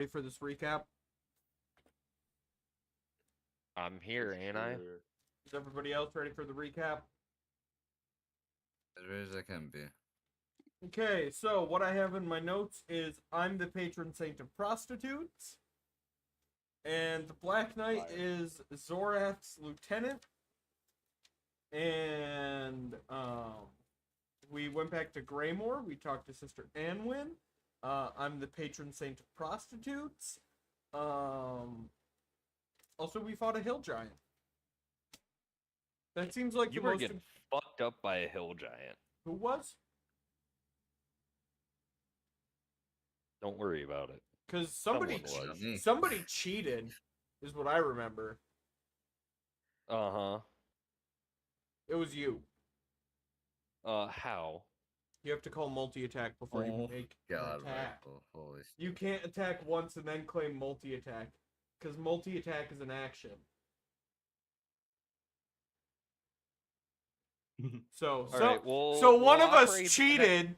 Ready for this recap? I'm here, ain't I? Is everybody else ready for the recap? As ready as I can be. Okay, so what I have in my notes is I'm the patron saint of prostitutes, and the Black Knight is Zorath's lieutenant, and we went back to Greymore. We talked to Sister Anwin. I'm the patron saint of prostitutes. Also, we fought a hill giant. That seems like You the were most. getting fucked up by a hill giant. Who was? Don't worry about it. Because Someone was. somebody cheated, is what I remember. Uh-huh. It was you. How? You have to call multi-attack before you make an God, attack. Michael. Holy You can't attack once and then claim multi-attack, because multi-attack is an action. So one of us cheated.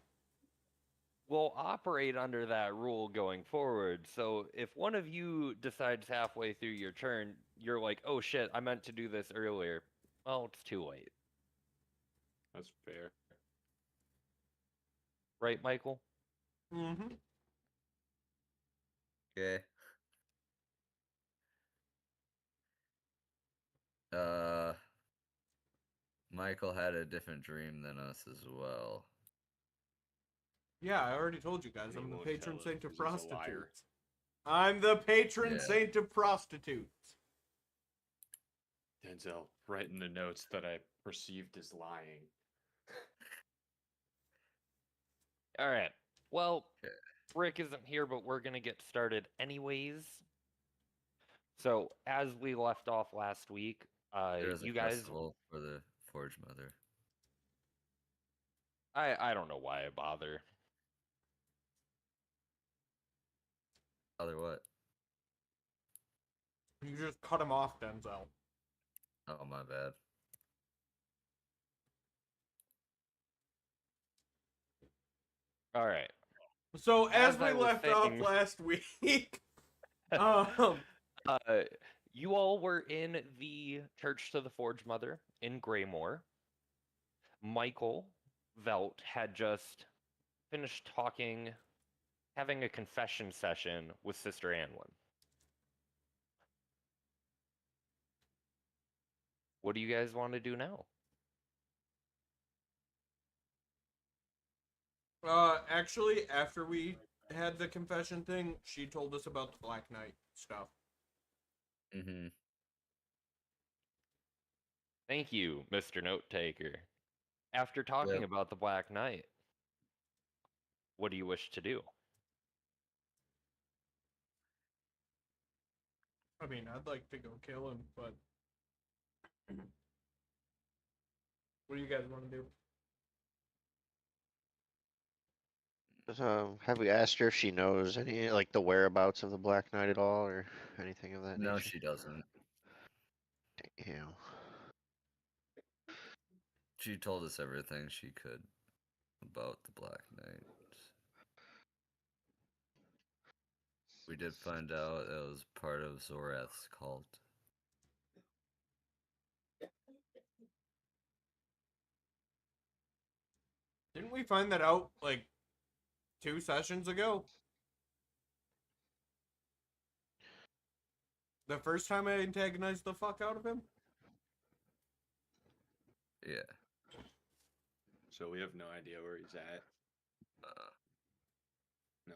We'll operate under that rule going forward. So if one of you decides halfway through your turn, you're like, oh shit, I meant to do this earlier. Well, it's too late. That's fair. Right, Michael? Mm-hmm. Okay. Michael had a different dream than us as well. Yeah, I already told you guys. He I'm the won't patron tell us saint of 'cause he's a liar. prostitutes. I'm the patron Yeah. saint of prostitutes. Denzel, write in the notes that I perceived as lying. All right. Well, Okay. Rick isn't here, but we're going to get started anyways. So, as we left off last week, There's you a guys... festival for the Forge Mother. I don't know why I bother. Other what? You just cut him off, Denzel. Oh, my bad. All right. So as I we was left off saying- last week, you all were in the Church to the Forge Mother in Greymore. Michael Velt had just finished having a confession session with Sister Anwin. What do you guys want to do now? actually, after we had the confession thing, she told us about the Black Knight stuff. Mm-hmm. Thank you, Mr. Note Taker. After talking about the Black Knight, what do you wish to do? I mean, I'd like to go kill him, but what do you guys want to do? Have we asked her if she knows any, like, the whereabouts of the Black Knight at all, or anything of that No, nature? she doesn't. Damn. She told us everything she could about the Black Knight. We did find out it was part of Zorath's cult. Didn't we find that out, like, 2 sessions ago? The first time I antagonized the fuck out of him? Yeah. So we have no idea where he's at. No.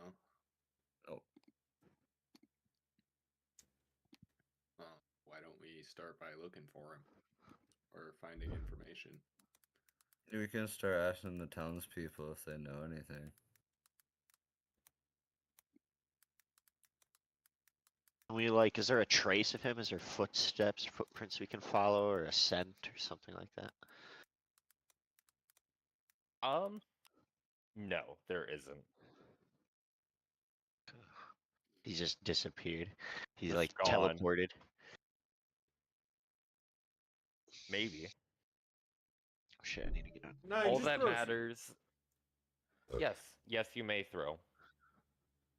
Oh. Well, why don't we start by looking for him or finding information? We can start asking the townspeople if they know anything. We, like, is there a trace of him? Is there footsteps, footprints we can follow, or a scent, or something like that? No, there isn't. He just disappeared. He's, Just like, gone. teleported. Maybe. Oh, shit, I need to get on. No, All that matters... Yes, you may throw.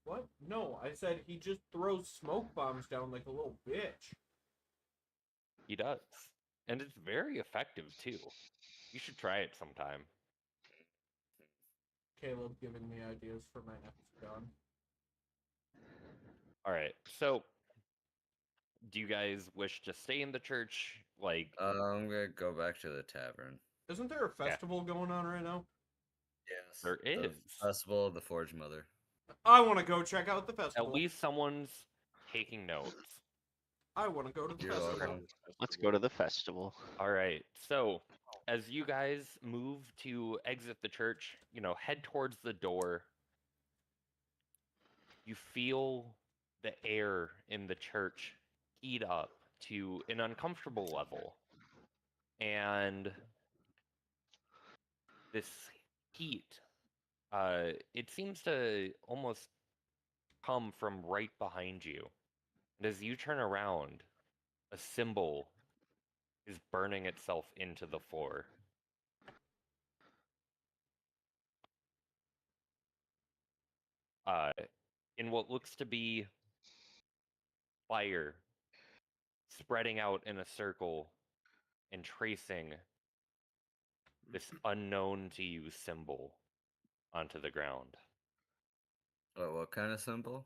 What? No, I said he just throws smoke bombs down like a little bitch. He does. And it's very effective too. You should try it sometime. Caleb giving me ideas for my next gun. Alright, so do you guys wish to stay in the church? Like, I'm gonna go back to the tavern. Isn't there a festival going on right now? Yes. there The is. Festival of the Forge Mother. I want to go check out the At festival. least someone's taking notes. I want to go to the You're festival. welcome. Let's go to the festival. Alright, so as you guys move to exit the church, head towards the door, you feel the air in the church heat up to an uncomfortable level. And this heat, it seems to almost come from right behind you. And as you turn around, a symbol is burning itself into the floor. In what looks to be fire spreading out in a circle and tracing this unknown to you symbol onto the ground. What kind of symbol?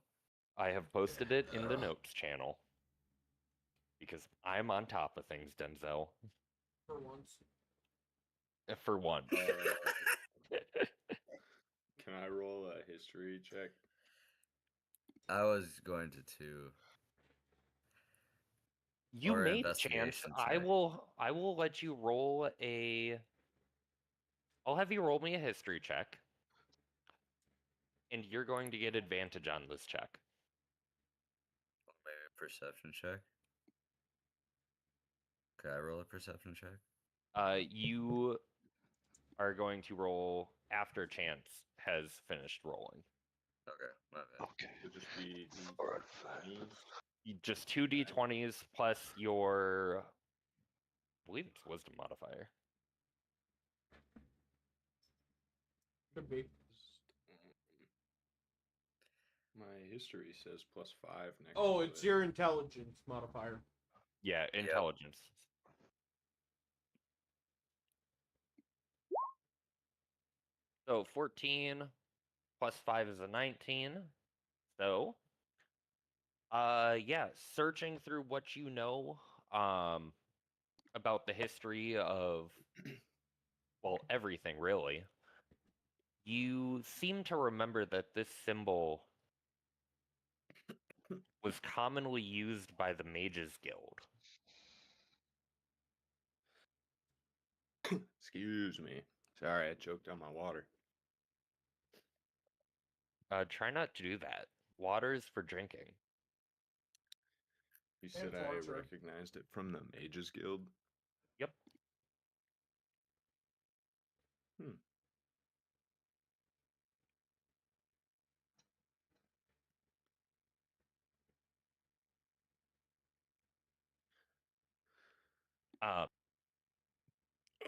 I have posted it in the notes channel because I'm on top of things, Denzel. For once. For one. Can I roll a history check? I was going to too. You Or may chance. investigation I check. will let you roll a. I'll have you roll me a history check, and you're going to get advantage on this check. Maybe a perception check. Can I roll a perception check? You are going to roll after Chance has finished rolling. Okay, my bad. Okay. It'll just be 4 and 5. Just 2d20s plus your, I believe it's wisdom modifier. Could be. My history says +5 next. Oh, to it's it. your intelligence modifier. Yeah, intelligence. So 14 plus 5 is a 19. So, yeah, searching through what you know about the history of, well, everything really, you seem to remember that this symbol was commonly used by the Mages Guild. Excuse me. Sorry, I choked on my water. Try not to do that. Water is for drinking. You said I torture. recognized it from the Mages Guild? Yep.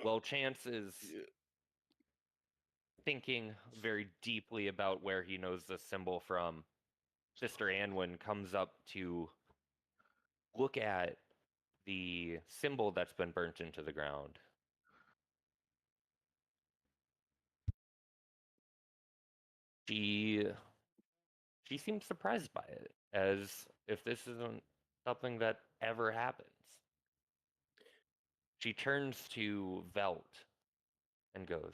Well, Chance is thinking very deeply about where he knows this symbol from. Sister Anwin comes up to look at the symbol that's been burnt into the ground. She seems surprised by it, as if this isn't something that ever happens. She turns to Velt and goes,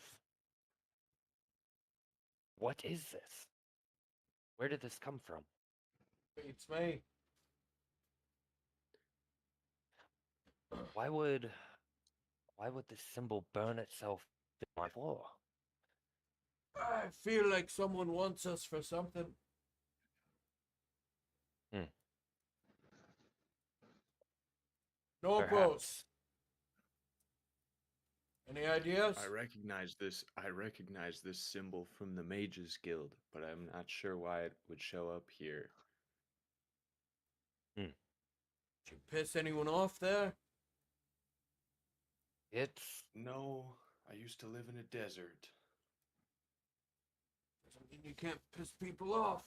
"What is this? Where did this come from?" Beats me. Why would this symbol burn itself in my floor? I feel like someone wants us for something. No Perhaps. post. Any ideas? I recognize this symbol from the Mages Guild, but I'm not sure why it would show up here. Did you piss anyone off there? It's No, I used to live in a desert. Doesn't mean you can't piss people off.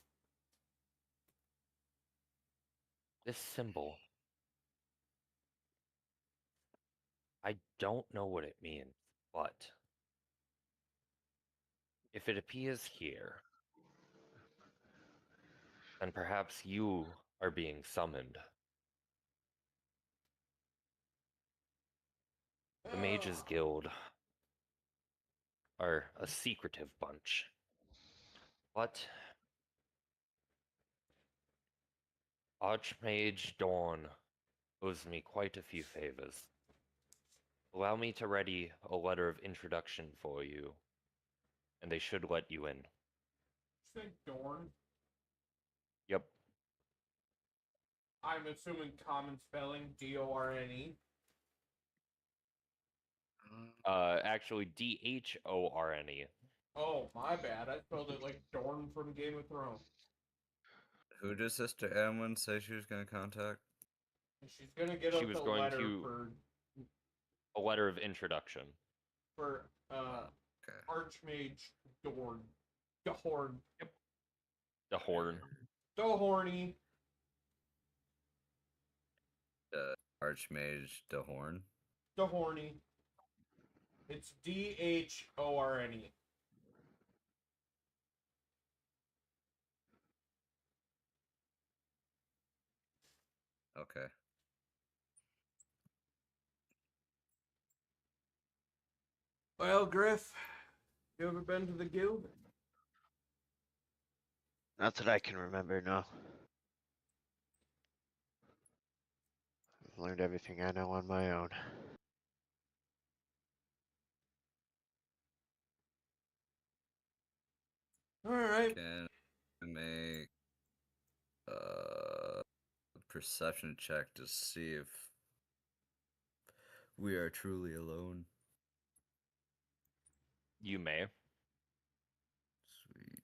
This symbol. I don't know what it means, but if it appears here, then perhaps you are being summoned. The Mages Guild are a secretive bunch, but Archmage Dawn owes me quite a few favors. Allow me to ready a letter of introduction for you, and they should let you in. Say Dorn. Yep. I'm assuming common spelling, Dorne. Actually, Dhorne. Oh, my bad. I spelled it like Dorn from Game of Thrones. Who did Sister Amwin say she was gonna contact? And she's gonna get She us was a going letter to- A letter of introduction. for Okay. Archmage Dorn. Dahorn. Dahorn. Dahorny. Archmage Dahorn. Dahorny. It's Dhorne. Okay. Well, Griff, you ever been to the guild? Not that I can remember, no. I've learned everything I know on my own. Alright. Can I make a perception check to see if we are truly alone. You may. Sweet.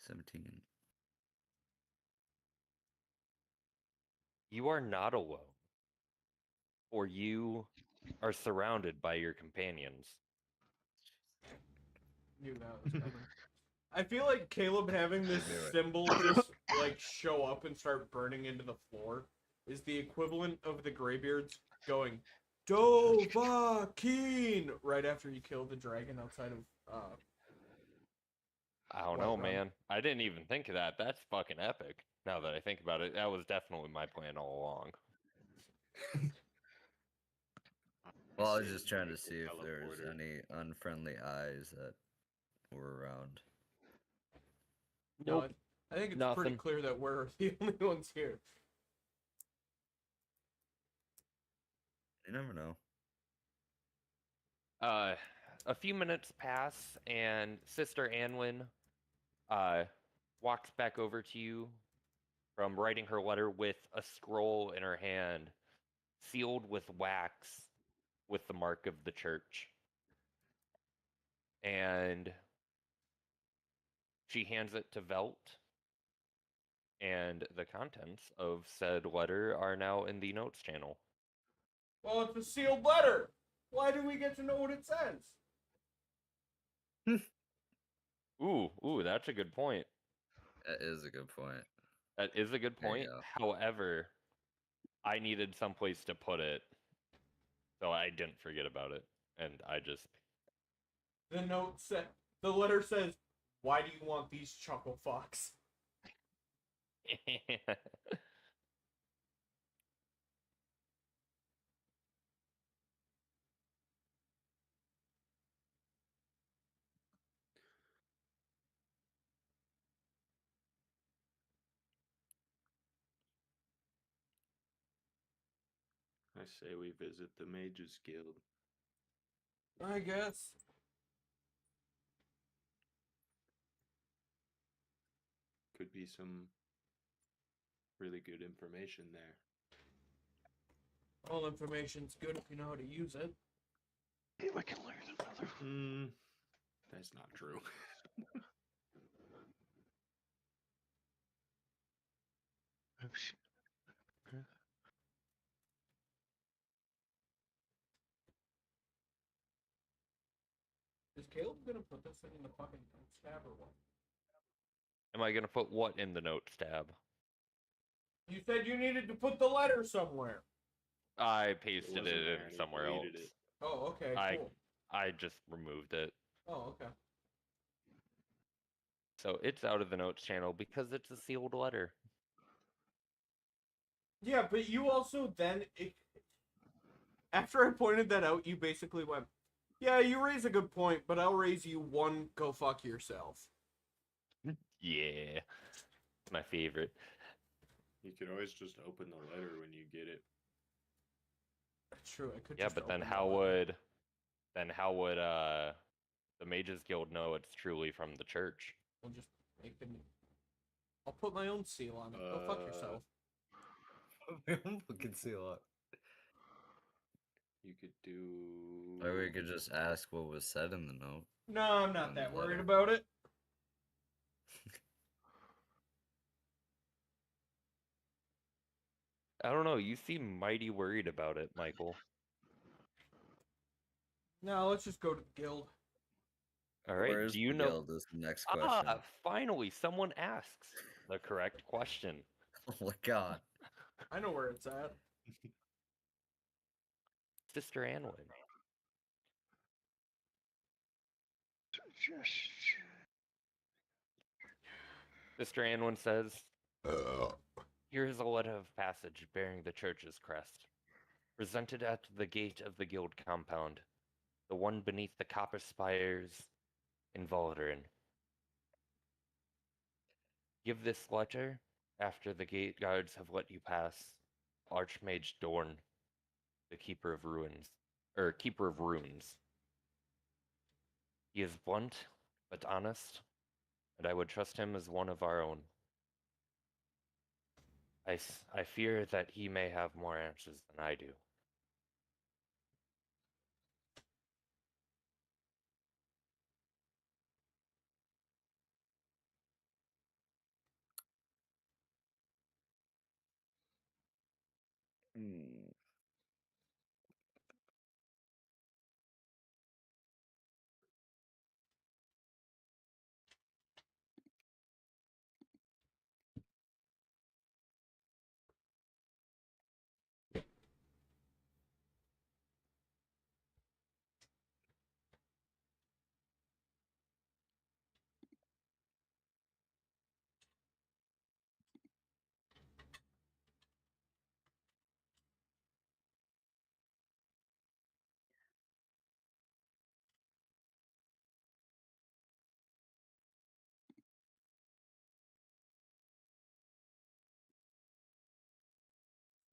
$17. You are not alone, for you are surrounded by your companions. Knew that was coming. I feel like Caleb having this Knew it. symbol just like show up and start burning into the floor is the equivalent of the Greybeards going Dovahkiin right after you kill the dragon outside of I don't White know, Run. man. I didn't even think of that. That's fucking epic. Now that I think about it, that was definitely my plan all along. Well, I was say just trying to make a see if there was teleporter. any unfriendly eyes that were around. No, Nope. I think it's pretty Nothing. clear that we're the only ones here. You never know. A few minutes pass, and Sister Anwin walks back over to you from writing her letter with a scroll in her hand, sealed with wax with the mark of the church. And she hands it to Velt, and the contents of said letter are now in the notes channel. Well, it's a sealed letter. Why do we get to know what it says? Ooh, that's a good point. That is a good point. That is a good There you point. go. However, I needed someplace to put it, so I didn't forget about it, and I just The note said, the letter says, "Why do you want these chuckle fucks?" I say we visit the Mages Guild. I guess. Could be some really good information there. All information's good if you know how to use it. Maybe I can learn another. That's not true. Oops. Is Caleb gonna put this in the fucking notes tab or what? Am I gonna put what in the notes tab? You said you needed to put the letter somewhere. I pasted wasn't it there in and he somewhere else. deleted it. Oh, okay, I- cool. I just removed it. Oh, okay. So it's out of the notes channel because it's a sealed letter. Yeah, but you also then after I pointed that out, you basically went, "Yeah, you raise a good point, but I'll raise you one. Go fuck yourself." Yeah. My favorite. You could always just open the letter when you get it. That's true. I could. Yeah, just but then open the how letter. would the Mages Guild know it's truly from the church? I'll just make them. I'll put my own seal on it. Go fuck yourself. Fucking see a lot. You could do. Or we could just ask what was said in the note. No, I'm not On that the worried letter. about it. I don't know. You seem mighty worried about it, Michael. No, let's just go to the guild. All right. Where's Do you the know? guild is the next question. Finally, someone asks the correct question. Oh my god. I know where it's at. Sister Anwin. Sister Anwin says, "Here is a letter of passage bearing the church's crest, presented at the gate of the guild compound, the one beneath the copper spires in Volderin. Give this letter after the gate guards have let you pass. Archmage Dorn, the keeper of runes. He is blunt but honest, and I would trust him as one of our own. I fear that he may have more answers than I do." Hmm.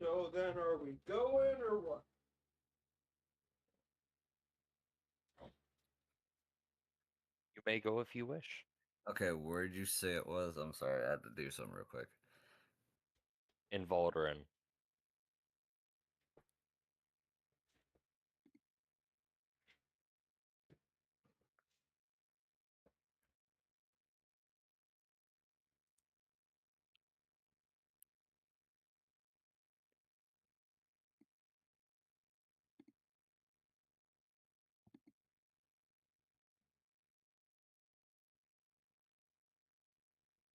So then, are we going or what? You may go if you wish. Okay, where'd you say it was? I'm sorry, I had to do something real quick. In Volderin.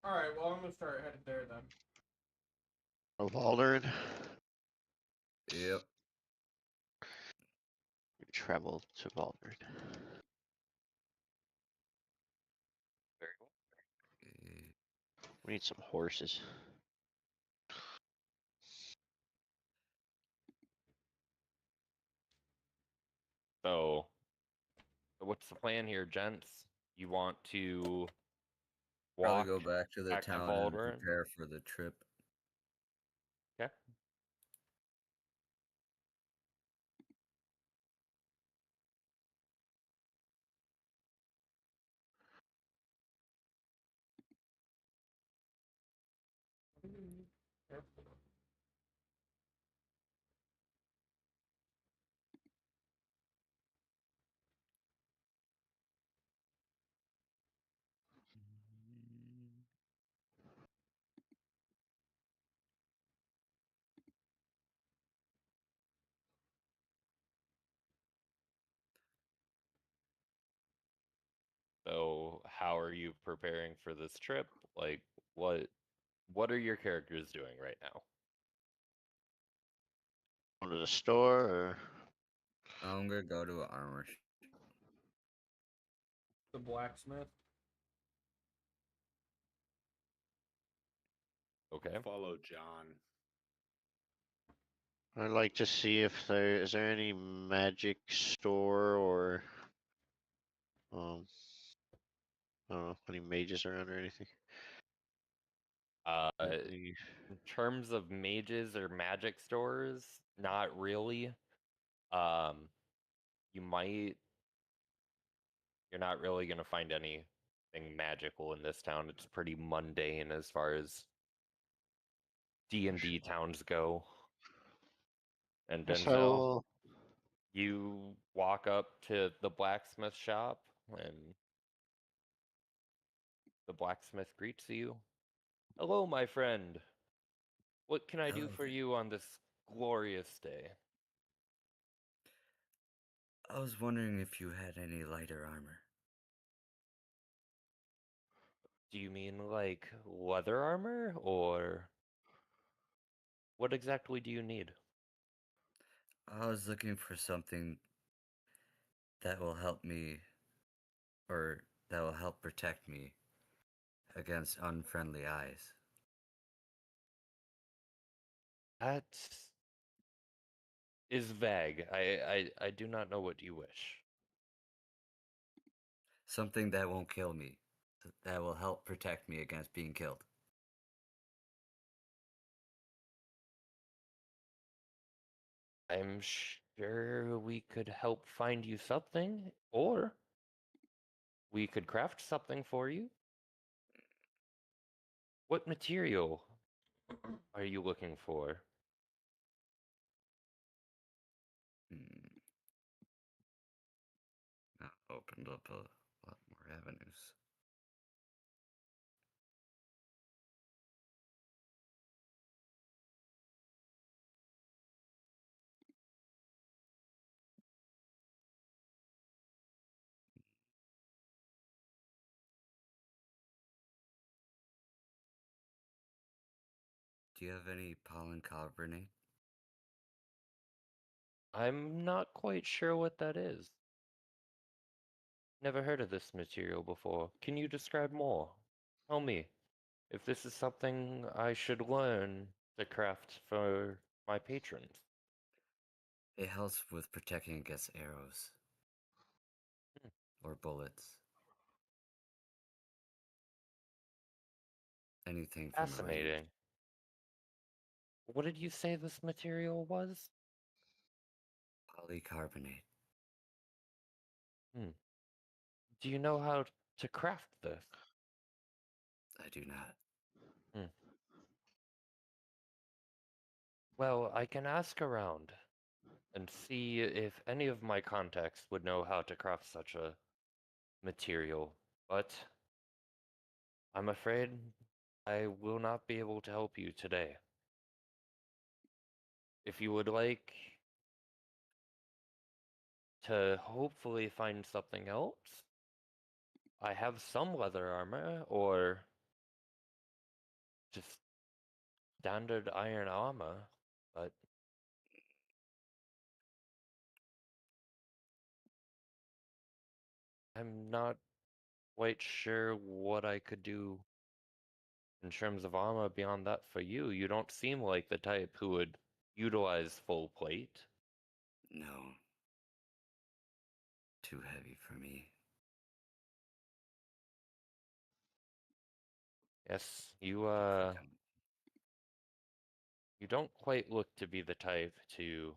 All right. Well, I'm gonna start headed there then. Of Alderin, Yep. we travel to Alderin. Very well. Eh, We need some horses. So what's the plan here, gents? You want to walk? Probably go back to the back to town and Baldwin? prepare for the trip. Okay. how are you preparing for this trip? Like, what are your characters doing right now? Going to the store or I'm gonna go to an armor. The blacksmith. Okay. Follow John. I'd like to see if is there any magic store or I don't know, any mages around or anything. In terms of mages or magic stores, not really. Um, you might. You're not really gonna find anything magical in this town. It's pretty mundane as far as D&D towns go. And Guess I Denzel, will. you walk up to the blacksmith shop, and the blacksmith greets you. Hello, my friend. What can I do Hello for there. you on this glorious day? I was wondering if you had any lighter armor. Do you mean like leather armor, or what exactly do you need? I was looking for something that will help me, or that will help protect me against unfriendly eyes. That is vague. I do not know what you wish. Something that won't kill me, that will help protect me against being killed. I'm sure we could help find you something, or we could craft something for you. What material are you looking for? Hmm. That opened up a lot more avenues. Do you have any pollen carbonate? I'm not quite sure what that is. Never heard of this material before. Can you describe more? Tell me if this is something I should learn to craft for my patrons. It helps with protecting against arrows Hmm. or bullets. Anything from a range. Fascinating. What did you say this material was? Polycarbonate. Do you know how to craft this? I do not. Well, I can ask around and see if any of my contacts would know how to craft such a material, but I'm afraid I will not be able to help you today. If you would like to hopefully find something else, I have some leather armor or just standard iron armor, but I'm not quite sure what I could do in terms of armor beyond that for you. You don't seem like the type who would utilize full plate. No. Too heavy for me. Yes, I think you don't quite look to be the type to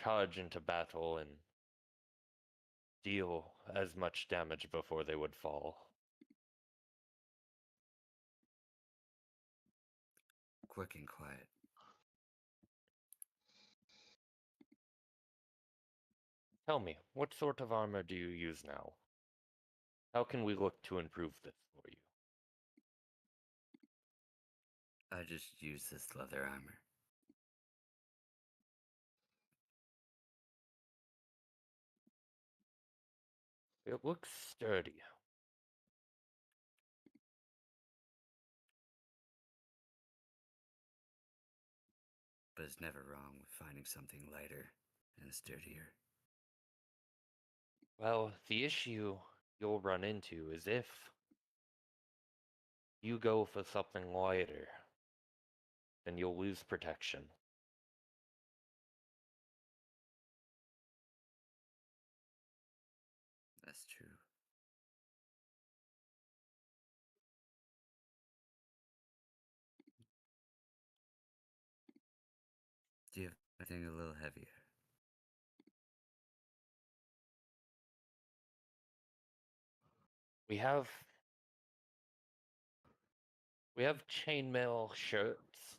charge into battle and deal as much damage before they would fall. quick and quiet. Tell me, what sort of armor do you use now? How can we look to improve this for you? I just use this leather armor. It looks sturdy. But it's never wrong with finding something lighter and sturdier. Well, the issue you'll run into is if you go for something lighter, then you'll lose protection. That's true. Do you have anything a little heavier? We have chainmail shirts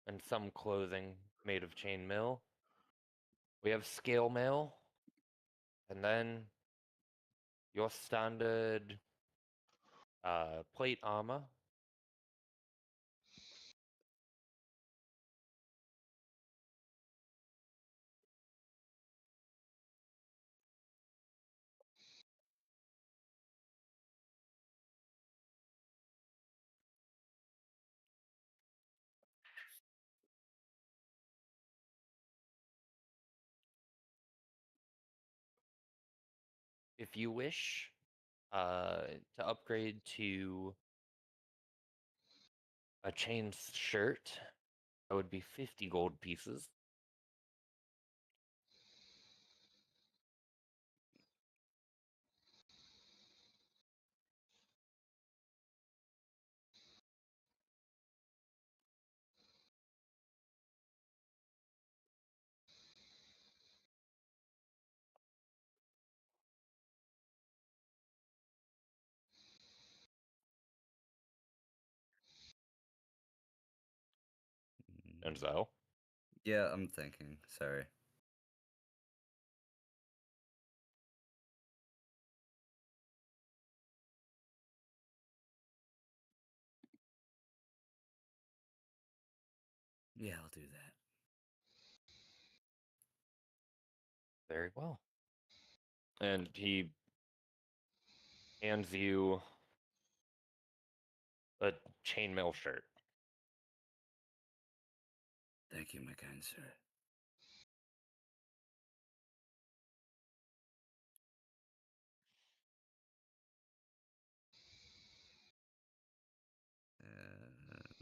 and some clothing made of chainmail. We have scale mail, and then your standard plate armor. If you wish to upgrade to a chain shirt, that would be 50 gold pieces. And so, Yeah, I'm thinking. Sorry. Yeah, I'll do that. very well. And he hands you a chainmail shirt. Thank you, my kind sir. And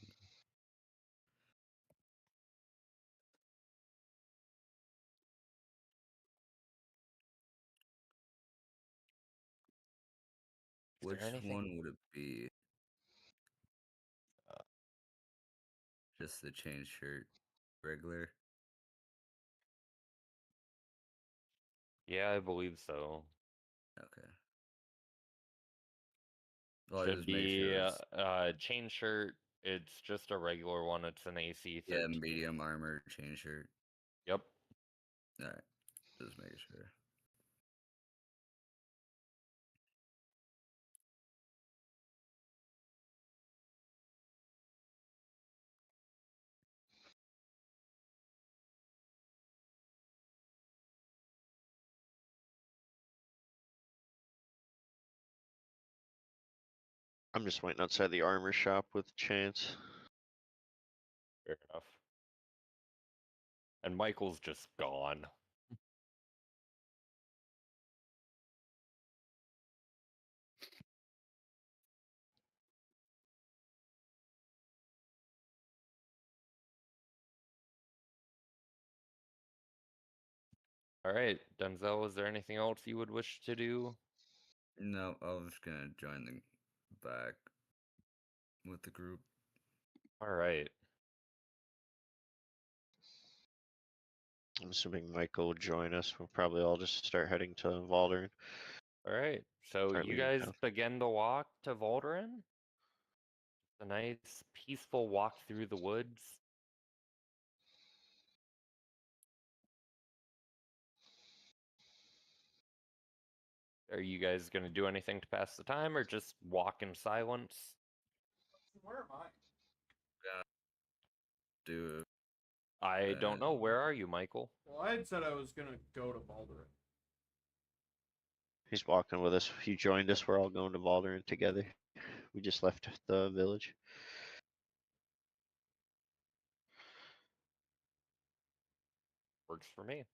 Is there which anything? one would it be? Uh, Just the chain shirt, regular. Yeah, I believe so. Okay. Well, I Should just make sure be it's chain shirt. It's just a regular one. It's an AC 13. medium armor chain shirt. Yep. All right, just making sure. I'm just waiting outside the armor shop with Chance. Fair enough. And Michael's just gone. All right, Denzel, is there anything else you would wish to do? No, I was gonna join the back with the group. All right. I'm assuming Michael will join us. We'll probably all just start heading to Valderin. All right. So Start you leaving guys town. begin the walk to Volderin. A nice, peaceful walk through the woods. Are you guys going to do anything to pass the time or just walk in silence? Where am I? Do I don't know. Where are you, Michael? Well, I had said I was gonna go to Baldur. He's walking with us. He joined us. We're all going to Valderin together. We just left the village. Works for me.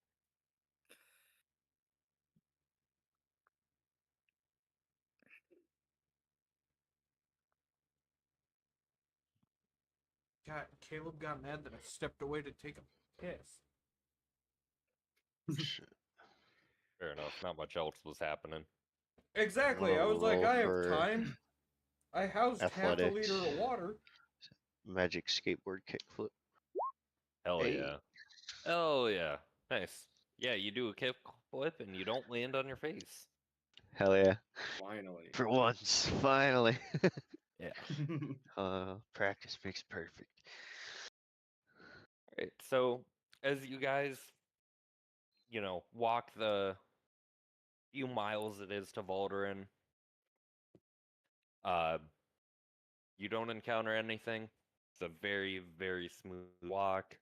God, Caleb got mad that I stepped away to take a piss. Shit. Fair enough. Not much else was happening. Exactly. Wanna I was like, roll I have for time. I housed half a athletics. liter of water. Magic skateboard kickflip. Hell Hey. yeah. Oh yeah. Nice. Yeah, you do a kick flip and you don't land on your face. Hell yeah. Finally. For once, finally. Yeah. Practice makes perfect. Right. So as you guys, walk the few miles it is to Valderin, uh, you don't encounter anything. It's a very, very smooth walk.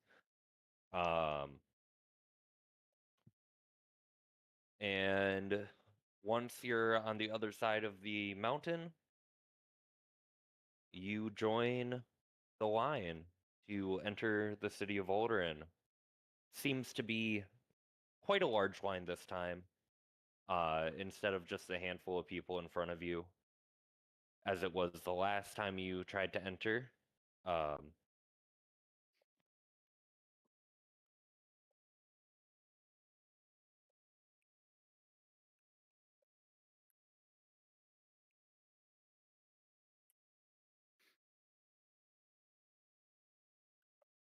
And once you're on the other side of the mountain, you join the line to enter the city of Alderan. Seems to be quite a large line this time, instead of just a handful of people in front of you, as it was the last time you tried to enter. Um,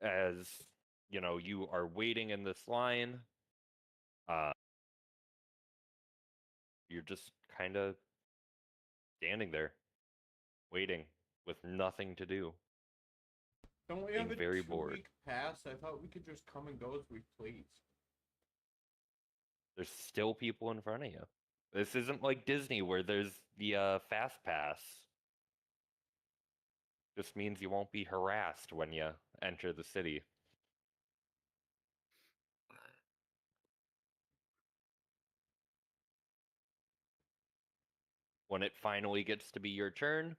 as you are waiting in this line, uh, you're just kind of standing there, waiting with nothing to do. Don't we Being have a very 2 bored. week pass? I thought we could just come and go as we please. There's still people in front of you. This isn't like Disney where there's the fast pass. Just means you won't be harassed when you enter the city. When it finally gets to be your turn,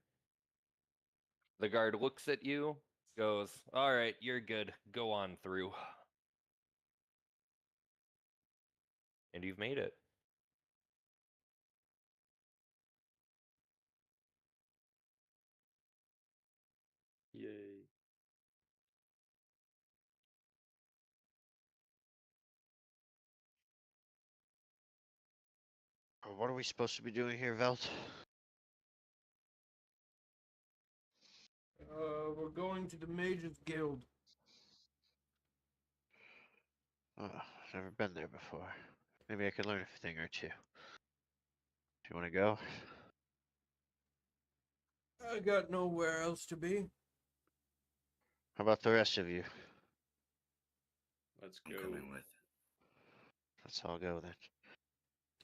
the guard looks at you, goes, "All right, you're good. Go on through." And you've made it. Yay. What are we supposed to be doing here, Velt? We're going to the Mages Guild. Oh, never been there before. Maybe I could learn a thing or two. Do you want to go? I got nowhere else to be. How about the rest of you? Let's I'm go. coming with. Let's all go then.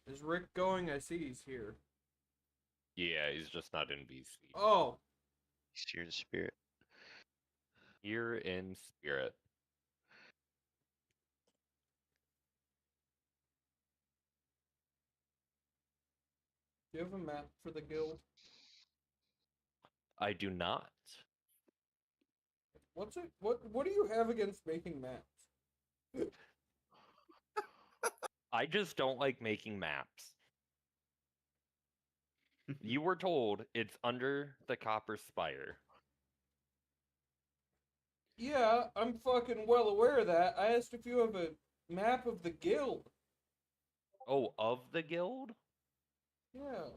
Is Rick going? I see he's here. Yeah, he's just not in BC. Oh, He's here in spirit. Here in spirit. do you have a map for the guild? I do not. What's it? What do you have against making maps? I just don't like making maps. You were told it's under the Copper Spire. Yeah, I'm fucking well aware of that. I asked if you have a map of the guild. Oh, of the guild? Yeah.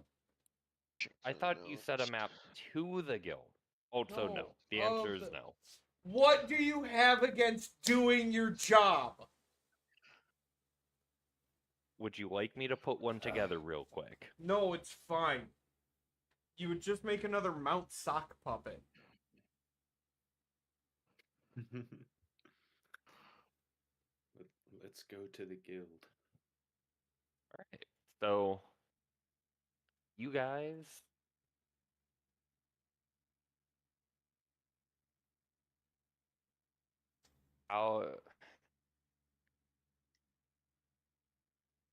Check I the thought you said a notes. map to the guild. Oh, so no. The of answer is the- no. What do you have against doing your job? Would you like me to put one together real quick? No, it's fine. You would just make another Mount Sock puppet. Let's go to the guild. Alright. So, you guys out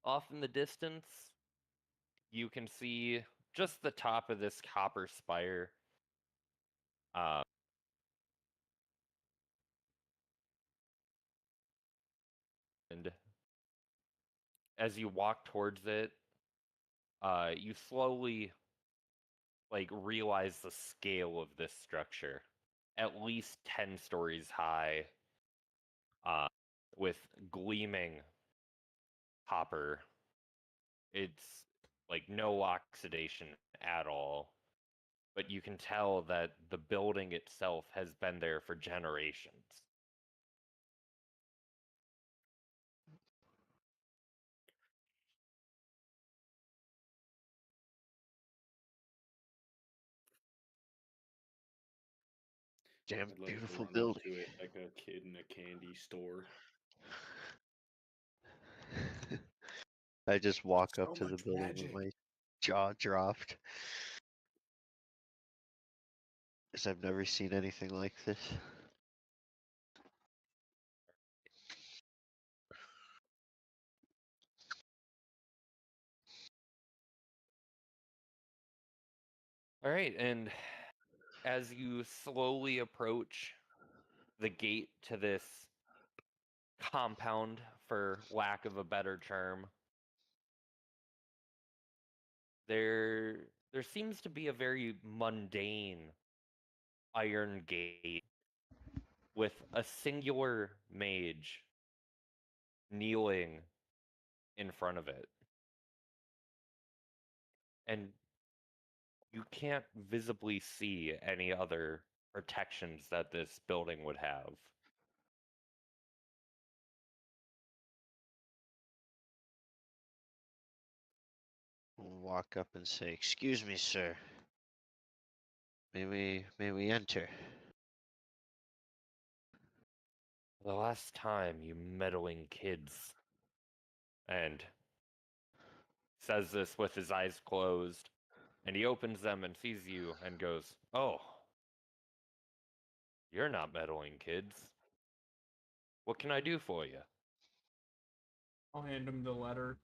off in the distance, you can see just the top of this copper spire. And as you walk towards it, you slowly realize the scale of this structure. At least 10 stories high, with gleaming copper. It's no oxidation at all, but you can tell that the building itself has been there for generations. Damn I'd like beautiful to run building. up to it like a kid in a candy store. I just walk up So to the much building magic. with my jaw dropped. Because I've never seen anything like this. All right, and as you slowly approach the gate to this compound, for lack of a better term, there seems to be a very mundane iron gate with a singular mage kneeling in front of it. And you can't visibly see any other protections that this building would have. Walk up and say, "Excuse me, sir. May we enter?" The last time, you meddling kids. And says this with his eyes closed, and he opens them and sees you and goes, "Oh, you're not meddling kids. What can I do for you?" I'll hand him the letter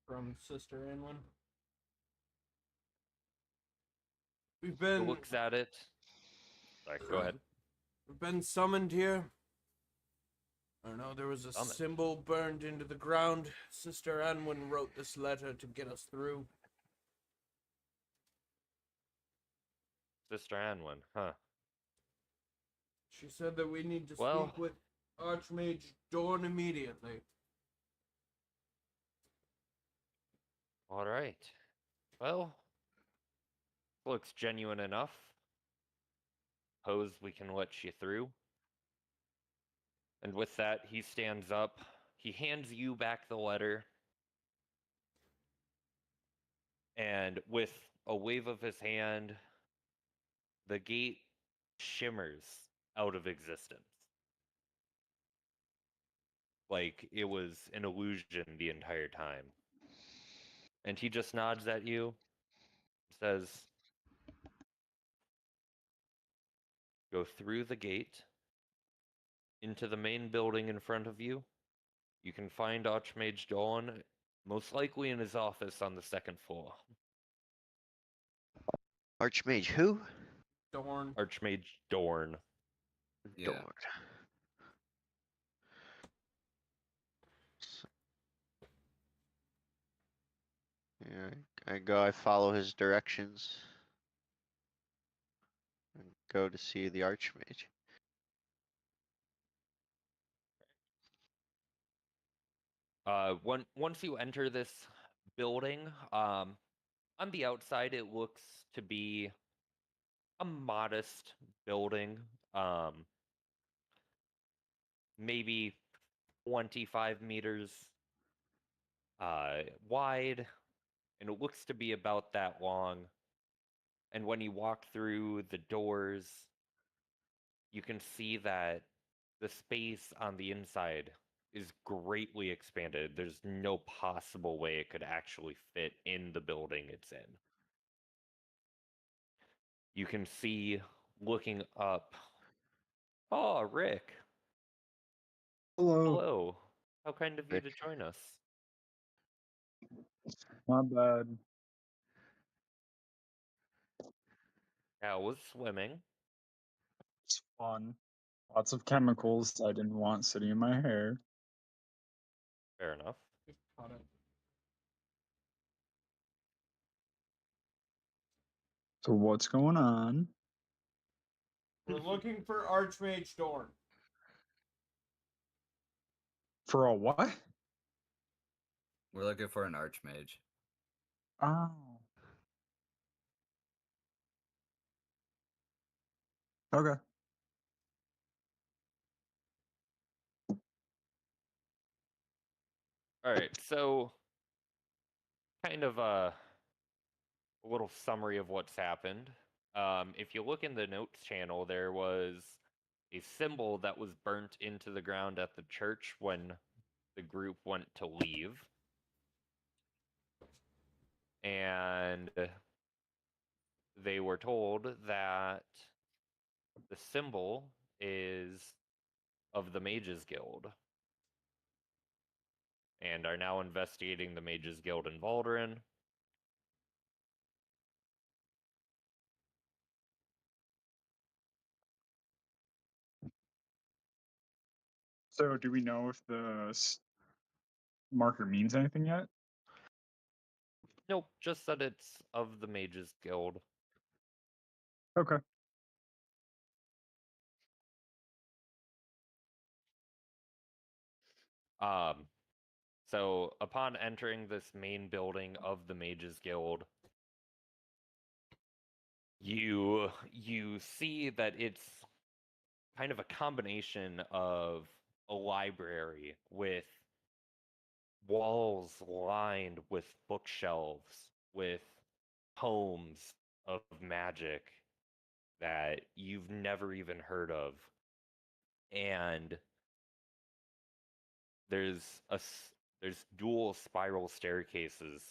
from Sister Anwin. We've He been looks at it. Sorry, go ahead. We've been summoned here. I know there was a Summoned. symbol burned into the ground. Sister Anwin wrote this letter to get us through. Sister Anwin, huh? She said that we need to Well- speak with Archmage Dorn immediately. All right. Well, looks genuine enough. Suppose we can let you through. And with that, he stands up. He hands you back the letter. And with a wave of his hand, the gate shimmers out of existence. Like it was an illusion the entire time. And he just nods at you, says, "Go through the gate into the main building in front of you. You can find Archmage Dawn, most likely in his office on the second floor." Archmage who? Dorn. Archmage Dorn. Yeah. Dorn. Yeah, I follow his directions. And go to see the Archmage. Once you enter this building, on the outside it looks to be a modest building, maybe 25 meters wide, and it looks to be about that long. And when you walk through the doors, you can see that the space on the inside is greatly expanded. There's no possible way it could actually fit in the building it's in. You can see, looking up, "Oh, Rick. Hello. How kind of you Rick. to join us." My bad. Al was swimming. It's fun. Lots of chemicals I didn't want sitting in my hair. Fair enough. Just caught it. So what's going on? We're looking for Archmage Dorn. For a what? We're looking for an archmage. Oh. Okay. All right, so kind of a little summary of what's happened. If you look in the notes channel, there was a symbol that was burnt into the ground at the church when the group went to leave. And they were told that the symbol is of the Mages Guild and are now investigating the Mages Guild in Valderin. So do we know if the marker means anything yet? Nope, just that it's of the Mages Guild. Okay. So upon entering this main building of the Mages Guild, you see that it's kind of a combination of a library with walls lined with bookshelves with tomes of magic that you've never even heard of. And there's dual spiral staircases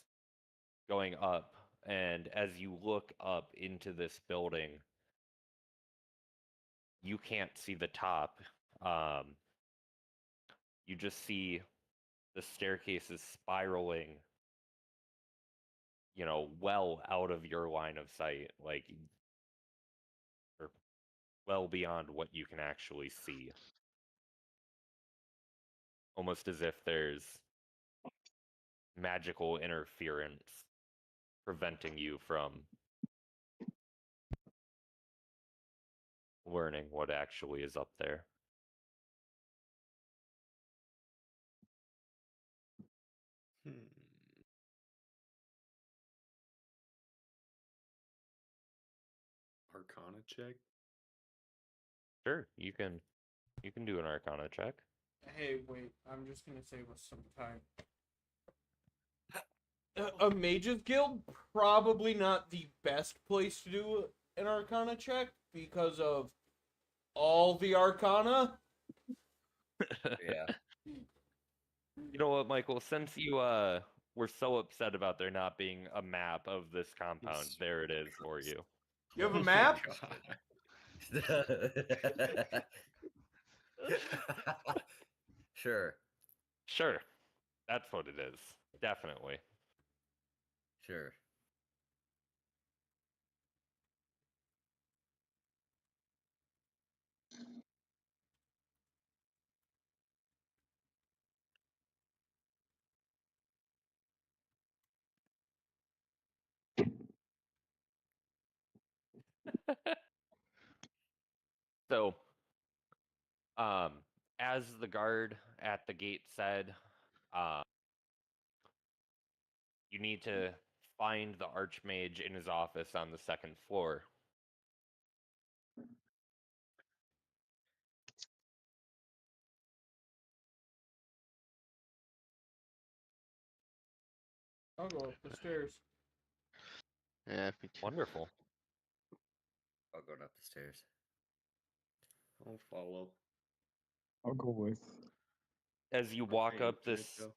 going up, and as you look up into this building, you can't see the top. You just see the staircases spiraling, well out of your line of sight, like, or well beyond what you can actually see. Almost as if there's magical interference preventing you from learning what actually is up there. Arcana check. Sure, you can do an Arcana check. Hey, wait. I'm just gonna save us some time. A Mages Guild, probably not the best place to do an Arcana check because of all the Arcana. Yeah. You know what, Michael? Since you were so upset about there not being a map of this compound, Yes. there it is for you. You have a Oh my map? God. Sure. Sure, that's what it is. Definitely. Sure. So, as the guard at the gate said, you need to find the Archmage in his office on the second floor. I'll go up the stairs. Yeah, me too. Wonderful. I'll go up the stairs. I'll follow. I'll go with. As you walk Hey, up this Joe.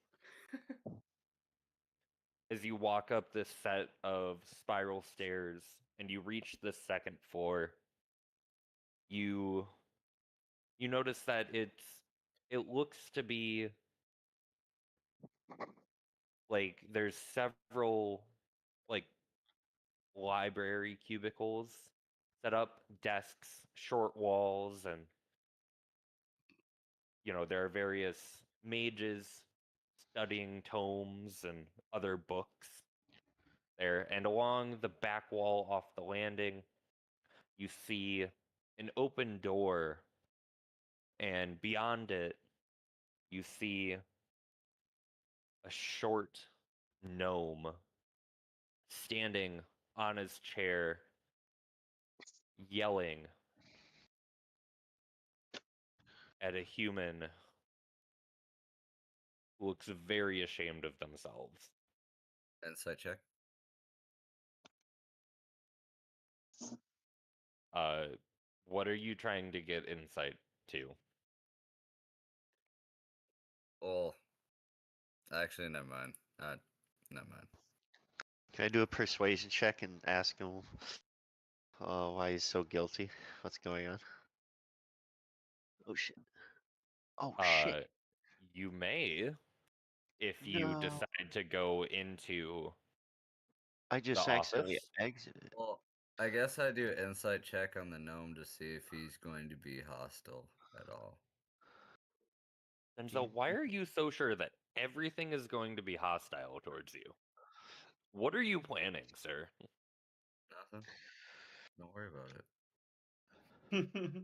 as you walk up this set of spiral stairs and you reach the second floor, you notice that it looks to be like there's several like library cubicles set up desks, short walls, and there are various mages studying tomes and other books there. And along the back wall off the landing, you see an open door, and beyond it, you see a short gnome standing on his chair, yelling at a human who looks very ashamed of themselves. Insight check. What are you trying to get insight to? Well, actually, never mind. Never mind. Can I do a persuasion check and ask him why he's so guilty? What's going on? Oh shit. Oh shit. You may, if you No. decide to go into I just the accidentally office. exited. Well, I guess I do an insight check on the gnome to see if he's going to be hostile at all. And so, why are you so sure that everything is going to be hostile towards you? What are you planning, sir? Nothing. Don't worry about it.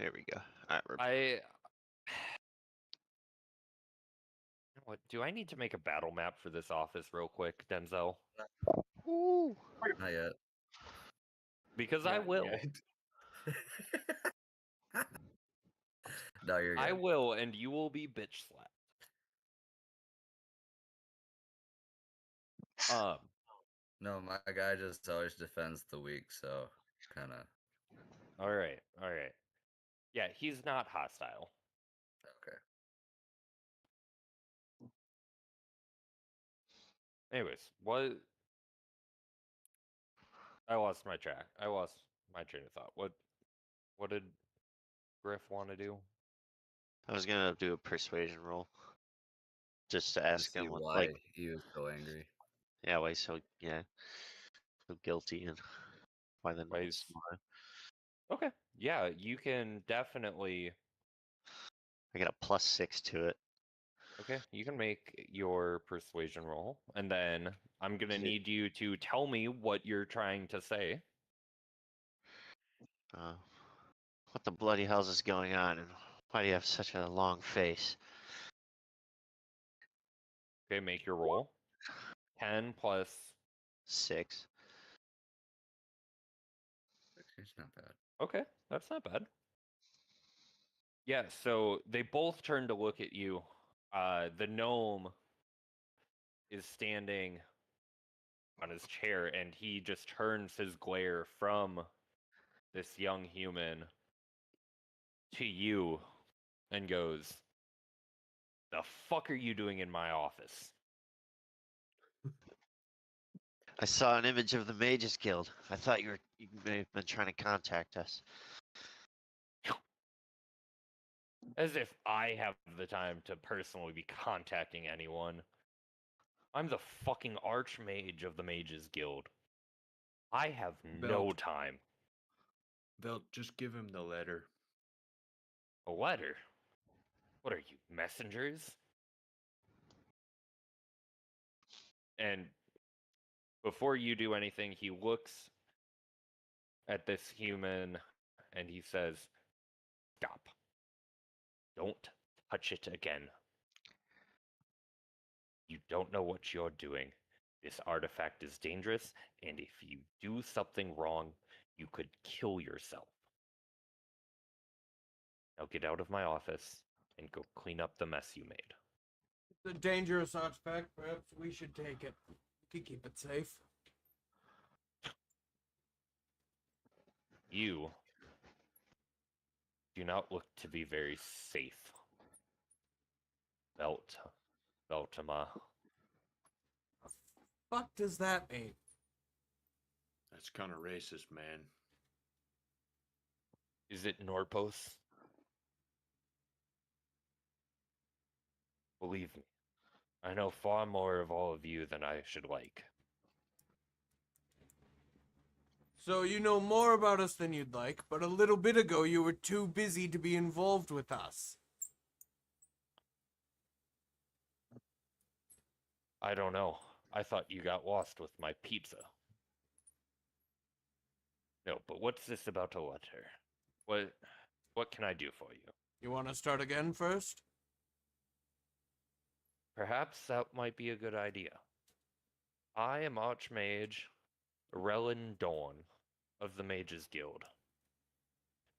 There we go. Alright, we're What do I need to make a battle map for this office real quick, Denzel? Woo! Not yet. Because I Not will. yet. No, you're good. I will, and you will be bitch slapped. No, my guy just always defends the weak, so kind of All right. Yeah, he's not hostile. okay. Anyways, what? I lost my track. I lost my train of thought. What did Griff want to do? I was gonna do a persuasion roll. Just to To ask see him what, why he was so angry. yeah, why he's so guilty and why the Why note's he's- mine. Okay. Yeah, you can definitely. I got a +6 to it. Okay, you can make your persuasion roll, and then I'm gonna Is it- need you to tell me what you're trying to say. What the bloody hell's is going on, and why do you have such a long face? Okay, make your roll. 10 plus. 6. It's not bad. Okay, that's not bad. Yeah, so they both turn to look at you. The gnome is standing on his chair, and he just turns his glare from this young human to you and goes, "The fuck are you doing in my office?" I saw an image of the Mages Guild. I thought you may have been trying to contact us. As if I have the time to personally be contacting anyone. I'm the fucking Archmage of the Mages Guild. I have no Belt. time. Velt, just give him the letter. A letter? What are you, messengers? And before you do anything, he looks at this human and he says, "Stop. Don't touch it again. You don't know what you're doing. This artifact is dangerous, and if you do something wrong, you could kill yourself. Now get out of my office and go clean up the mess you made." It's a dangerous artifact. Perhaps we should take it. We can keep it safe. You do not look to be very safe. Veltima. Fuck does that mean? That's kind of racist, man. Is it Norpos? Believe me, I know far more of all of you than I should like. So you know more about us than you'd like, but a little bit ago you were too busy to be involved with us. I don't know. I thought you got lost with my pizza. No, but what's this about a letter? What can I do for you? You want to start again first? Perhaps that might be a good idea. I am Archmage Relin Dawn of the Mages Guild.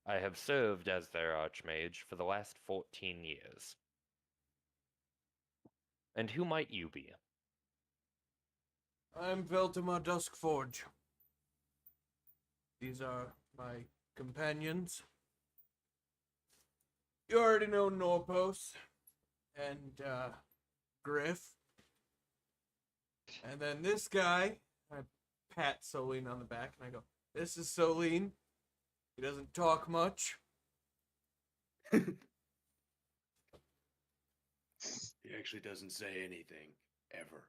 I have served as their Archmage for the last 14 years. And who might you be? I'm Veltamar Duskforge. These are my companions. You already know Norpos and Griff. And then this guy, I pat Solene on the back and I go, "This is Solene. He doesn't talk much." He actually doesn't say anything ever.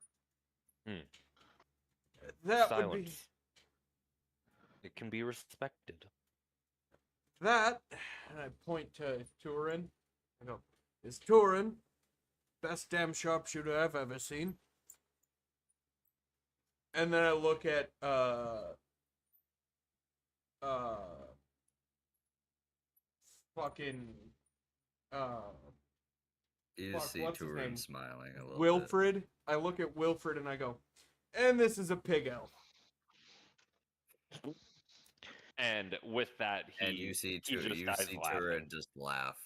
That Silence. would be It can be respected. that. And I point to Turin. I go, "Is Turin best damn sharpshooter I've ever seen?" And then I look at fucking You Fuck, see what's his Turin name? smiling a little bit. Wilfred. I look at Wilfred and I go, "And this is a pig elf." And with that, And you see, he just dies Turin laughing. just laugh.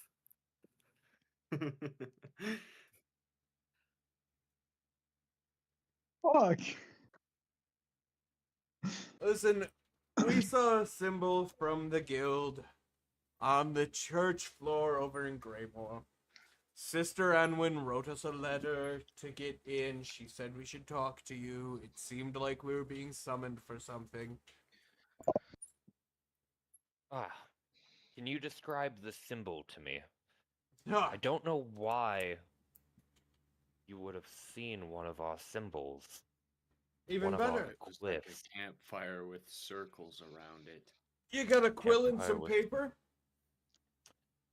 Fuck. Listen, we saw a symbol from the guild on the church floor over in Greymore. Sister Anwin wrote us a letter to get in. She said we should talk to you. It seemed like we were being summoned for something. Can you describe the symbol to me? Ah, I don't know why you would have seen one of our symbols. even one of our- better. It was like Glyphs. a campfire with circles around it. You got a quill and Campfire some with- paper?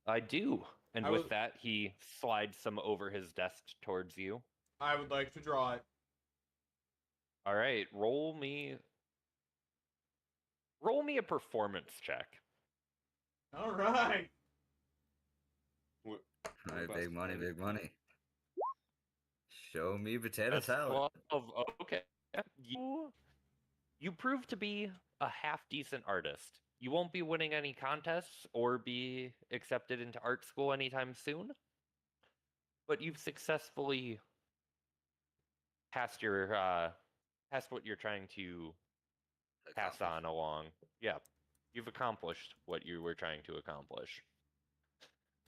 I do. And I with was- that, he slides some over his desk towards you. I would like to draw it. All right, roll me a performance check. All right. What Alright, about big money, money? big money. Show me potato That's salad. 12. Okay. You prove to be a half decent artist. You won't be winning any contests or be accepted into art school anytime soon. But you've successfully passed your past what you're trying to pass on along. Yeah. You've accomplished what you were trying to accomplish.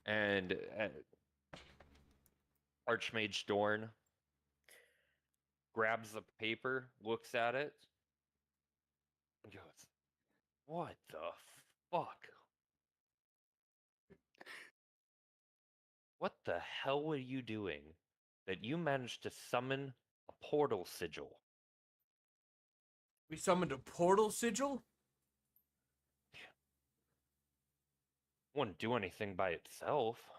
And Archmage Dorn grabs the paper, looks at it, and goes, "What the fuck? What the hell were you doing that you managed to summon a portal sigil?" We summoned a portal sigil? Wouldn't do anything by itself.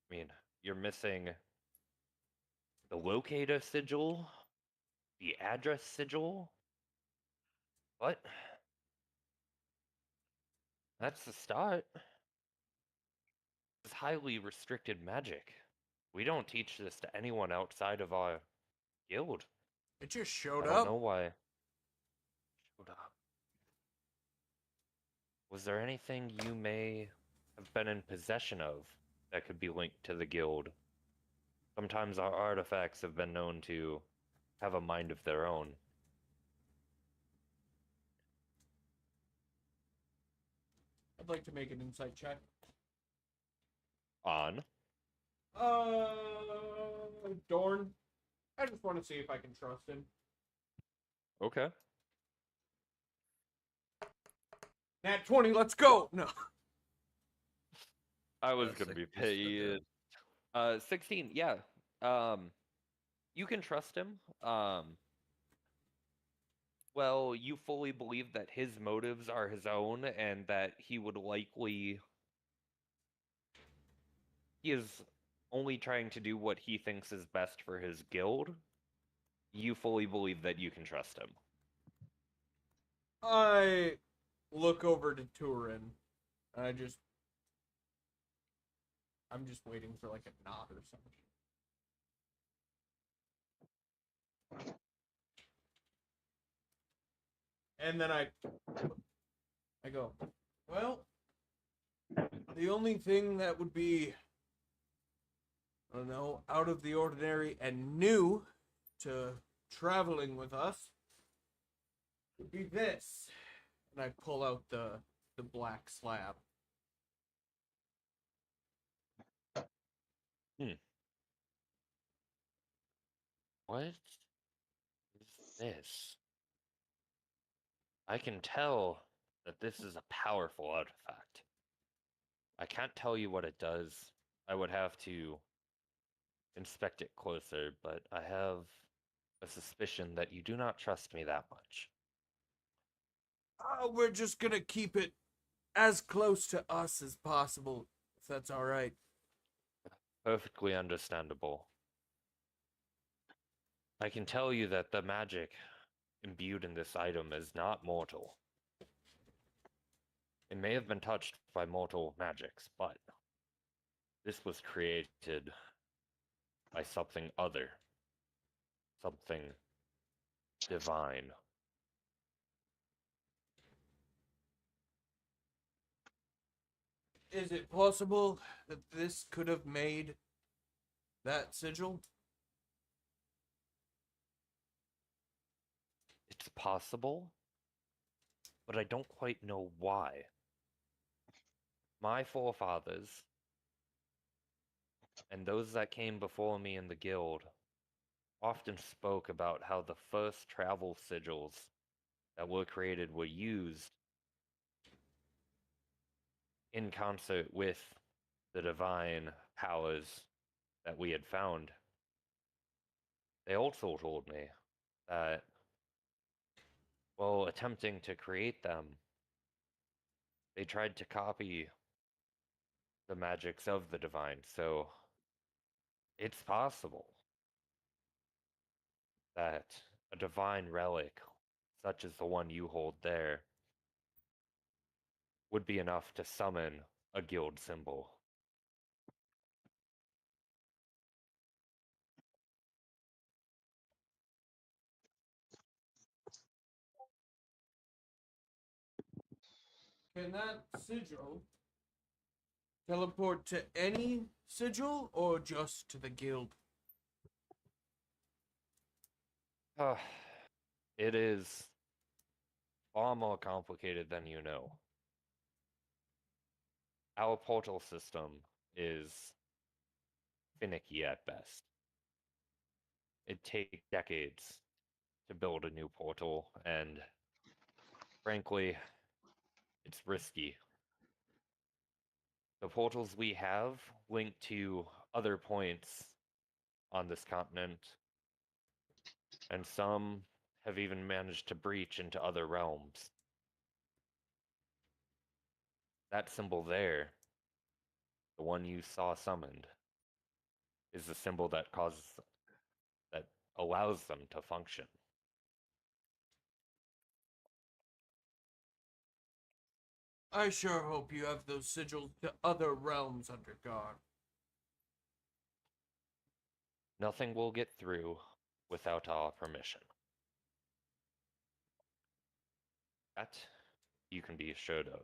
I mean, you're missing the locator sigil, the address sigil. What? That's the start. It's highly restricted magic. We don't teach this to anyone outside of our guild. It just showed I don't up. know why. Showed up. Was there anything you may have been in possession of that could be linked to the guild? Sometimes our artifacts have been known to have a mind of their own. I'd like to make an insight check. On. Dorn. I just want to see if I can trust him. Okay. Nat 20, let's go! No. I was That's gonna a be good start, paid. 16, yeah. You can trust him. Well, you fully believe that his motives are his own and that he would likely. He is only trying to do what he thinks is best for his guild. You fully believe that you can trust him. I look over to Turin, and I'm just waiting for like a nod or something. And then I go, well, the only thing that would be, I don't know, out of the ordinary and new to traveling with us would be this. And I pull out the black slab. What is this? I can tell that this is a powerful artifact. I can't tell you what it does. I would have to inspect it closer, but I have a suspicion that you do not trust me that much. We're just gonna keep it as close to us as possible, if that's all right. Perfectly understandable. I can tell you that the magic imbued in this item is not mortal. It may have been touched by mortal magics, but this was created by something other. Something divine. Is it possible that this could have made that sigil? It's possible, but I don't quite know why. My forefathers, and those that came before me in the guild, often spoke about how the first travel sigils that were created were used in concert with the divine powers that we had found. They also told me that, while attempting to create them, they tried to copy the magics of the divine, so it's possible that a divine relic, such as the one you hold there, would be enough to summon a guild symbol. Can that sigil teleport to any sigil or just to the guild? It is far more complicated than you know. Our portal system is finicky at best. It takes decades to build a new portal, and frankly, it's risky. The portals we have link to other points on this continent, and some have even managed to breach into other realms. That symbol there, the one you saw summoned, is the symbol that allows them to function. I sure hope you have those sigils to other realms under guard. Nothing will get through without our permission. That you can be assured of.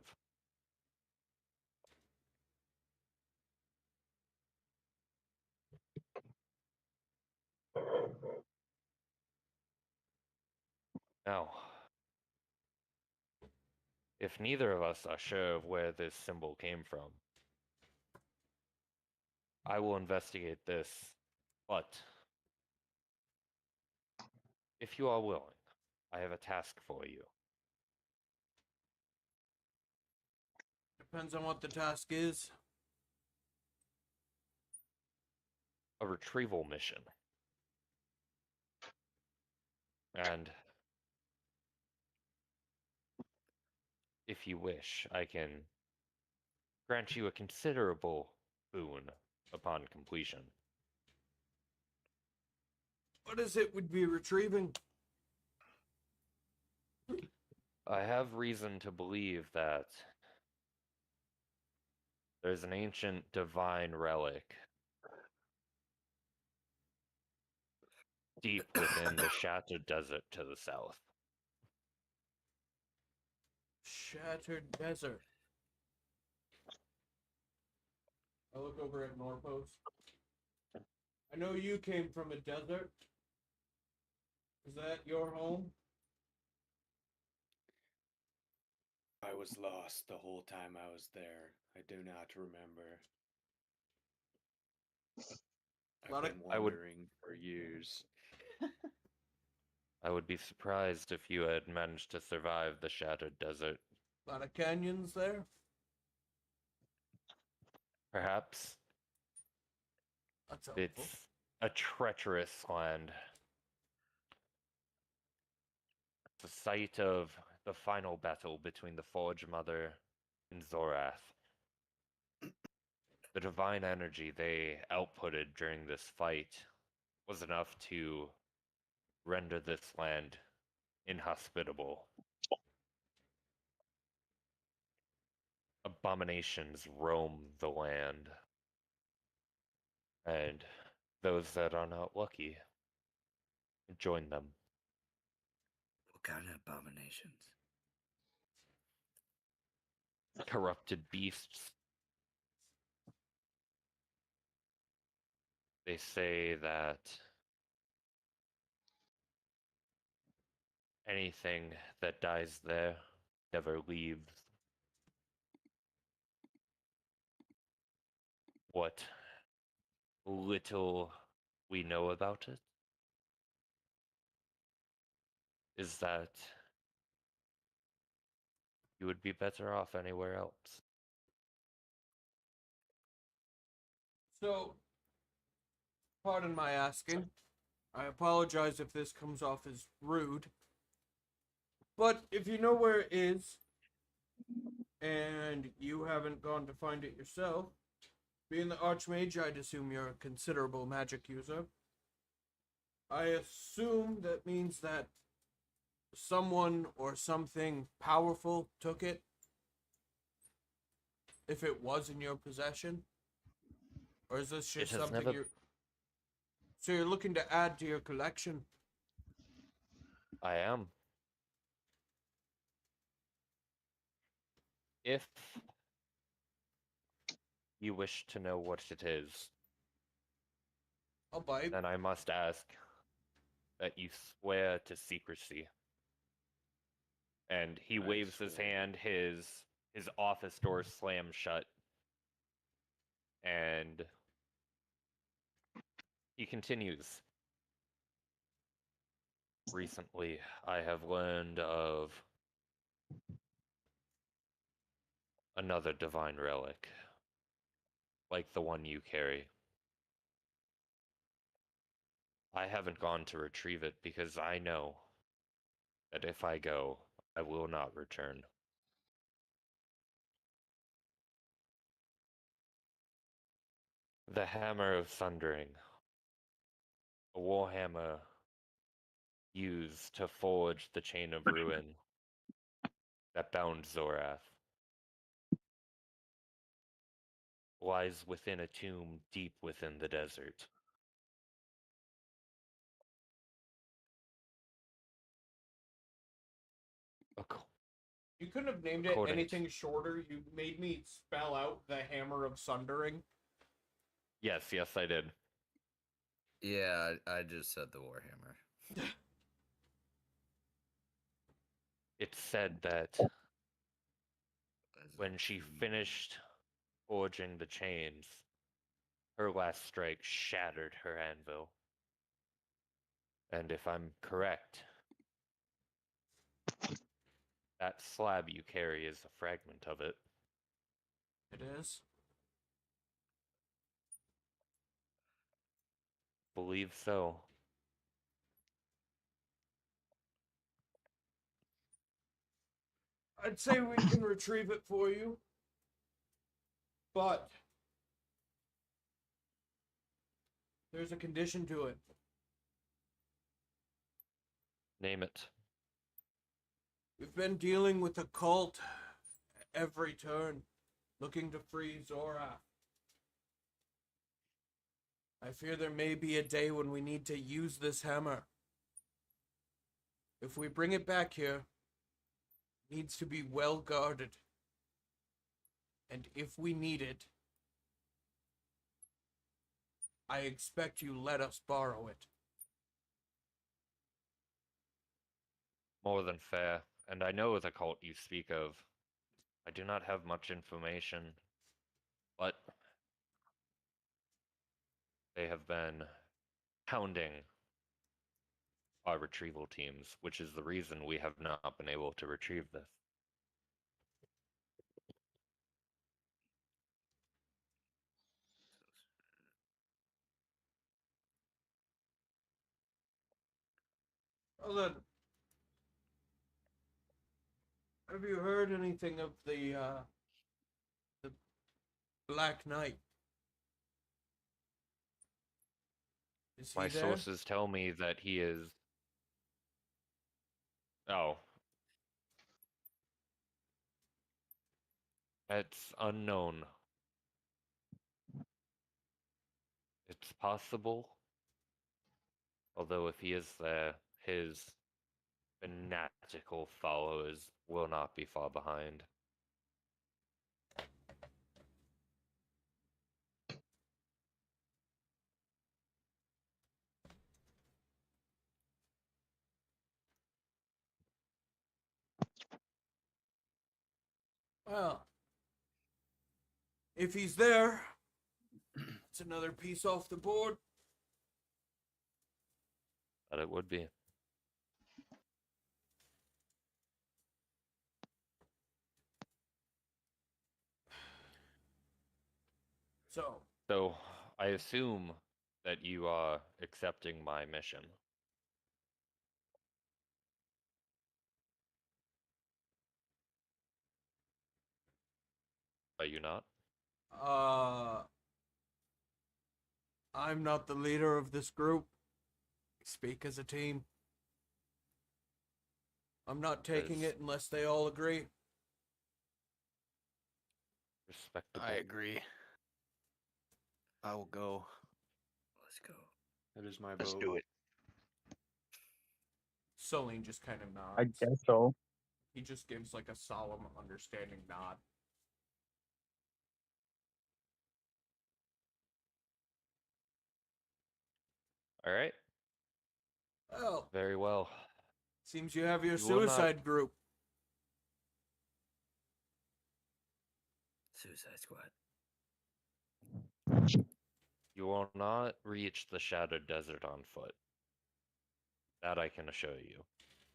Now, if neither of us are sure of where this symbol came from, I will investigate this, but if you are willing, I have a task for you. Depends on what the task is. A retrieval mission. And If you wish, I can grant you a considerable boon upon completion. What is it we'd be retrieving? I have reason to believe that there's an ancient divine relic deep within the Shattered Desert to the south. Shattered Desert. I look over at Norpos. I know you came from a desert. Is that your home? I was lost the whole time I was there. I do not remember. Lot I've of- been I would- wandering for years. I would be surprised if you had managed to survive the Shattered Desert. A lot of canyons there. Perhaps That's helpful. it's a treacherous land. The site of the final battle between the Forge Mother and Zorath. The divine energy they outputted during this fight was enough to render this land inhospitable. Abominations roam the land, and those that are not lucky join them. What kind of abominations? Corrupted beasts. They say that anything that dies there never leaves. What little we know about it is that you would be better off anywhere else. So, pardon my asking. I apologize if this comes off as rude. But if you know where it is, and you haven't gone to find it yourself, being the Archmage, I'd assume you're a considerable magic user. I assume that means that someone or something powerful took it. If it was in your possession? Or is this It just has something never- you're... So you're looking to add to your collection? I am. If you wish to know what it is, I'll bite. then I must ask that you swear to secrecy. And he I waves his swear. hand, his office door slams shut. And he continues. Recently, I have learned of another divine relic, like the one you carry. I haven't gone to retrieve it because I know that if I go, I will not return. The Hammer of Sundering, a warhammer used to forge the Chain of Ruin that bound Zorath, lies within a tomb deep within the desert. Ac- You couldn't have named it According anything shorter. You made me spell out the Hammer of Sundering. Yes, I did. Yeah, I just said the Warhammer. It said that As when a she tree. finished forging the chains, her last strike shattered her anvil. And if I'm correct, that slab you carry is a fragment of it. It is. Believe so. I'd say we can retrieve it for you. But there's a condition to it. Name it. We've been dealing with a cult every turn, looking to free Zora. I fear there may be a day when we need to use this hammer. If we bring it back here, it needs to be well guarded. And if we need it, I expect you let us borrow it. More than fair. And I know the cult you speak of. I do not have much information, but they have been hounding our retrieval teams, which is the reason we have not been able to retrieve this. Well then, have you heard anything of the Black Knight? Is he My there? sources tell me that he is. Oh. It's unknown. It's possible. Although if he is there, his fanatical followers will not be far behind. Well, if he's there, it's another piece off the board. That it would be. So, I assume that you are accepting my mission. Are you not? I'm not the leader of this group. We speak as a team. I'm not taking As- it unless they all agree. Respectable. I agree. I will go. Let's go. That is my Let's vote. do it. Celine just kind of nods. I guess so. He just gives like a solemn, understanding nod. All right. Well, Very well. seems you have your You will not- suicide group. Suicide Squad. You will not reach the Shattered Desert on foot. That I can assure you.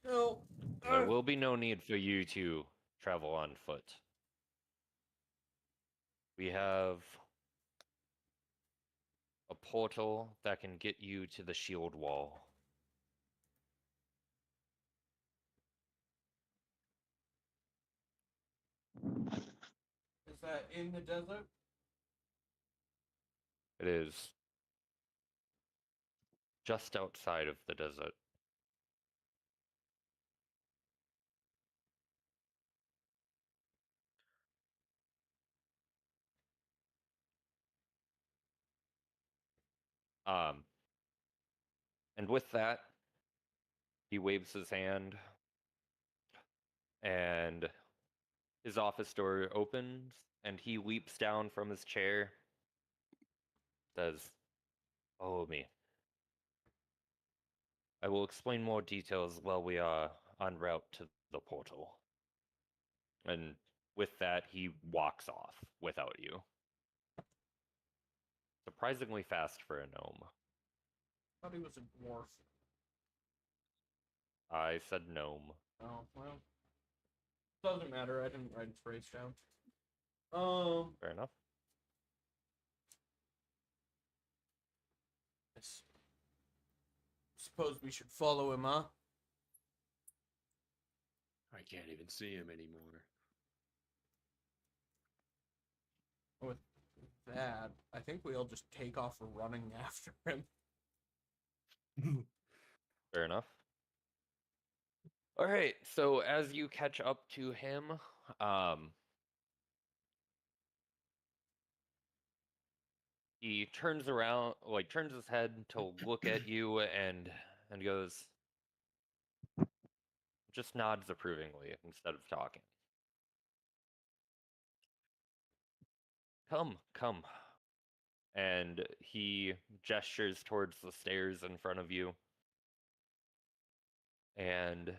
No. There will be no need for you to travel on foot. We have a portal that can get you to the shield wall. Is that in the desert? It is just outside of the desert. And with that, he waves his hand, and his office door opens, and he leaps down from his chair, says, "Follow me. I will explain more details while we are en route to the portal." And with that, he walks off without you. Surprisingly fast for a gnome. I thought he was a dwarf. I said gnome. Oh, well. Doesn't matter, I didn't write his phrase down. Fair enough. Suppose we should follow him, huh? I can't even see him anymore. With that, I think we all just take off running after him. Fair enough. All right, so as you catch up to him, he turns around, like turns his head to look at you and goes, just nods approvingly instead of talking. Come, come. And he gestures towards the stairs in front of you. And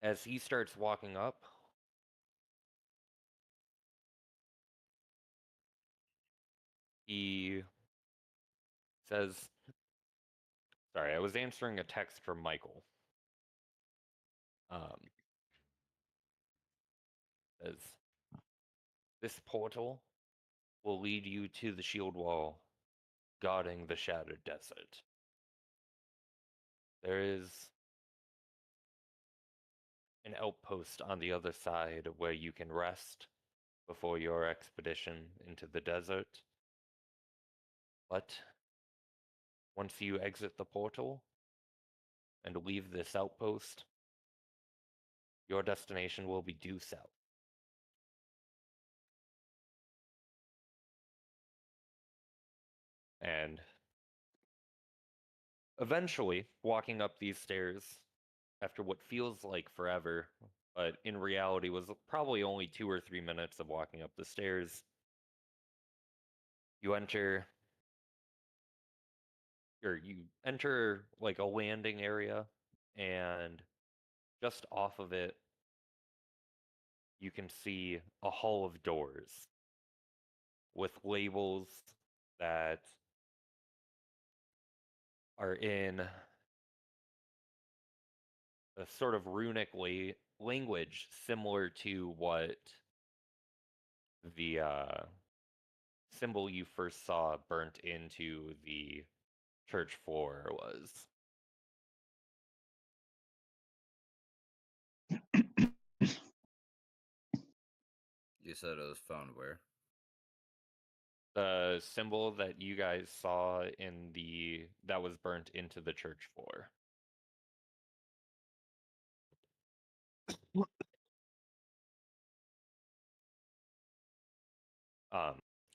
as he starts walking up, he says, sorry, I was answering a text from Michael. Says, this portal will lead you to the shield wall guarding the shattered desert. There is an outpost on the other side where you can rest before your expedition into the desert. But once you exit the portal and leave this outpost, your destination will be due south. And eventually, walking up these stairs, after what feels like forever, but in reality was probably only 2 or 3 minutes of walking up the stairs, you enter like a landing area, and just off of it you can see a hall of doors with labels that are in a sort of runic language similar to what the symbol you first saw burnt into the church floor was. You said it was found where? The symbol that you guys saw that was burnt into the church floor.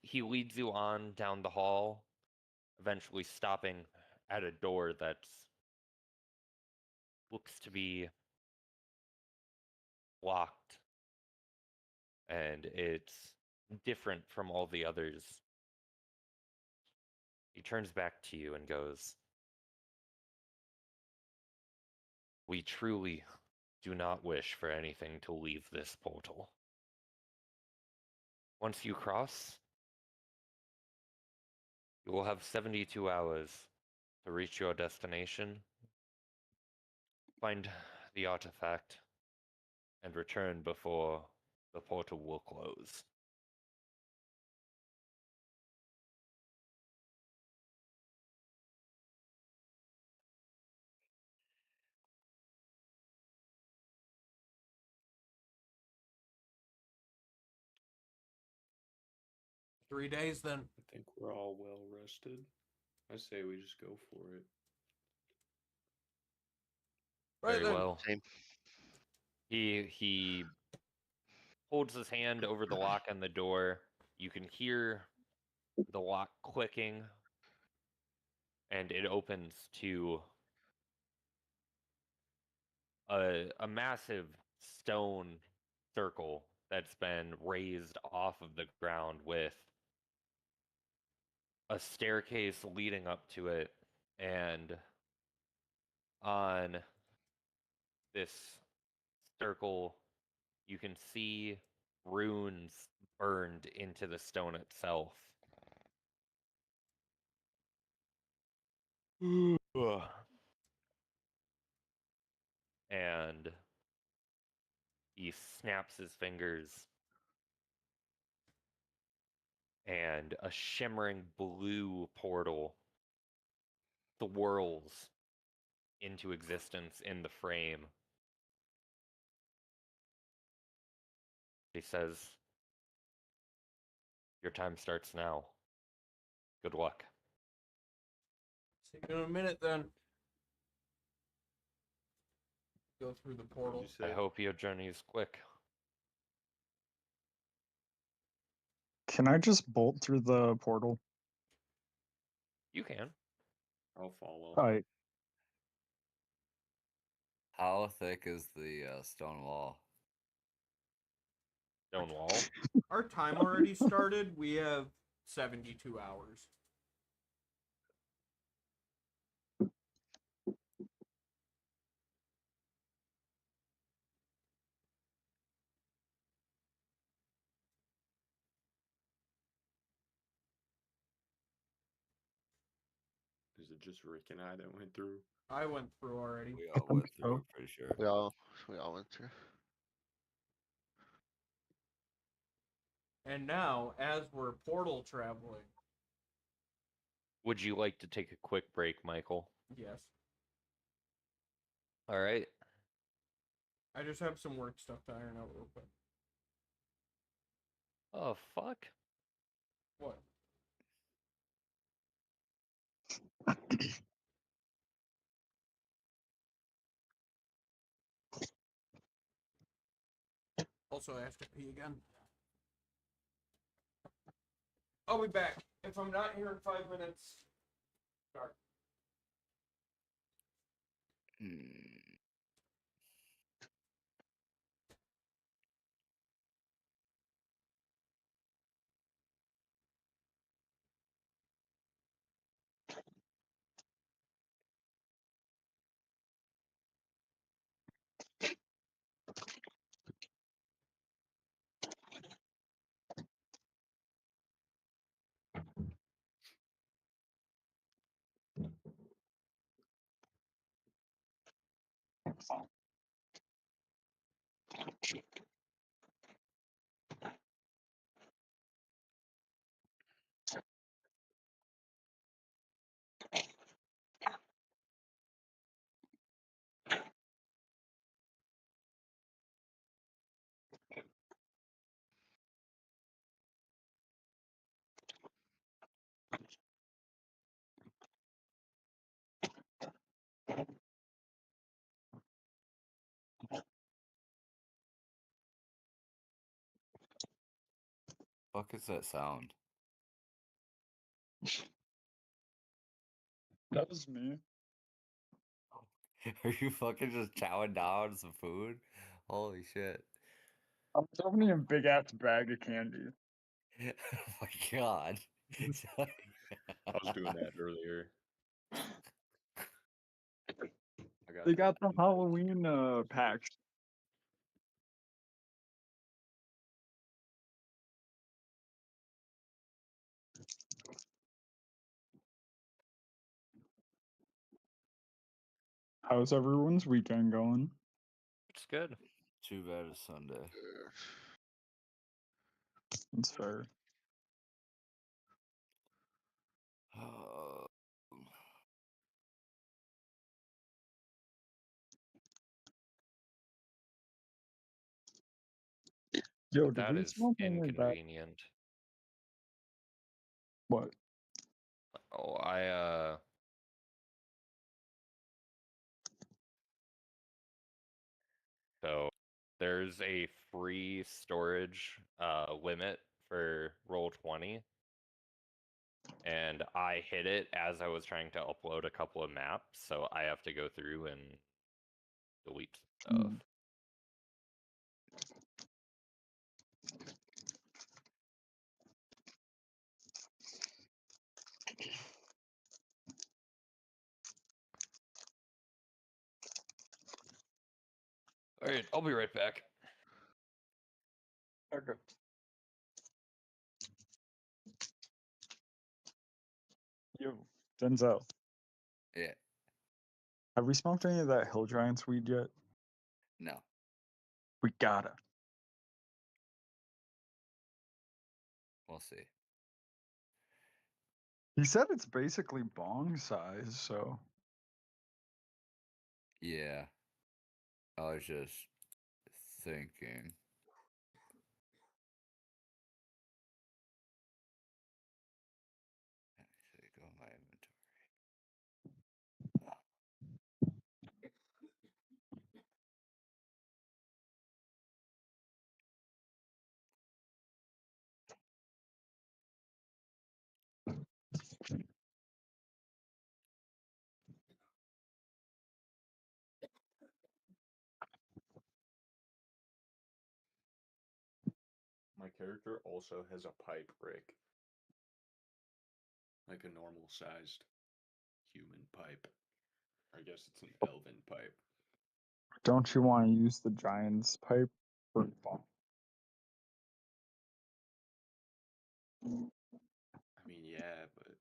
He leads you on down the hall, eventually stopping at a door that looks to be locked, and it's different from all the others. He turns back to you and goes, "We truly do not wish for anything to leave this portal. Once you cross, you will have 72 hours to reach your destination, find the artifact, and return before the portal will close." Three days then. I think we're all well rested. I say we just go for it. Right Very then. well. Same. He holds his hand over the lock on the door. You can hear the lock clicking, and it opens to a massive stone circle that's been raised off of the ground with a staircase leading up to it, and on this circle you can see runes burned into the stone itself. And he snaps his fingers, and a shimmering blue portal swirls into existence in the frame. He says, "Your time starts now. Good luck." See you in a minute then. Go through the portal. What'd you I say? hope your journey is quick. Can I just bolt through the portal? You can. I'll follow. Alright. How thick is the stone wall? Stone wall. Our time already started. We have 72 hours. Is it just Rick and I that went through? I went through already. We all think went through, so. I'm pretty sure. We all went through. And now, as we're portal traveling, Would you like to take a quick break, Michael? yes, All right. I just have some work stuff to iron out real quick. Oh, fuck. What? Also, I have to pee again. I'll be back. If I'm not here in 5 minutes, start. Hmm. Fuck is that sound? That was me. Are you fucking just chowing down on some food? Holy shit. I'm opening a big ass bag of candy. Oh my god. I was doing that earlier. They that got the in my- Halloween packs. How's everyone's weekend going? It's good. Too bad it's Sunday. It's fair. Yo, did That we is smoke any of that? inconvenient. What? Oh, So there's a free storage limit for Roll20, and I hit it as I was trying to upload a couple of maps, so I have to go through and delete stuff. Hmm. All right, I'll be right back. Okay. Yo, Denzel, Yeah. have we smoked any of that Hill Giants weed yet? No. We gotta. We'll see. He said it's basically bong size, so Yeah. I was just thinking. character also has a pipe, Rick. Like a normal sized human pipe. I guess it's an elven pipe. Don't you want to use the giant's pipe for fun? I mean, yeah, but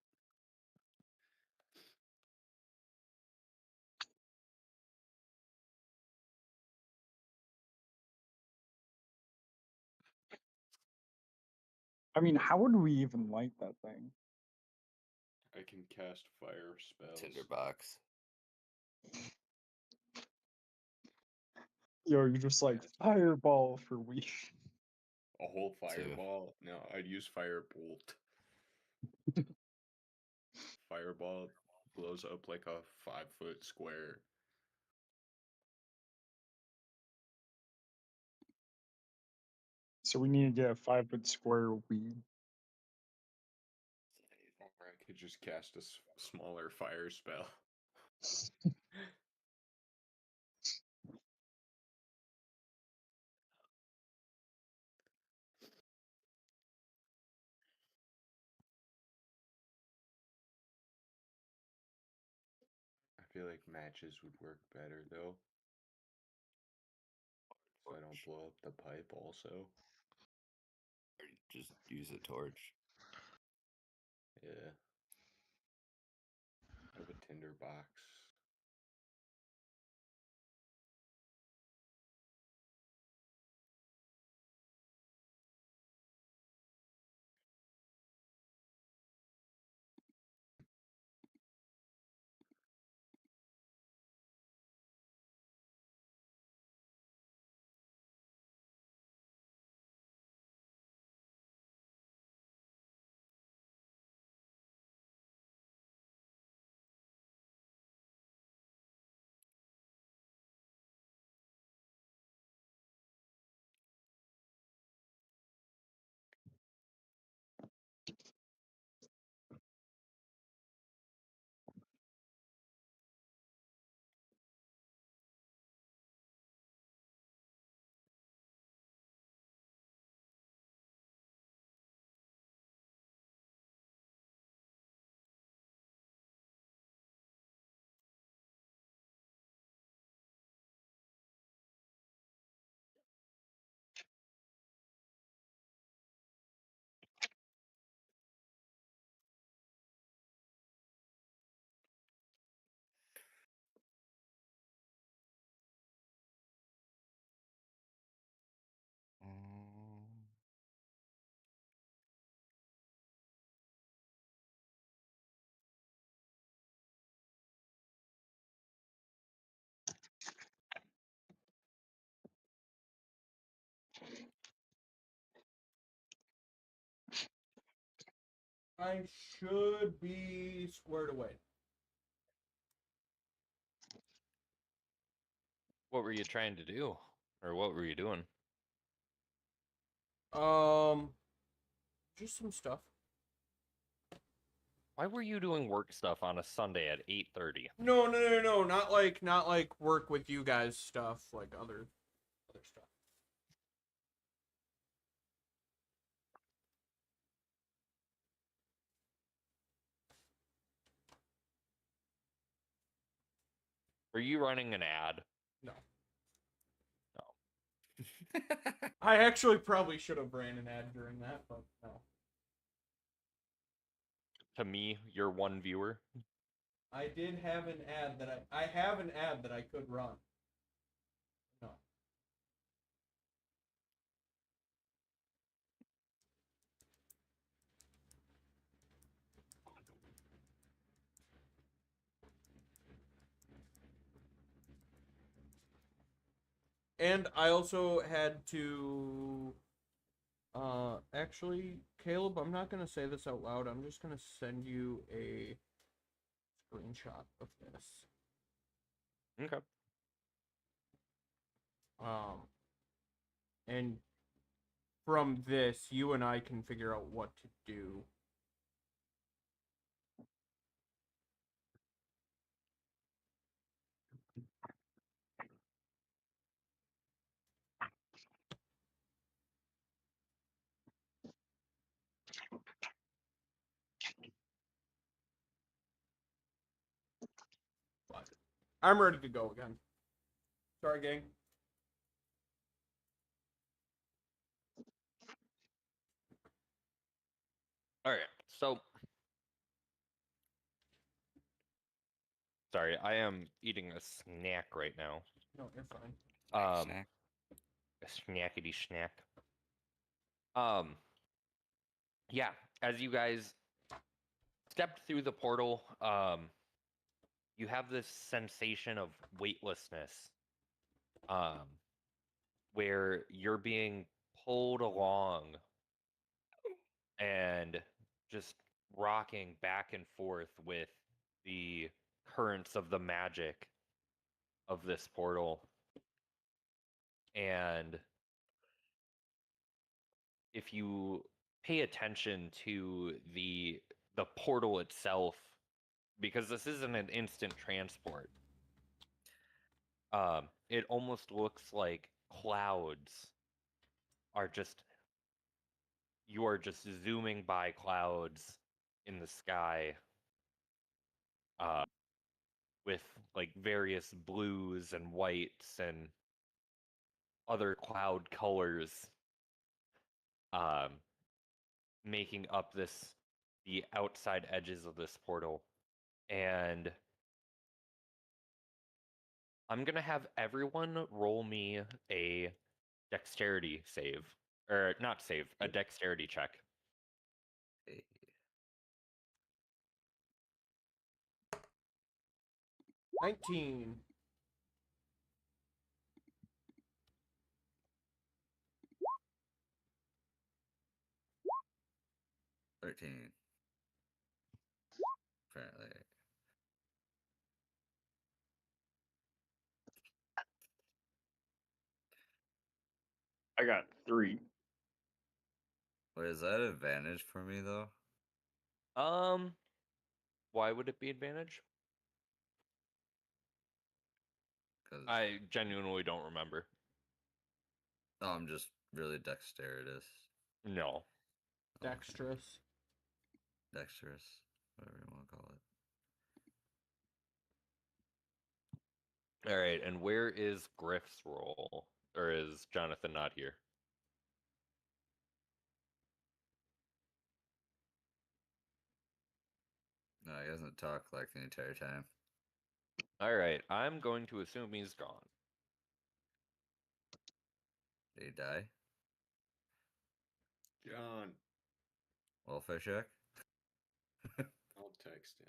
I mean, how would we even light that thing? I can cast fire spells. Tinderbox. Yo, you just like fireball for weeks. A whole Two. fireball? No, I'd use firebolt. Fireball blows up like a 5-foot square. So we need to get a 5-foot square weed. Or I could just cast a smaller fire spell. I feel like matches would work better though. So I don't blow up the pipe also. Or just use a torch. Yeah. I have a tinder box. I should be squared away. What were you trying to do? Or what were you doing? Just some stuff. Why were you doing work stuff on a Sunday at 8:30? No, not like work with you guys stuff, like other stuff. Were you running an ad? No. No. I actually probably should have ran an ad during that, but no. To me, your one viewer? I did have an ad that I have an ad that I could run. No. And I also had to actually, Caleb, I'm not gonna say this out loud. I'm just gonna send you a screenshot of this. Okay. And from this, you and I can figure out what to do. But I'm ready to go again. Sorry, gang. All right, so sorry, I am eating a snack right now. No, you're fine. Snack. A snackety snack. Yeah, as you guys stepped through the portal, you have this sensation of weightlessness, where you're being pulled along and just rocking back and forth with the currents of the magic of this portal. And if you pay attention to the portal itself, because this isn't an instant transport, it almost looks like clouds are just you are just zooming by clouds in the sky, with like various blues and whites and other cloud colors, um, making up the outside edges of this portal. And I'm gonna have everyone roll me a dexterity save, or not save, a dexterity check. Hey, 19. 13. Apparently. I got 3. Wait, is that advantage for me though? Why would it be advantage? Because I genuinely don't remember. I'm just really dexterous, No. Okay. Dexterous. dexterous, whatever you want to call it. All right, and where is Griff's roll? Or is Jonathan not here? No, he doesn't talk like the entire time. All right, I'm going to assume he's gone. Did he die? John, Welfare check? I'll text him.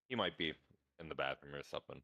He might be in the bathroom or something.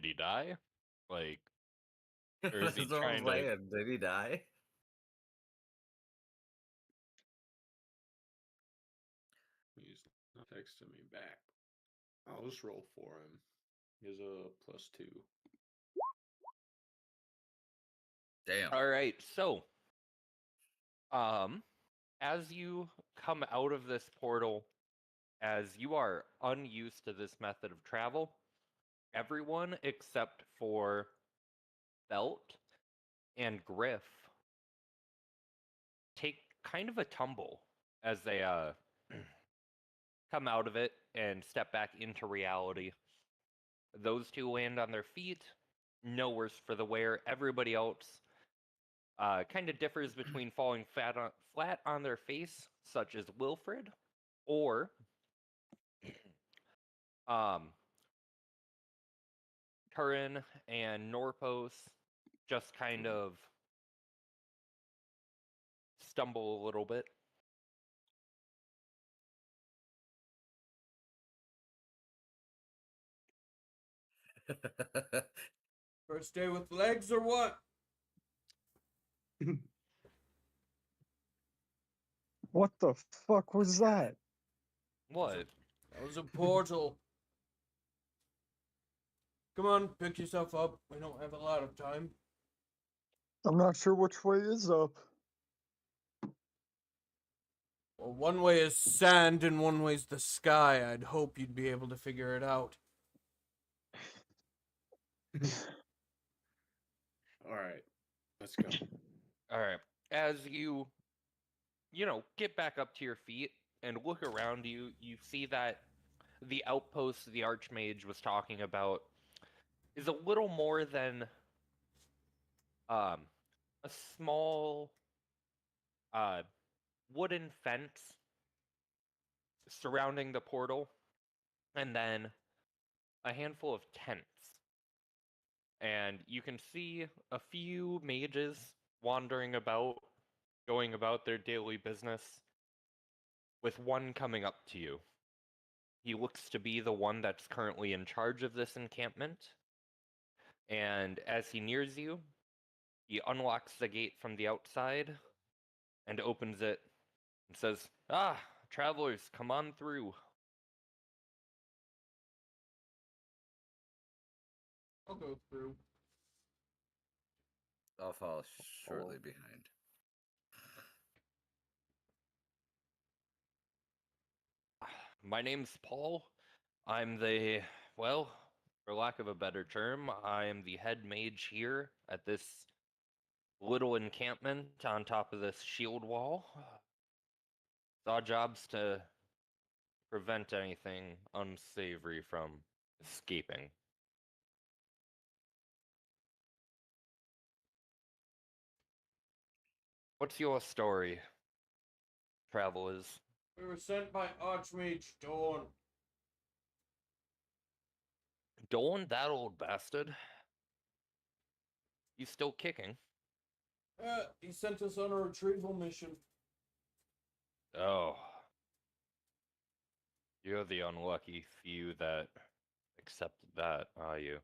Did he die? Like, or is he That's what I'm trying to? saying. Did he die? He's not texting me back. I'll just roll for him. He has a +2. Damn. All right, so, as you come out of this portal, as you are unused to this method of travel, everyone except for Belt and Griff take kind of a tumble as they come out of it and step back into reality. Those two land on their feet, no worse for the wear. Everybody else kind of differs between falling flat on their face, such as Wilfred, or Turin and Norpos just kind of stumble a little bit. First day with legs or what? What the fuck was that? What? That was a portal. Come on, pick yourself up. We don't have a lot of time. I'm not sure which way is up. Well, one way is sand and one way's the sky. I'd hope you'd be able to figure it out. All right, let's go. All right. As you get back up to your feet and look around you, you see that the outpost the Archmage was talking about is a little more than a small wooden fence surrounding the portal, and then a handful of tents. And you can see a few mages wandering about, going about their daily business, with one coming up to you. He looks to be the one that's currently in charge of this encampment. And as he nears you, he unlocks the gate from the outside and opens it and says, "Ah, travelers, come on through." I'll go through. I'll follow shortly behind. My name's Paul. I'm the, well, for lack of a better term, I am the head mage here at this little encampment on top of this shield wall. It's our job's to prevent anything unsavory from escaping. What's your story, travelers? We were sent by Archmage Dawn. Dolan, that old bastard? He's still kicking. He sent us on a retrieval mission. Oh. You're the unlucky few that accepted that, are you?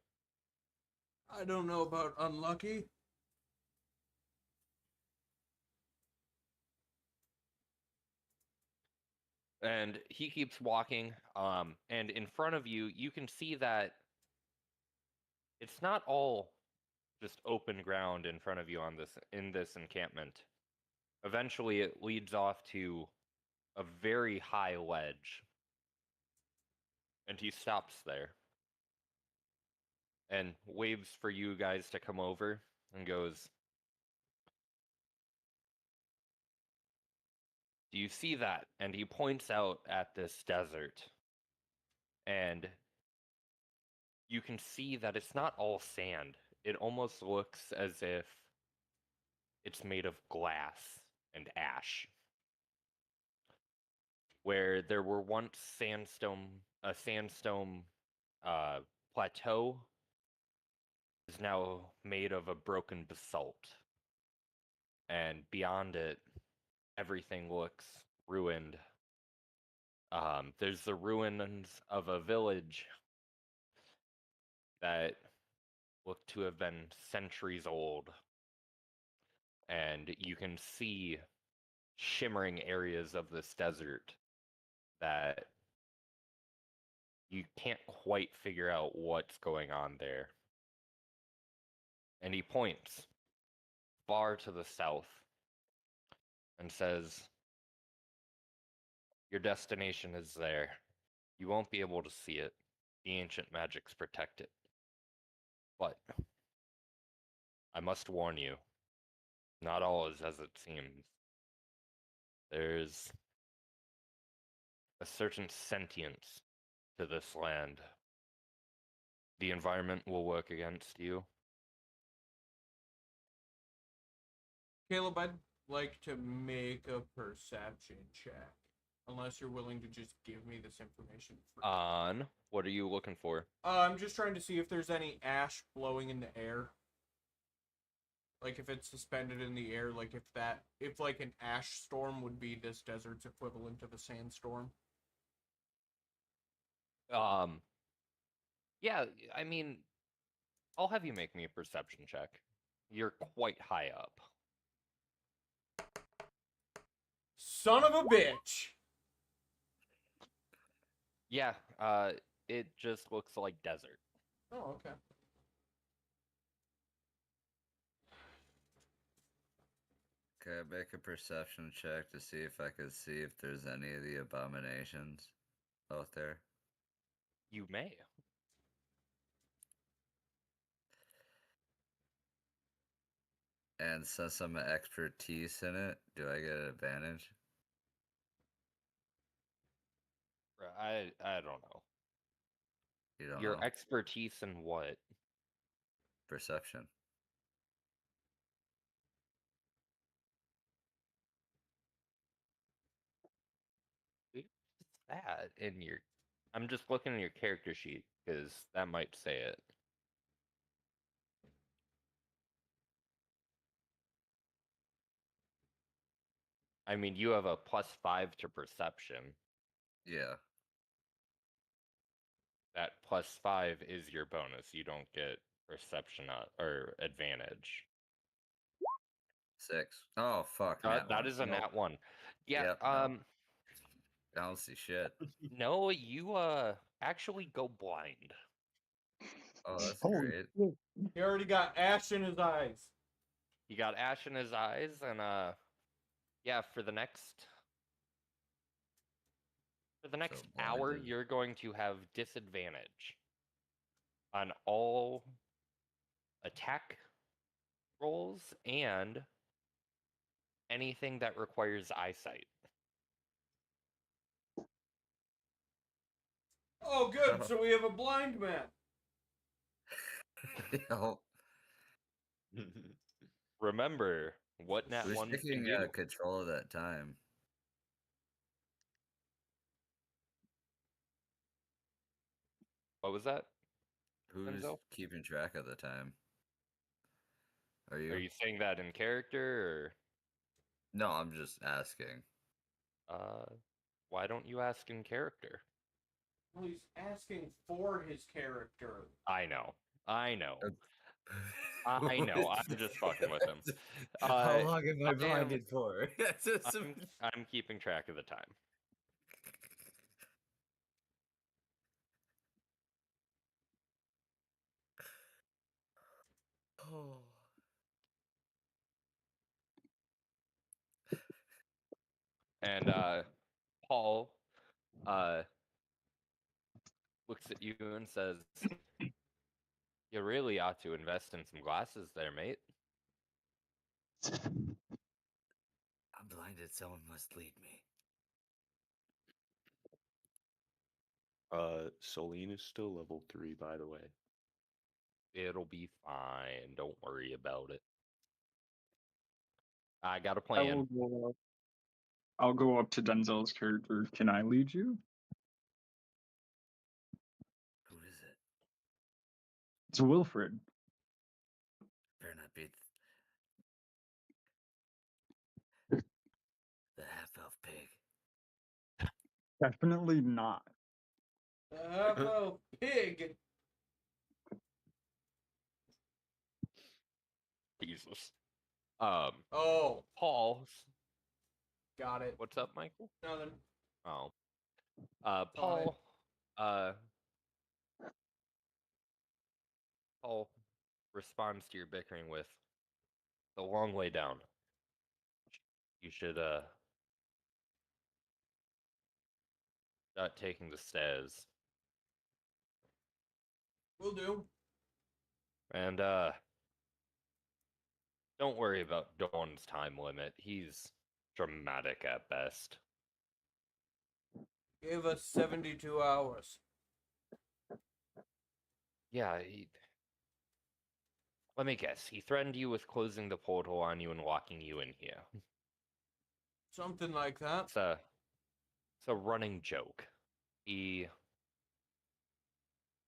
I don't know about unlucky. And he keeps walking, and in front of you, you can see that it's not all just open ground in front of you in this encampment. Eventually, it leads off to a very high ledge, and he stops there and waves for you guys to come over and goes, "Do you see that?" And he points out at this desert, and you can see that it's not all sand. It almost looks as if it's made of glass and ash. Where there were once a sandstone plateau is now made of a broken basalt. And beyond it, everything looks ruined. There's the ruins of a village that look to have been centuries old. And you can see shimmering areas of this desert that you can't quite figure out what's going on there. And he points far to the south and says, "Your destination is there. You won't be able to see it. The ancient magics protect it. But I must warn you, not all is as it seems. There's a certain sentience to this land. The environment will work against you. Caleb, I'd like to make a perception check. Unless you're willing to just give me this information free. On what are you looking for? I'm just trying to see if there's any ash blowing in the air. Like if it's suspended in the air, like if like an ash storm would be this desert's equivalent of a sandstorm. Yeah, I mean, I'll have you make me a perception check. You're quite high up. Son of a bitch! Yeah, it just looks like desert. Oh, okay. Okay, make a perception check to see if I could see if there's any of the abominations out there. You may. And since I'm an expertise in it, do I get an advantage? I don't know. You don't Your know. expertise in what? Perception. What's that in your? I'm just looking at your character sheet because that might say it. I mean, you have a +5 to perception. Yeah. That +5 is your bonus. You don't get perception or advantage. 6. Oh fuck. nat That one. is a Nope. nat 1. Yeah. Yep, no. I don't see shit. No, you actually go blind. Oh, that's Holy great. shit. He already got ash in his eyes. He got ash in his eyes, and yeah, for the next hour, blinded. you're going to have disadvantage on all attack rolls and anything that requires eyesight. Oh, good. Oh. So we have a blind man. Yo, Remember what nat who's 1 can taking do. control of that time? What was that? Who's Enzo? keeping track of the time? Are you? Are you saying that in character, No, I'm just asking. or why don't you ask in character? Well, he's asking for his character. I know. I know. Uh, I know. I'm just fucking with him. How long am I I am- blinded for? I'm keeping track of the time. Oh. And Paul looks at you and says, "You really ought to invest in some glasses there, mate." I'm blinded. Someone must lead me. Celine is still level 3, by the way. It'll be fine. Don't worry about it. I got a I will plan. go up. I'll go up to Denzel's character. Can I lead you? Who is it? It's Wilfred. Better not be the half-elf pig. Definitely not. Half-elf pig. Oh, Paul, got it. what's up, Michael? Nothing. Oh, Fine. Paul, uh, Paul responds to your bickering with, "The long way down. You should start taking the stairs." Will do. And don't worry about Dawn's time limit. He's dramatic at best. Gave us 72 hours. Yeah, let me guess. He threatened you with closing the portal on you and locking you in here. Something like that. It's a running joke. He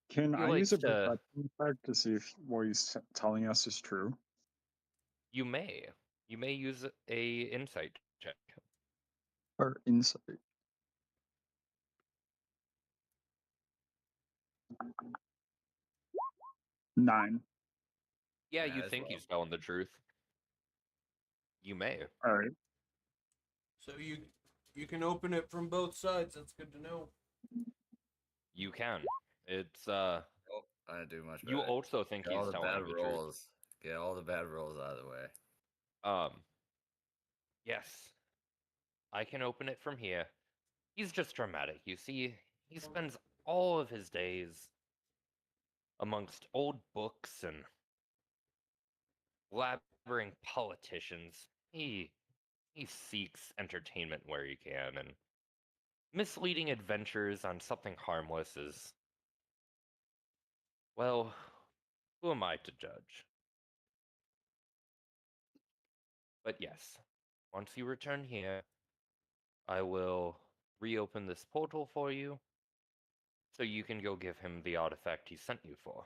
Can He I use a likes to- perception check to see if what he's telling us is true? you may use a insight check. Or insight? Nine. Yeah, Yeah, you as think well. he's telling the truth. You may. All right. So you can open it from both sides. That's good to know. You can. It's Oh, I didn't do much better. you also think Get all he's the telling bad the truth. rolls. Get all the bad rolls out of the way. Yes. I can open it from here. He's just dramatic. You see, he spends all of his days amongst old books and blabbering politicians. He seeks entertainment where he can, and misleading adventures on something harmless is, well, who am I to judge? But yes, once you return here, I will reopen this portal for you so you can go give him the artifact he sent you for.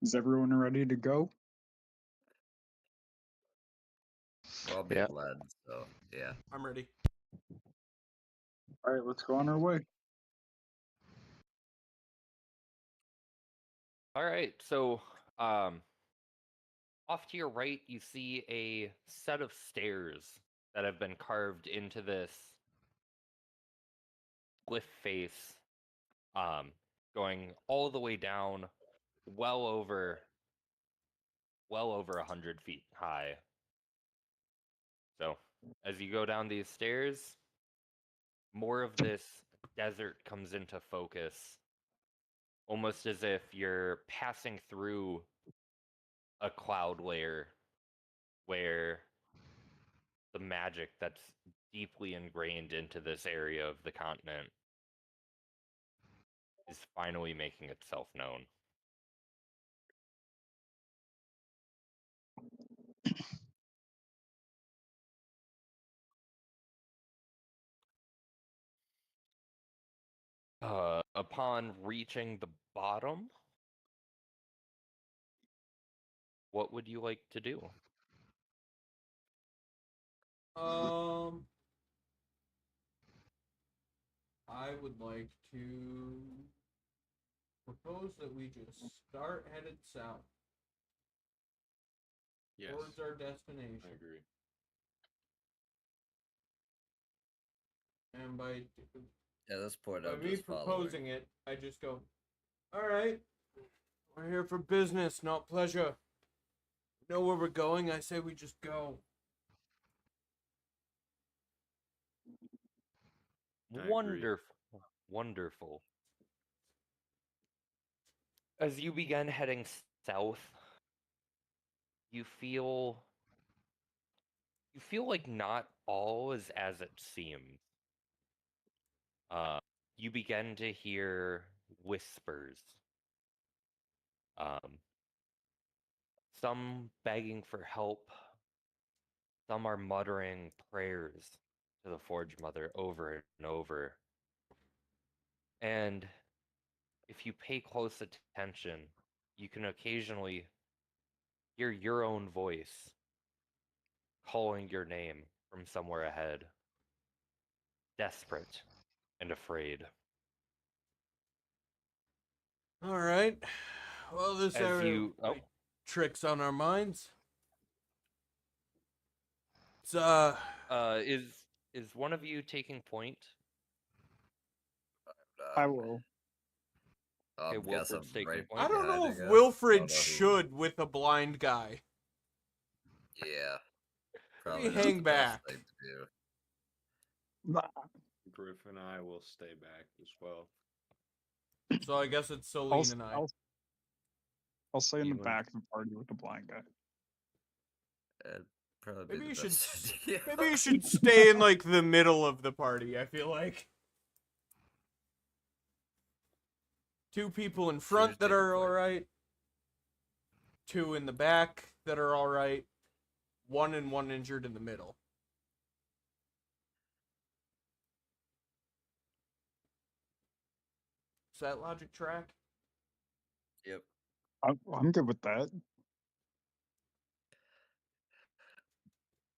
Is everyone ready to go? We're all big Yeah. lads, so yeah. I'm ready. All right, let's go on our way. All right, so off to your right, you see a set of stairs that have been carved into this cliff face, going all the way down, well over 100 feet high. So as you go down these stairs, more of this desert comes into focus, almost as if you're passing through a cloud layer where the magic that's deeply ingrained into this area of the continent is finally making itself known. Upon reaching the bottom, what would you like to do? I would like to propose that we just start headed south Yes, towards our I destination. agree. And by At this point, by I'm me just following. proposing it, I just go, all right, we're here for business, not pleasure. Know where we're going? I say we just go. I agree. Wonderful. Wonderful. As you begin heading south, you feel like not all is as it seems. You begin to hear whispers. Some begging for help. Some are muttering prayers to the Forge Mother over and over. And if you pay close attention, you can occasionally hear your own voice calling your name from somewhere ahead, desperate and afraid. All right. Well, this As area you oh, tricks on our minds. It's is one of you taking point? I will. Okay, Guess Wilfred's I'm taking right point. I don't know behind, if I guess. Wilfred Don't know who- should with a blind guy. Yeah. Maybe Probably not hang the best back. thing to do. Nah, Griff and I will stay back as well. So I guess it's I'll, Celine s- and I. I'll stay in the You and- back of the party with the blind guy. It'd probably Maybe be you the should. best idea. Maybe you should stay in like the middle of the party. I feel like 2 people in front Choose that take a are point. all right. 2 in the back that are all right. 1 and 1 injured in the middle. Does that logic track? Yep. I'm good with that.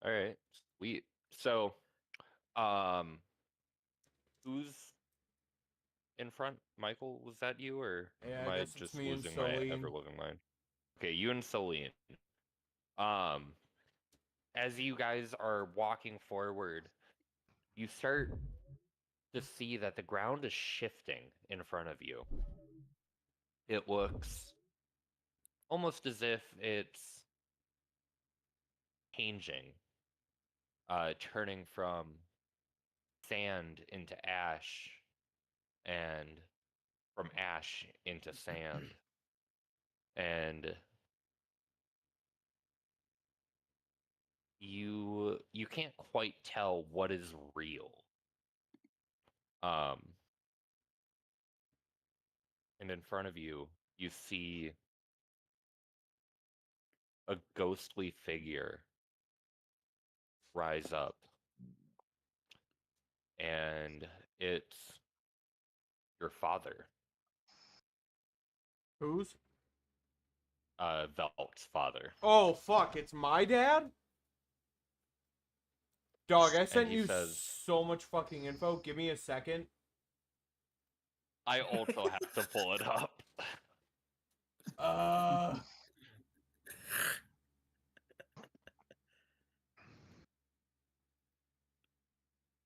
All right. Sweet. So, um, who's in front? Michael, was that you, or Yeah, am I I guess it's just me and losing my Celine. ever-living mind? Okay, you and Celine. As you guys are walking forward, you start to see that the ground is shifting in front of you. It looks almost as if it's changing, turning from sand into ash, and from ash into sand. And you can't quite tell what is real. And in front of you, you see a ghostly figure rise up. And it's your father, Who's? Velt's father. Oh fuck! It's my dad. Dog, I And sent he you says, so much fucking info. Give me a second. I also have to pull it up.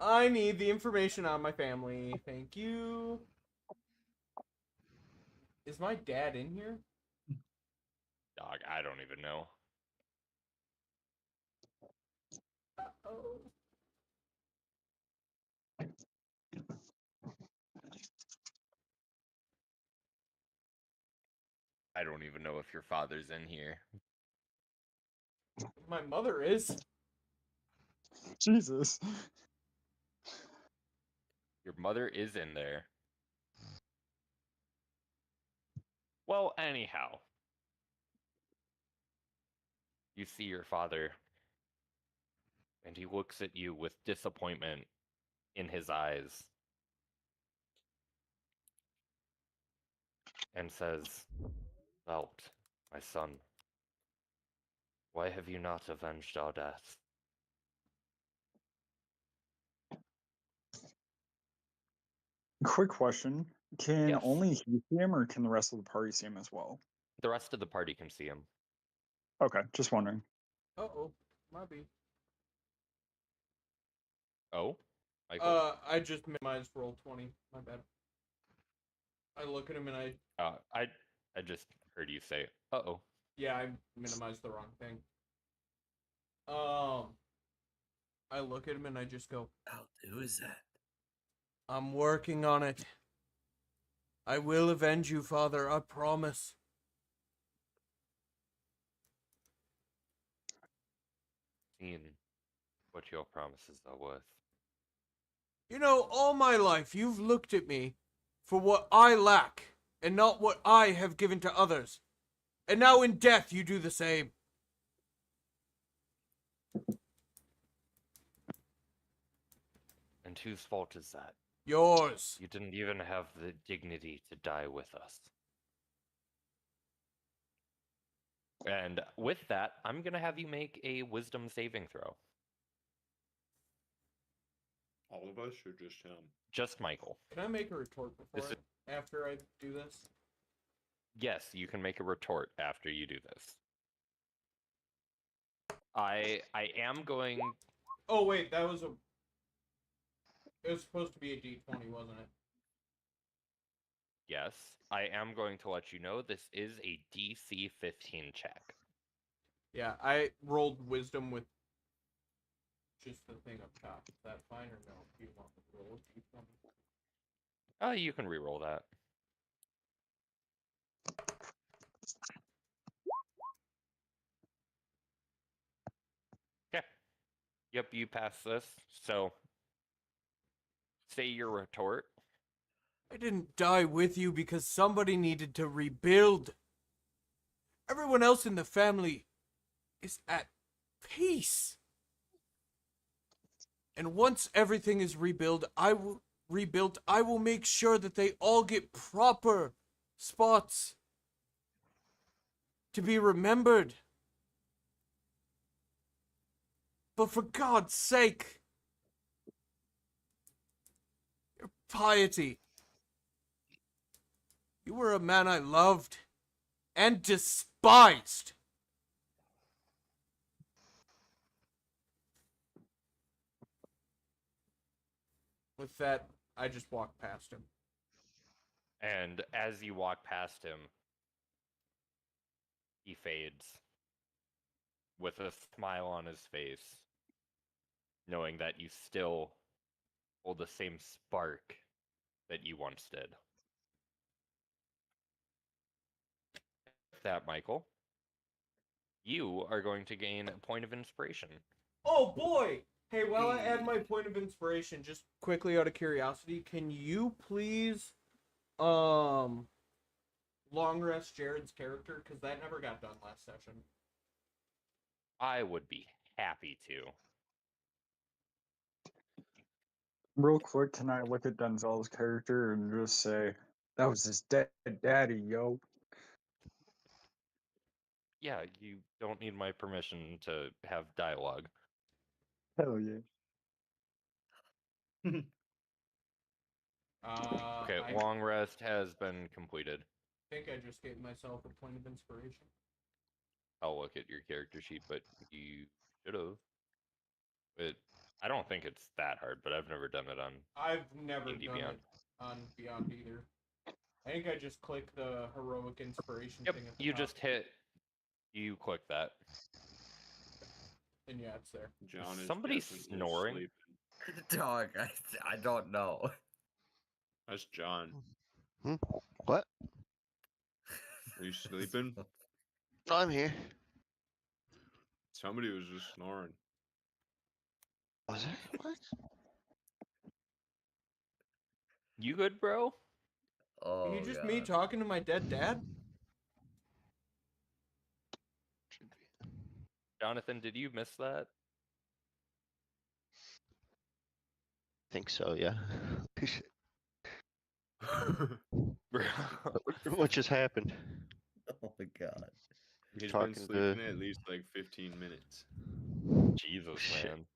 I need the information on my family. Thank you. Is my dad in here? Dog, I don't even know. Oh. I don't even know if your father's in here. My mother is. Jesus. Your mother is in there. Well, anyhow, you see your father, and he looks at you with disappointment in his eyes and says, Velt, my son, why have you not avenged our death? Quick question. Can Yes. only he see him or can the rest of the party see him as well? The rest of the party can see him. Okay, just wondering. Uh-oh. Might be. Oh? Michael? I just minimized roll 20. My bad. I look at him and I just heard you say, uh-oh. yeah, I minimized the wrong thing. I look at him and I just go, Who is that? I'm working on it. I will avenge you, father, I promise. Seen what your promises are worth. You know, all my life you've looked at me for what I lack and not what I have given to others. And now in death you do the same. And whose fault is that? Yours. You didn't even have the dignity to die with us. And with that, I'm gonna have you make a wisdom saving throw. All of us or just him? Just Michael. Can I make a retort before This after I do this? Yes, you can make a retort after you do this. I am going. Oh wait, that was a. It was supposed to be a D20, wasn't it? Yes, I am going to let you know this is a DC 15 check. Yeah, I rolled wisdom with just the thing up top. Is that fine or no? Do you want me to roll a D20? You can re-roll that. Okay. Yep, you pass this. So, say your retort. I didn't die with you because somebody needed to rebuild. Everyone else in the family is at peace. And once everything is rebuilt, I will make sure that they all get proper spots to be remembered. But for God's sake, your piety. You were a man I loved and despised. With that, I just walked past him. And as you walk past him, he fades with a smile on his face, knowing that you still hold the same spark that you once did. With that, Michael, you are going to gain a point of inspiration. Oh boy! Hey, while I add my point of inspiration, just quickly out of curiosity, can you please, long rest Jared's character? Because that never got done last session. I would be happy to. Real quick, can I look at Denzel's character and just say, that was his dead daddy, yo? Yeah, you don't need my permission to have dialogue. Hell yeah. Okay, I long rest has been completed. think I just gave myself a point of inspiration. I'll look at your character sheet, but you should have. I don't think it's that hard, but I've never done it on. I've never D&D done Beyond. it on Beyond either. I think I just click the heroic inspiration Yep, thing at the you top, just hit. You click that. and yeah, it's there. John is Somebody definitely snoring? sleeping. Dog, I don't know. That's John. What? Are you sleeping? No, I'm here. Somebody was just snoring. Was there? What? You good, bro? Oh, you just me God. talking to my dead dad? Should be. Jonathan, did you miss that? Think so, yeah. Bro. What just happened? Oh, my God. He's been talking sleeping to- at least like 15 minutes. Jesus, Shit. man.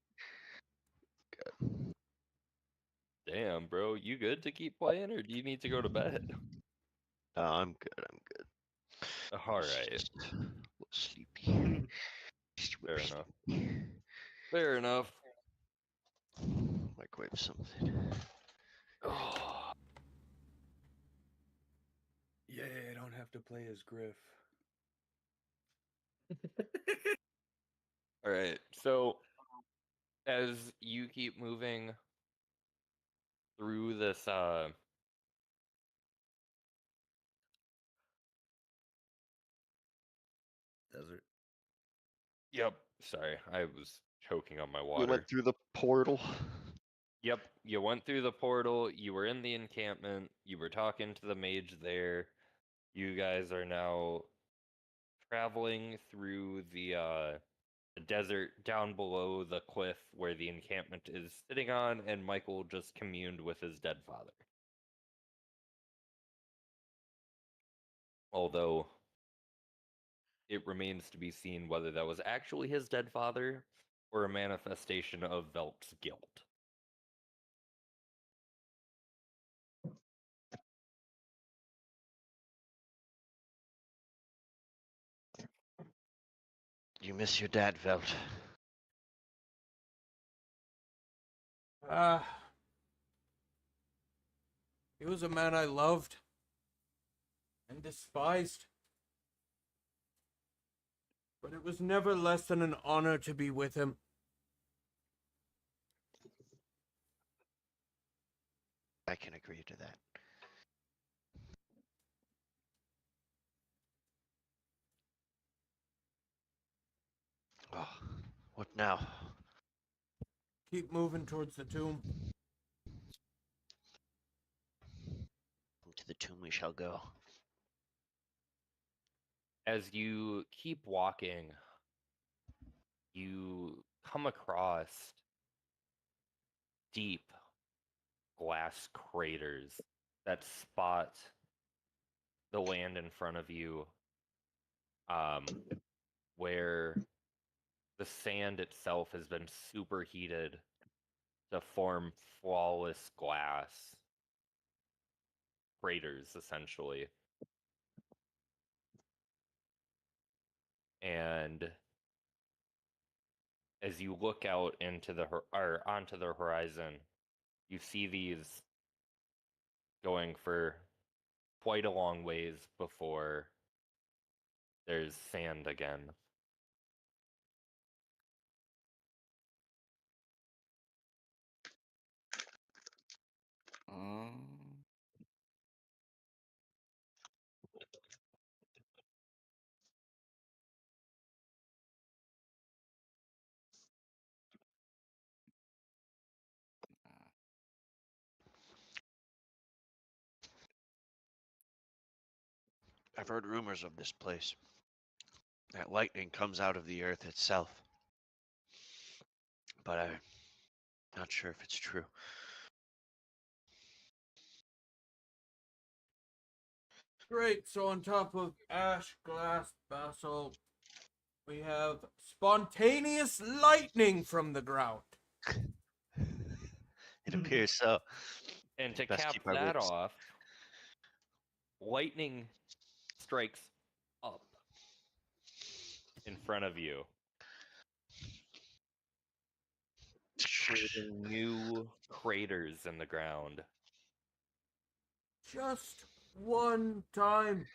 Damn, bro. You good to keep playing, or do you need to go to bed? No, I'm good. I'm good. All Just- right. just a little sleepy. Just a Fair little enough. sleepy. Fair enough. Microwave something. Oh, Yeah, I don't have to play as Griff. all right. So, as you keep moving through this, Desert. Yep. Sorry, I was choking on my We water. went through the portal. Yep, you went through the portal, you were in the encampment, you were talking to the mage there. You guys are now traveling through the desert down below the cliff where the encampment is sitting on, and Michael just communed with his dead father. Although it remains to be seen whether that was actually his dead father or a manifestation of Velt's guilt. You miss your dad, Velt. Ah. He was a man I loved and despised. But it was never less than an honor to be with him. I can agree to that. Oh, what now? Keep moving towards the tomb. To the tomb we shall go. As you keep walking, you come across deep glass craters that spot the land in front of you, where the sand itself has been superheated to form flawless glass craters, essentially. And as you look out into the or onto the horizon, you see these going for quite a long ways before there's sand again. I've heard rumors of this place. That lightning comes out of the earth itself. But I'm not sure if it's true. Great, so on top of ash, glass, basalt, we have spontaneous lightning from the ground. It appears so. And to Best cap keep our that wits. off, lightning strikes up in front of you, creating new craters in the ground. Just one time.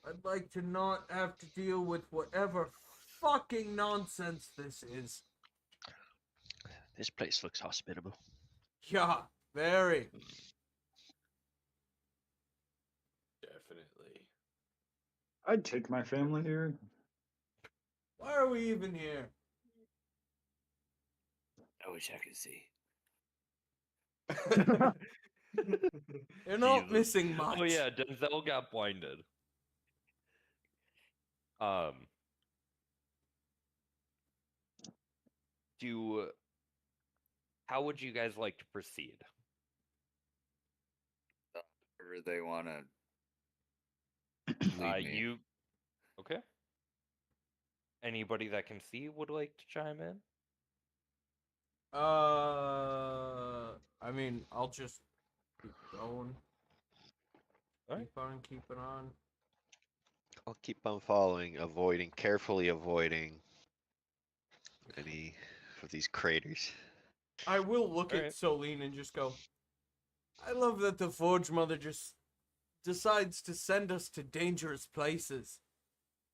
I'd like to not have to deal with whatever fucking nonsense this is. This place looks hospitable. Yeah, very. Definitely. I'd take my family here. Why are we even here? I wish I could see. You're not Jesus. missing much. Oh yeah, Denzel got blinded. How would you guys like to proceed? Wherever they want to lead me. Okay. Anybody that can see would like to chime in? I mean, I'll just keep going. Alright. Keep on keeping on. I'll keep on following, carefully avoiding any of these craters. I will look at Alright. Solene and just go, I love that the Forge Mother just decides to send us to dangerous places.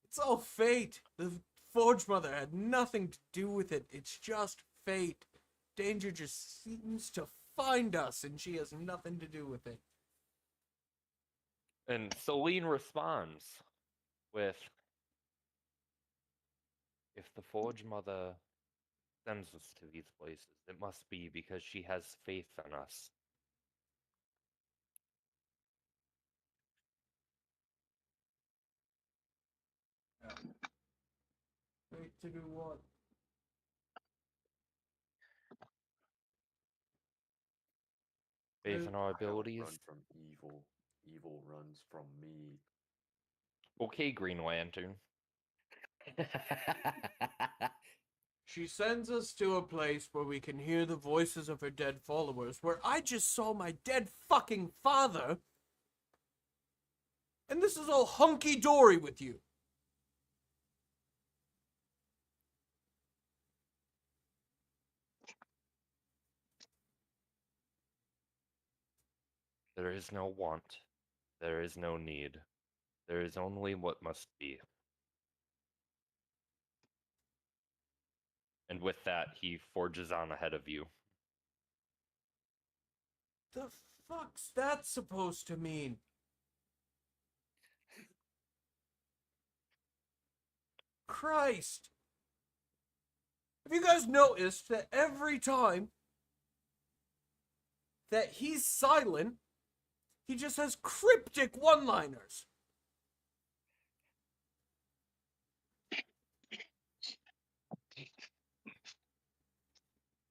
It's all fate. The Forge Mother had nothing to do with it. It's just fate. Danger just seems to find us, and she has nothing to do with it. And Celine responds with, if the Forge Mother sends us to these places, it must be because she has faith in us. Fate to do what? Faith in our I don't abilities. run from evil. Evil runs from me. Okay, Green Lantern. She sends us to a place where we can hear the voices of her dead followers, where I just saw my dead fucking father. And this is all hunky-dory with you. There is no want. There is no need. There is only what must be. And with that, he forges on ahead of you. The fuck's that supposed to mean? Christ. Have you guys noticed that every time that he's silent, he just has cryptic one-liners?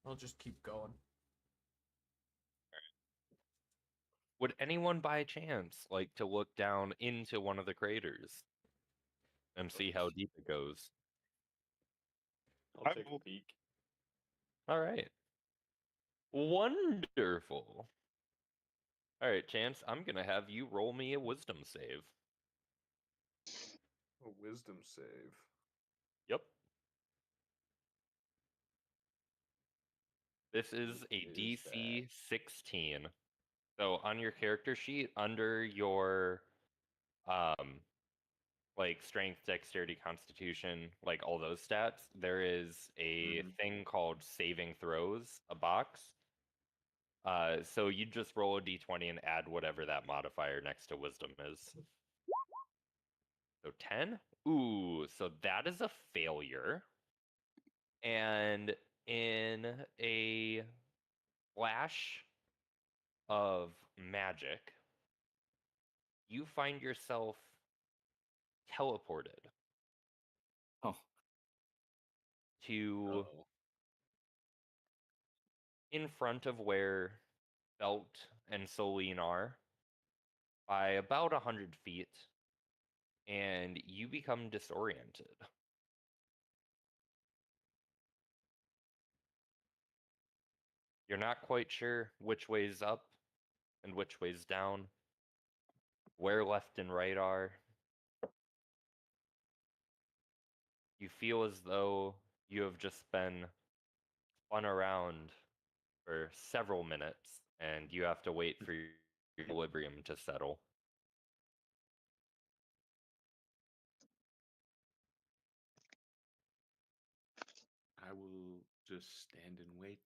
I'll just keep going. Would anyone by chance like to look down into one of the craters and see how deep it goes? I'll take a peek. All right. Wonderful. All right, Chance, I'm going to have you roll me a wisdom save. A wisdom save. Yep. This is a Is DC 16. So on your character sheet, under your like strength, dexterity, constitution, like all those stats, there is a thing called saving throws, a box. So you just roll a d20 and add whatever that modifier next to wisdom is. So 10? Ooh, so that is a failure. And in a flash of magic, you find yourself teleported Oh. to in front of where Belt and Soline are by about 100 feet, and you become disoriented. You're not quite sure which way's up and which way's down, where left and right are. You feel as though you have just been spun around for several minutes, and you have to wait for your equilibrium to settle. I will just stand and wait.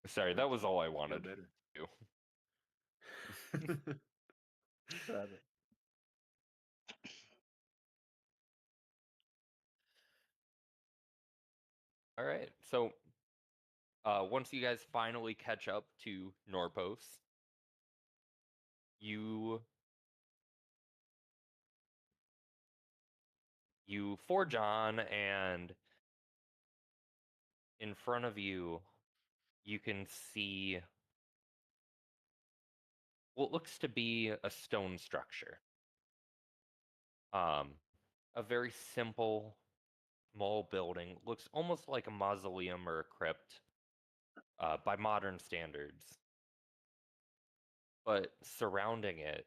Sorry, that was all I Feel wanted to better. do. Got it. All right, so once you guys finally catch up to Norpos, you forge on, and in front of you, you can see what looks to be a stone structure. A very simple, small building. Looks almost like a mausoleum or a crypt by modern standards. But surrounding it,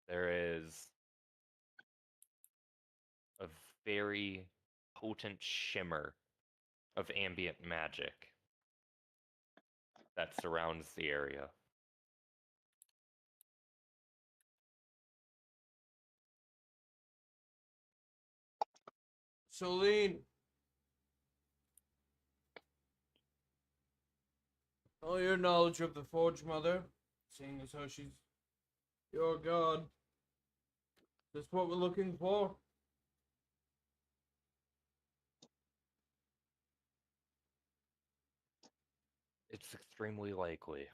there is a very potent shimmer of ambient magic that surrounds the area. Celine. All your knowledge of the Forge Mother, seeing as how she's your god. Is this what we're looking for? It's extremely likely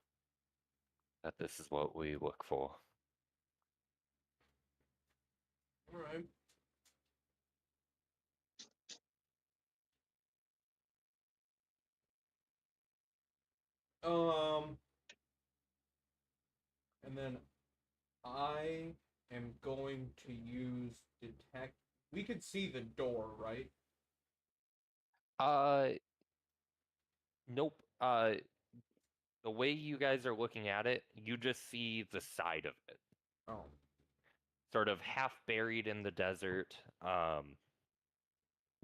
that this is what we look for. Alright. And then I am going to use detect. We could see the door, right? Nope. The way you guys are looking at it, you just see the side of it, Oh. sort of half buried in the desert,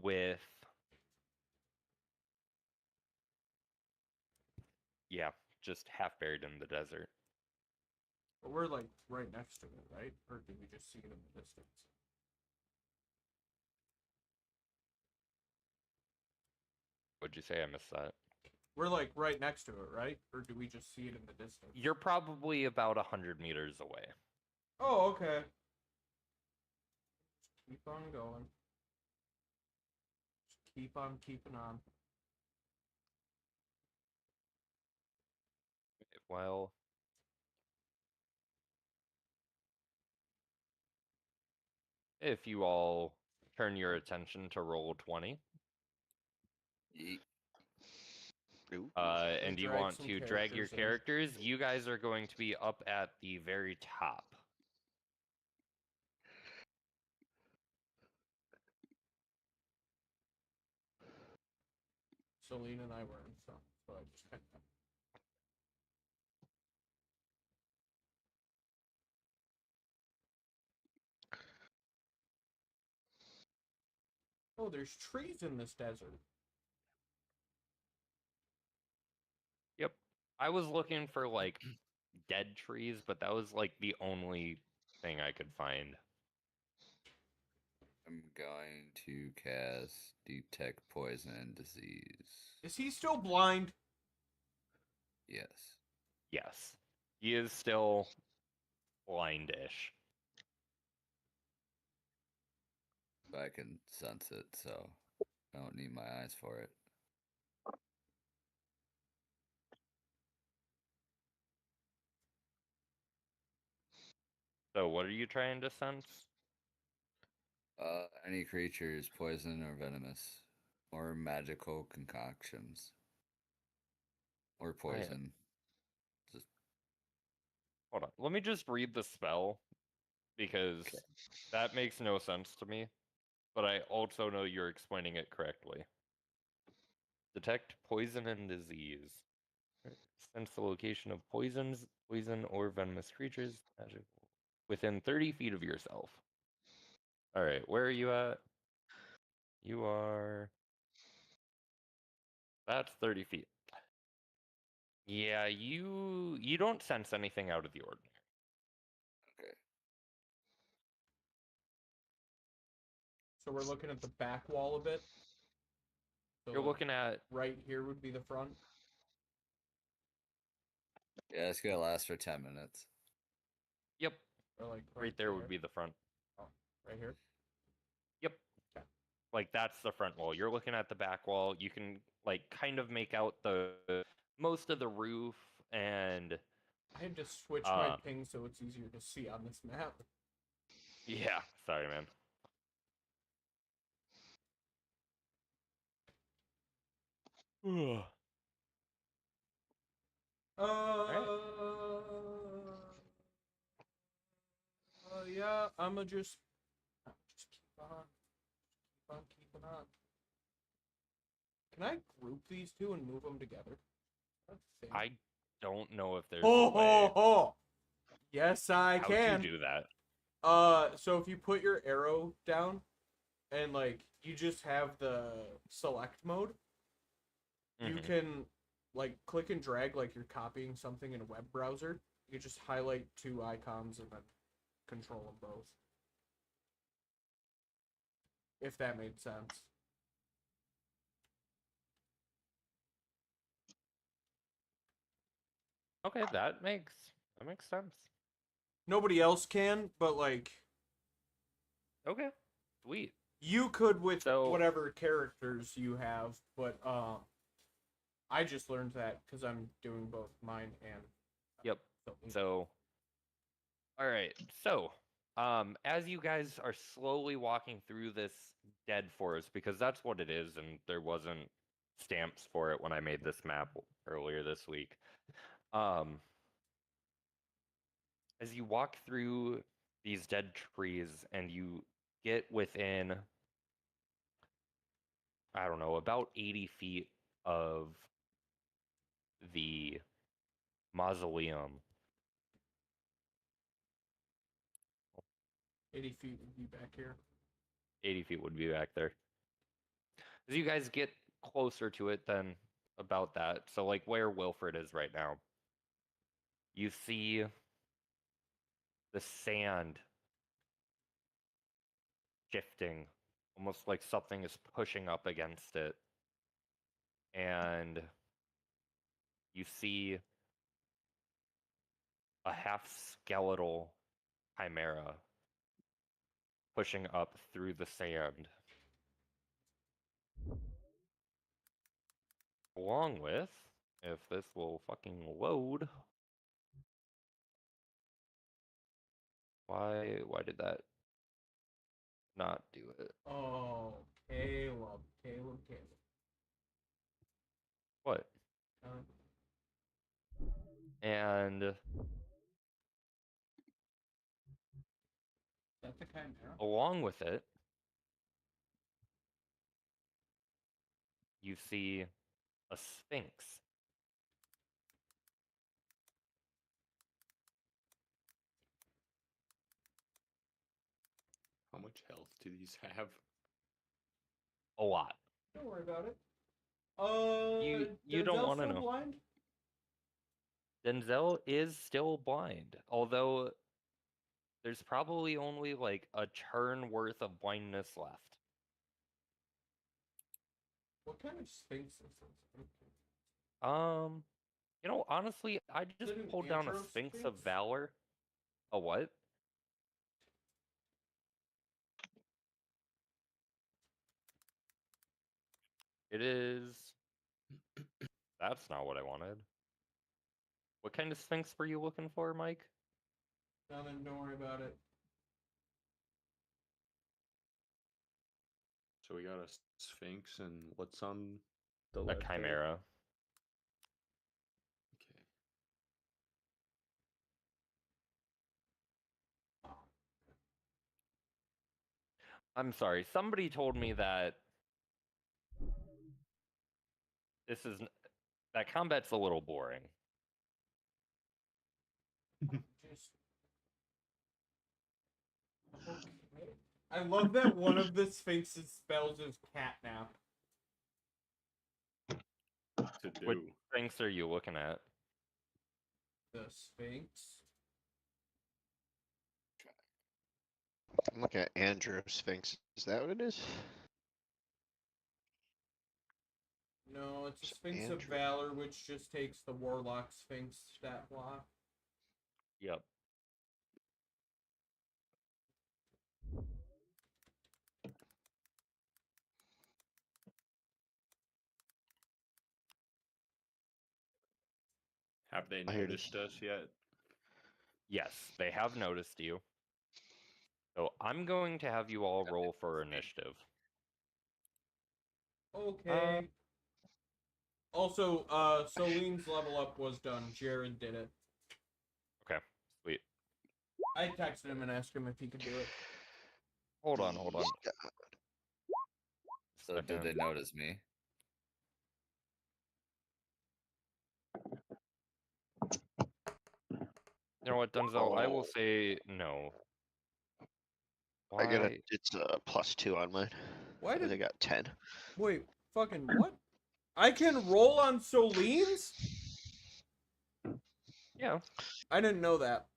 with yeah, just half buried in the desert. But we're like right next to it, right? Or did we just see it in the distance? What'd you say? I missed that. We're like right next to it, right? Or do we just see it in the distance? You're probably about 100 meters away. Oh, okay. Just keep on going. Just keep on keeping on. Well, if you all turn your attention to roll 20, Yeet. Ooh. and you drag want some to drag your characters in. characters, you guys are going to be up at the very top. Celine and I were in some, so I just kind of. Oh, there's trees in this desert. Yep. I was looking for like dead trees, but that was like the only thing I could find. I'm going to cast Detect Poison and Disease. Is he still blind? Yes. Yes. He is still blindish. But I can sense it, so I don't need my eyes for it. So what are you trying to sense? Any creatures, poison or venomous, or magical concoctions, or poison. Just Hold on. Let me just read the spell because Okay. that makes no sense to me. But I also know you're explaining it correctly. Detect poison and disease. Sense the location of poisons, poison, or venomous creatures magical within 30 feet of yourself. All right, where are you at? You are. That's 30 feet. Yeah, you don't sense anything out of the ordinary. okay. So we're looking at the back wall a bit. So You're like, looking at right here would be the front. Yeah, it's gonna last for 10 minutes. yep, Or like right there would be the front. Oh, right here. Yep. Okay. Like that's the front wall. You're looking at the back wall. You can like kind of make out the most of the roof and I had to switch my ping so it's easier to see on this map. yeah, sorry man. Yeah, I'ma just keep on keeping on. Can I group these two and move them together? I don't know if there's Oh, a way. oh. Yes, I How'd can. you do that? So if you put your arrow down and like you just have the select mode, you Mhm. can like click and drag like you're copying something in a web browser. You just highlight two icons and then control them both. If that made sense. Okay, that makes sense. Nobody else can, but like Okay, sweet. you could with So- whatever characters you have, but I just learned that because I'm doing both mine and Yep. Celine. So, all right. So, as you guys are slowly walking through this dead forest, because that's what it is, and there wasn't stamps for it when I made this map earlier this week. As you walk through these dead trees, and you get within, I don't know, about 80 feet of the mausoleum. 80 feet would be back here. 80 feet would be back there. As you guys get closer to it, then about that. So, like where Wilfred is right now, you see the sand shifting, almost like something is pushing up against it. And you see a half skeletal chimera pushing up through the sand. Along with, if this will fucking load. Why did that not do it? Oh, Caleb. What? Um, And that's a chimera. along with it, you see a sphinx. How much health do these have? A lot. Don't worry about it. You don't Denzel's wanna still know. blind? Denzel is still blind, although there's probably only like a turn worth of blindness left. What kind of sphinx is this? You know, honestly, I just it an pulled down a Andros Sphinx of sphinx? Valor. A what? It is. That's not what I wanted. What kind of Sphinx were you looking for, Mike? Nothing, don't worry about it. So we got a sphinx, and what's on the A left? there? chimera. Okay. I'm sorry. Somebody told me that this is that combat's a little boring. Just... Okay. I love that one of the sphinx's spells is catnap. To do. Which Sphinx are you looking at? The sphinx. I'm looking at Andrew Sphinx. Is that what it is? No, it's a It's Sphinx of Andrew. Valor, which just takes the Warlock Sphinx stat block. Yep. Have they Oh, here it is. noticed us yet? Yes, they have noticed you. So I'm going to have you all roll for initiative. Okay. Also, Soline's level up was done. Jared did it. Okay, sweet. I texted him and asked him if he could do it. Hold on. So did they Second. notice me? You know what, Denzel? I will say no. I got Why? it's a +2 on mine. Why I did... got 10. Wait, fucking what? I can roll on Soline's? Yeah. I didn't know that.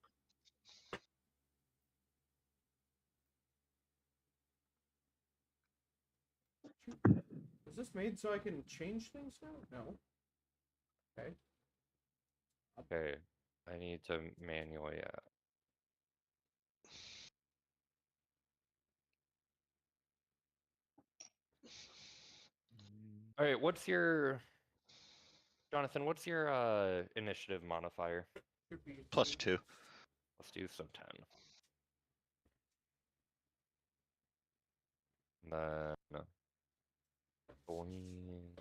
Is this made so I can change things now? No. Okay. Okay. I need to manually add. All right, what's your Jonathan, what's your initiative modifier? Could be +2. Let's do some 10. Then Celine.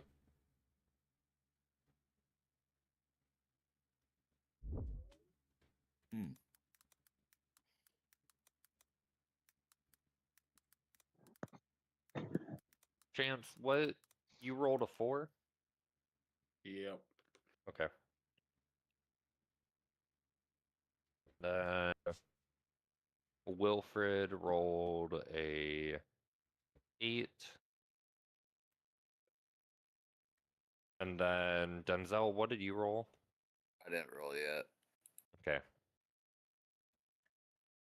Chance, what you rolled a 4? Yep. Okay. Then Wilfred rolled a 8. And then Denzel, what did you roll? I didn't roll yet. Okay.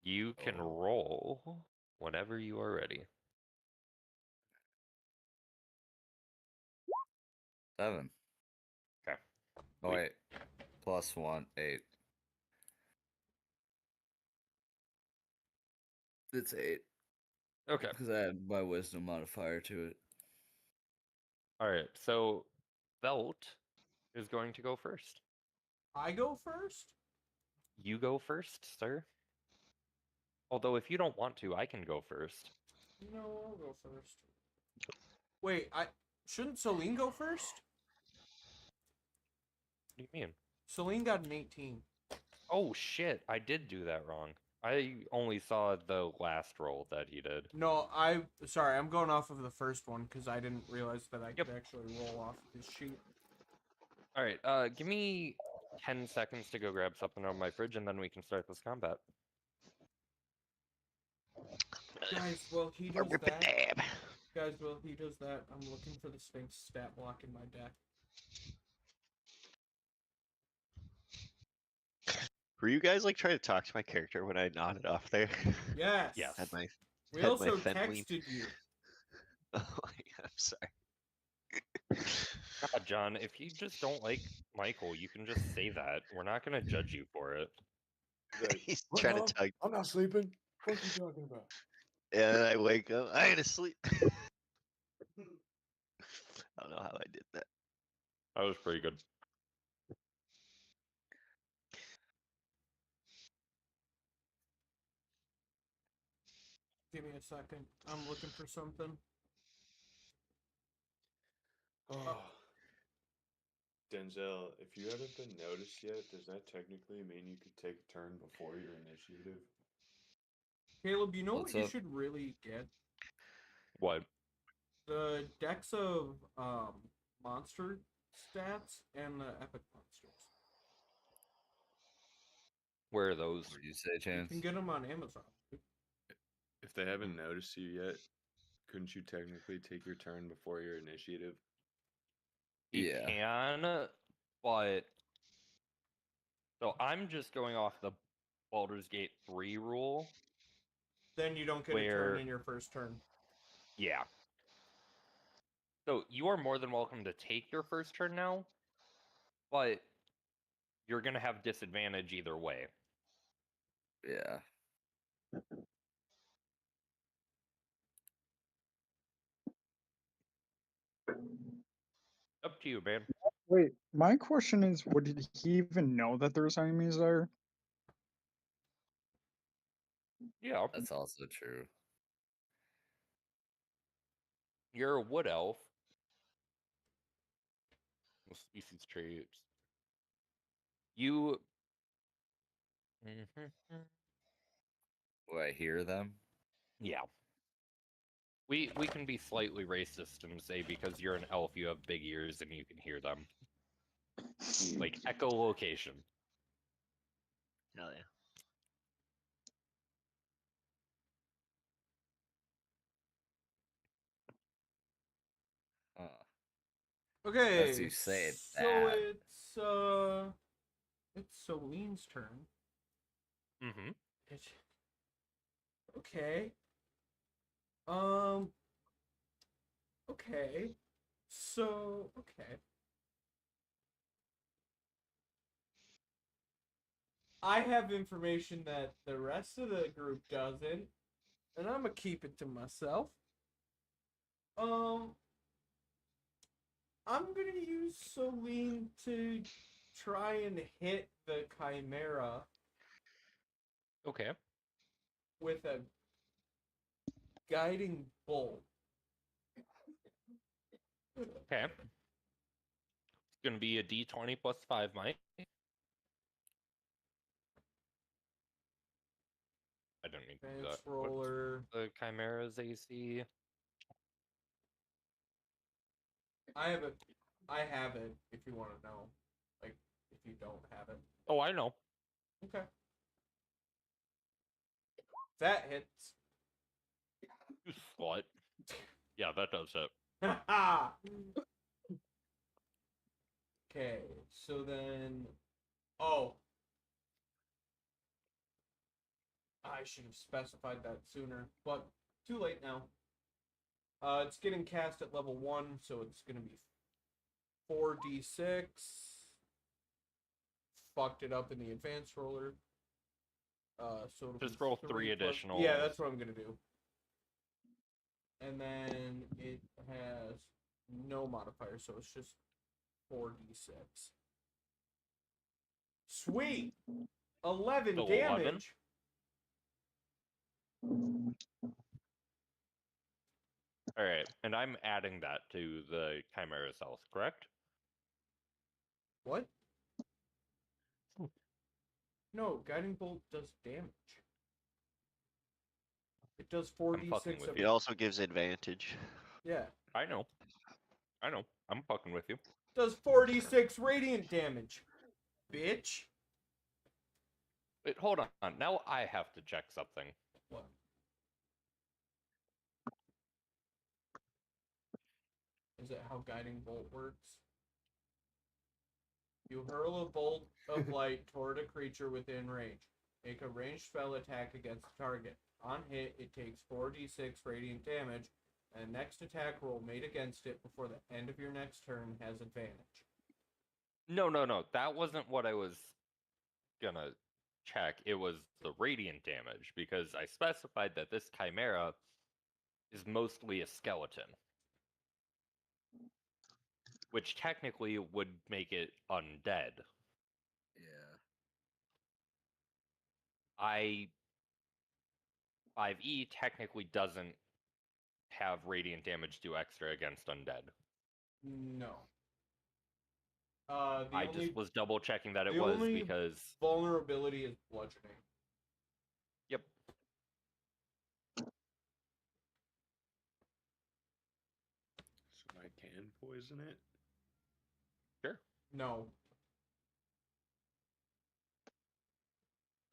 You can Oh. roll whenever you are ready. 7. Okay. Oh, Wait. wait. Plus 1, 8. It's 8. Okay. Because I had my wisdom modifier to it. All right. So Belt is going to go first. I go first? You go first, sir. Although if you don't want to, I can go first. No, I'll go first. Wait, shouldn't Celine go first? What do you mean? Celine got an 18. Oh shit, I did do that wrong. I only saw the last roll that he did. No, sorry, I'm going off of the first one because I didn't realize that I could actually roll off his sheet. All right, give me 10 seconds to go grab something out of my fridge, and then we can start this combat. Guys, well, he does that. Guys, well, he does that. I'm looking for the Sphinx stat block in my deck. Were you guys like trying to talk to my character when I nodded off there? Yes. Yes. Had my We had my also Fenway- texted you. Oh, I'm sorry. God, John, if you just don't like Michael, you can just say that. We're not gonna judge you for it. He's "What, trying Mom? to tug. I'm not sleeping. What are you talking about? And then I wake up. I ain't asleep. I don't know how I did that. That was pretty good. Give me a second. I'm looking for something. Oh. Denzel, if you haven't been noticed yet, does that technically mean you could take a turn before your initiative? Caleb, you know What's what you up? should really get? What? The decks of monster stats and the epic monsters. Where are those? What did you say, You Chance? can get them on Amazon. If they haven't noticed you yet, couldn't you technically take your turn before your initiative? You Yeah. can, but so I'm just going off the Baldur's Gate 3 rule. Then you don't get a Where- turn in your first turn. Yeah. So you are more than welcome to take your first turn now, but you're gonna have disadvantage either way. Yeah. Up to you, man. Wait, my question is, what did he even know that there's enemies there? Yeah, That's also true. you're a wood elf. Well, species traits. You. Do I hear them? Yeah. We can be slightly racist and say because you're an elf, you have big ears and you can hear them. Like echolocation. Hell yeah. Okay. As you say so that. it's Celine's turn. Mm-hmm. Okay. Okay. So, okay. I have information that the rest of the group doesn't, and I'm gonna keep it to myself. I'm gonna use Celine to try and hit the Chimera Okay. with a guiding bolt. Okay. It's gonna be a D20 plus 5, Mike. I don't need to do Advance that. What's roller. the Chimera's AC? I have it. I have it. If you want to know, like, if you don't have it, Oh, I know. okay. That hits. You slut. Yeah, that does it. Okay, so then, oh, I should have specified that sooner, but too late now. It's getting cast at level 1, so it's gonna be 4d6. Fucked it up in the advanced roller. So it'll Just be roll 3 3 plus- additional. Yeah, that's what I'm gonna do. And then it has no modifier, so it's just 4d6. Sweet! 11 So damage! 11? Alright, and I'm adding that to the Chimera's health, correct? What? No, Guiding Bolt does damage. It does fucking 4d6 with of It also gives advantage. Yeah. I know. I'm fucking with you. Does 4d6 radiant damage. Bitch. Wait, hold on. Now I have to check something. What? Is it how Guiding Bolt works? You hurl a bolt of light toward a creature within range. Make a ranged spell attack against the target. On hit, it takes 4d6 radiant damage, and next attack roll made against it before the end of your next turn has advantage. No. That wasn't what I was gonna check. It was the radiant damage, because I specified that this Chimera is mostly a skeleton. Which technically would make it undead. Yeah. 5e technically doesn't have radiant damage do extra against undead. No. I just was double checking that it the was only because vulnerability is bludgeoning. yep. So I can poison it? Sure. No.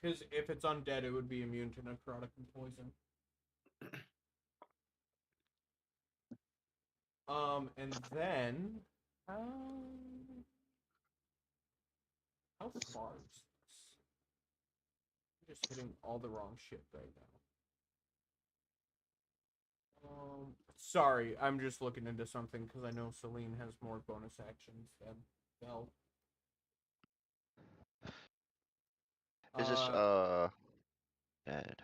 Because if it's undead, it would be immune to necrotic and poison. And then, how far is this? I'm just hitting all the wrong shit right now. Sorry, I'm just looking into something because I know Celine has more bonus actions than Belle. Is this dead?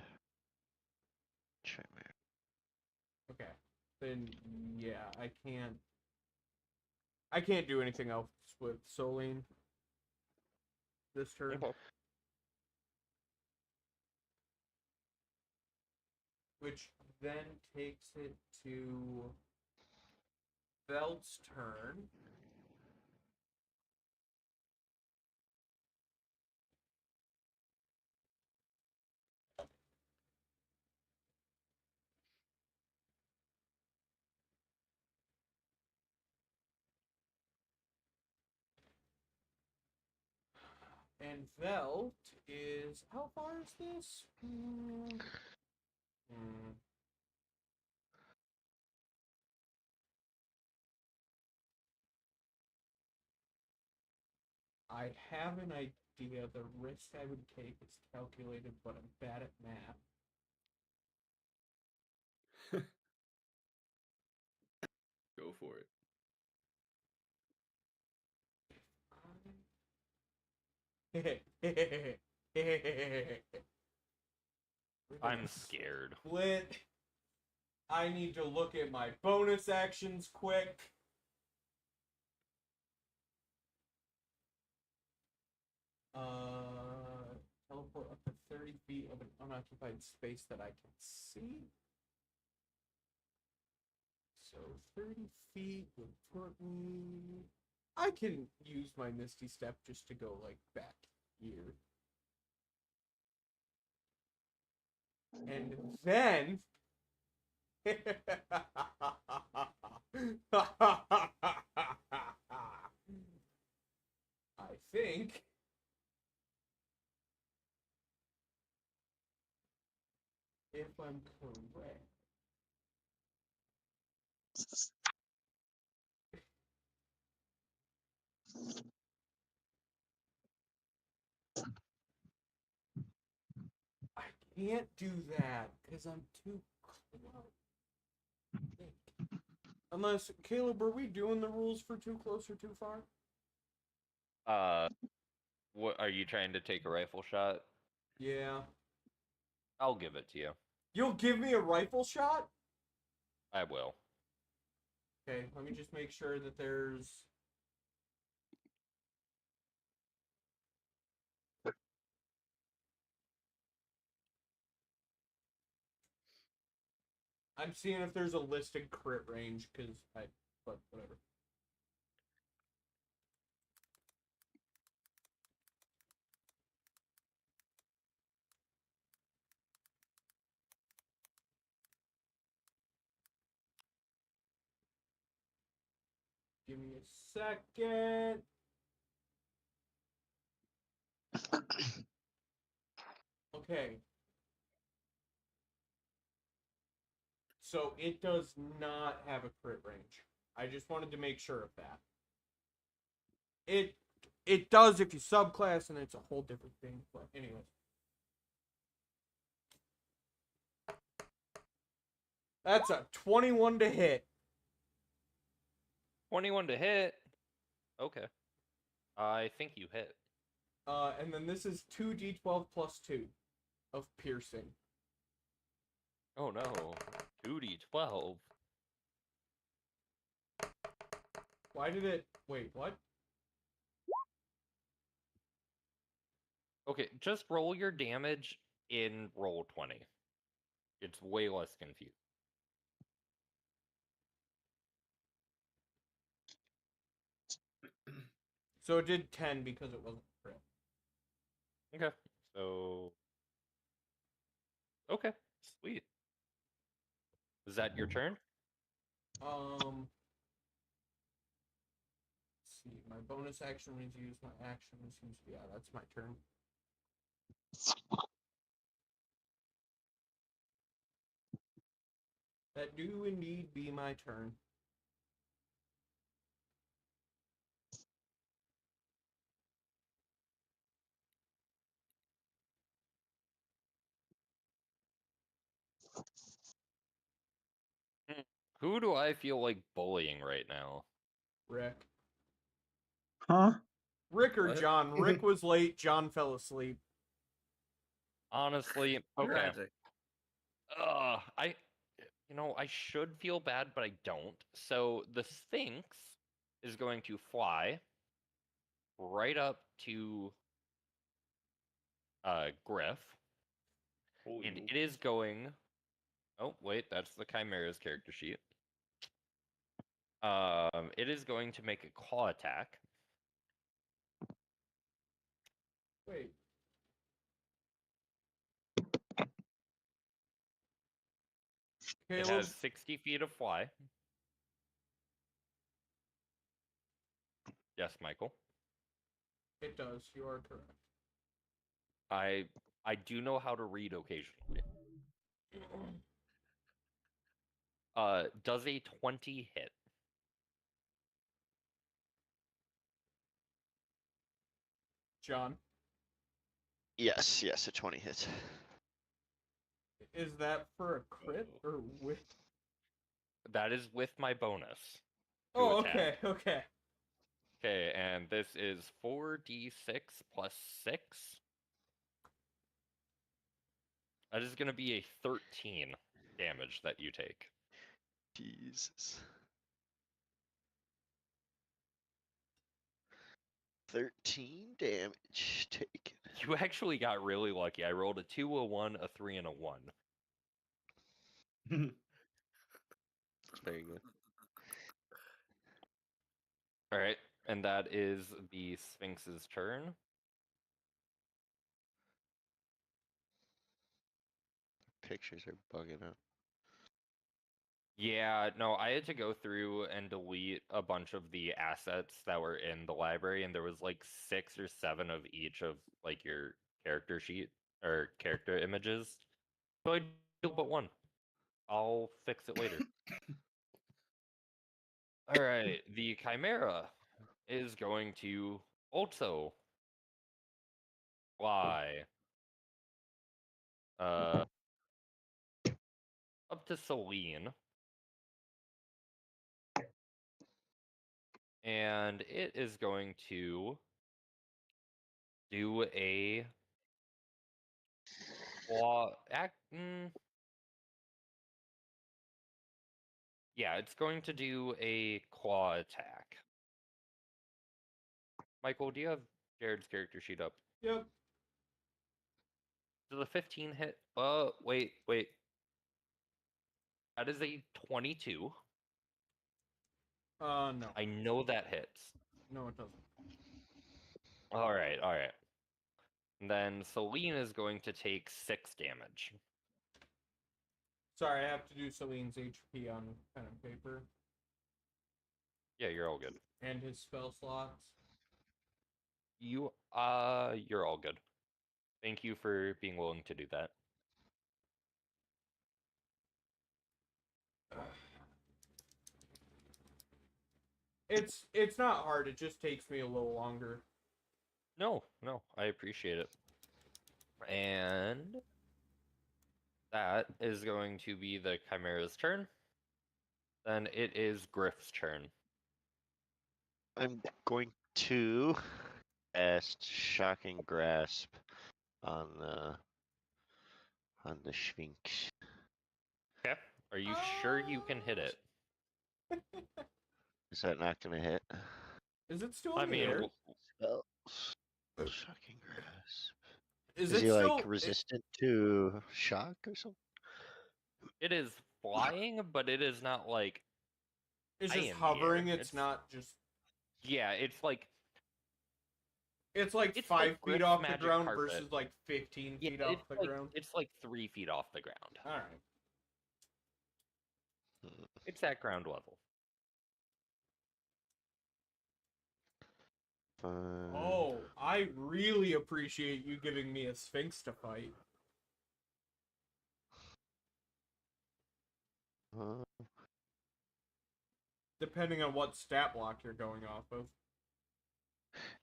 Chimera. Okay. Then yeah, I can't do anything else with Celine this turn. Okay. Which then takes it to Velt's turn. And Velt is, how far is this? I have an idea. The risk I would take is calculated, but I'm bad at math. Go for it. I'm scared. Split. I need to look at my bonus actions quick. Teleport up to 30 feet of an unoccupied space that I can see. So 30 feet would put me... I can use my Misty Step just to go, like, back here. And then... I think. If I'm correct. I can't do that because I'm too close. Unless, Caleb, are we doing the rules for too close or too far? What are you trying to take a rifle shot? Yeah. I'll give it to you. You'll give me a rifle shot? I will. Okay, let me just make sure that there's... I'm seeing if there's a listed crit range, because but whatever. Give me a second. Okay. So it does not have a crit range. I just wanted to make sure of that. It does if you subclass, and it's a whole different thing. But anyways. That's a 21 to hit. 21 to hit. Okay. I think you hit. And then this is 2d12 plus 2 of piercing. Oh no. 2d12. Why did it... Wait, what? Okay, just roll your damage in roll 20. It's way less confusing. So it did 10 because it wasn't crit. Okay, so... Okay, sweet. Is that your turn? Let's see. My bonus action was used. My action was used. Yeah, that's my turn. That do indeed be my turn. Who do I feel like bullying right now? Rick. Huh? Rick or What? John? Rick was late. John fell asleep. Honestly, okay. Tragic. I should feel bad, but I don't. So the Sphinx is going to fly right up to Griff, and it is going. Oh wait, that's the Chimera's character sheet. It is going to make a claw attack. Wait. It Caleb, has 60 feet of fly. Yes, Michael. it does. You are correct. I do know how to read occasionally. Does a 20 hit? John, Yes, yes, a 20 hits. is that for a crit or with? That is with my bonus. to Oh, attack. okay. Okay, and this is 4d6 plus 6. That is going to be a 13 damage that you take. Jesus. 13 damage taken. You actually got really lucky. I rolled a 2, a 1, a 3, and a 1. Very good. Alright, and that is the Sphinx's turn. Pictures are bugging out. Yeah, no, I had to go through and delete a bunch of the assets that were in the library, and there was like 6 or 7 of each of like your character sheet or character images. So I do but one. I'll fix it later. All right, the Chimera is going to also fly uh up to Celine, and it is going to do a yeah, it's going to do a claw attack. Michael, do you have Jared's character sheet up? Yep. Does the 15 hit? Wait. That is a 22. No. I know that hits. No, it doesn't. All right. And then Celine is going to take 6 damage. Sorry, I have to do Celine's HP on pen and paper. Yeah, you're all good. And his spell slots. You're all good. Thank you for being willing to do that. It's not hard, it just takes me a little longer. No, I appreciate it. And that is going to be the Chimera's turn. Then it is Griff's turn. I'm going to cast Shocking Grasp on the Sphinx. Okay. Are you sure you can hit it? Is that not gonna hit? Is it still I in the mean, air? Shocking Grasp. Is Is it he still like resistant to shock or something? it is flying, but it is not like it's high just in the hovering, air. it's not just Yeah, it's like it's like It's 5 like feet Griff's off the magic ground carpet. versus like 15 yeah, feet off it's the like ground. it's like 3 feet off the ground. Alright. It's at ground level. Oh, I really appreciate you giving me a Sphinx to fight. Depending on what stat block you're going off of.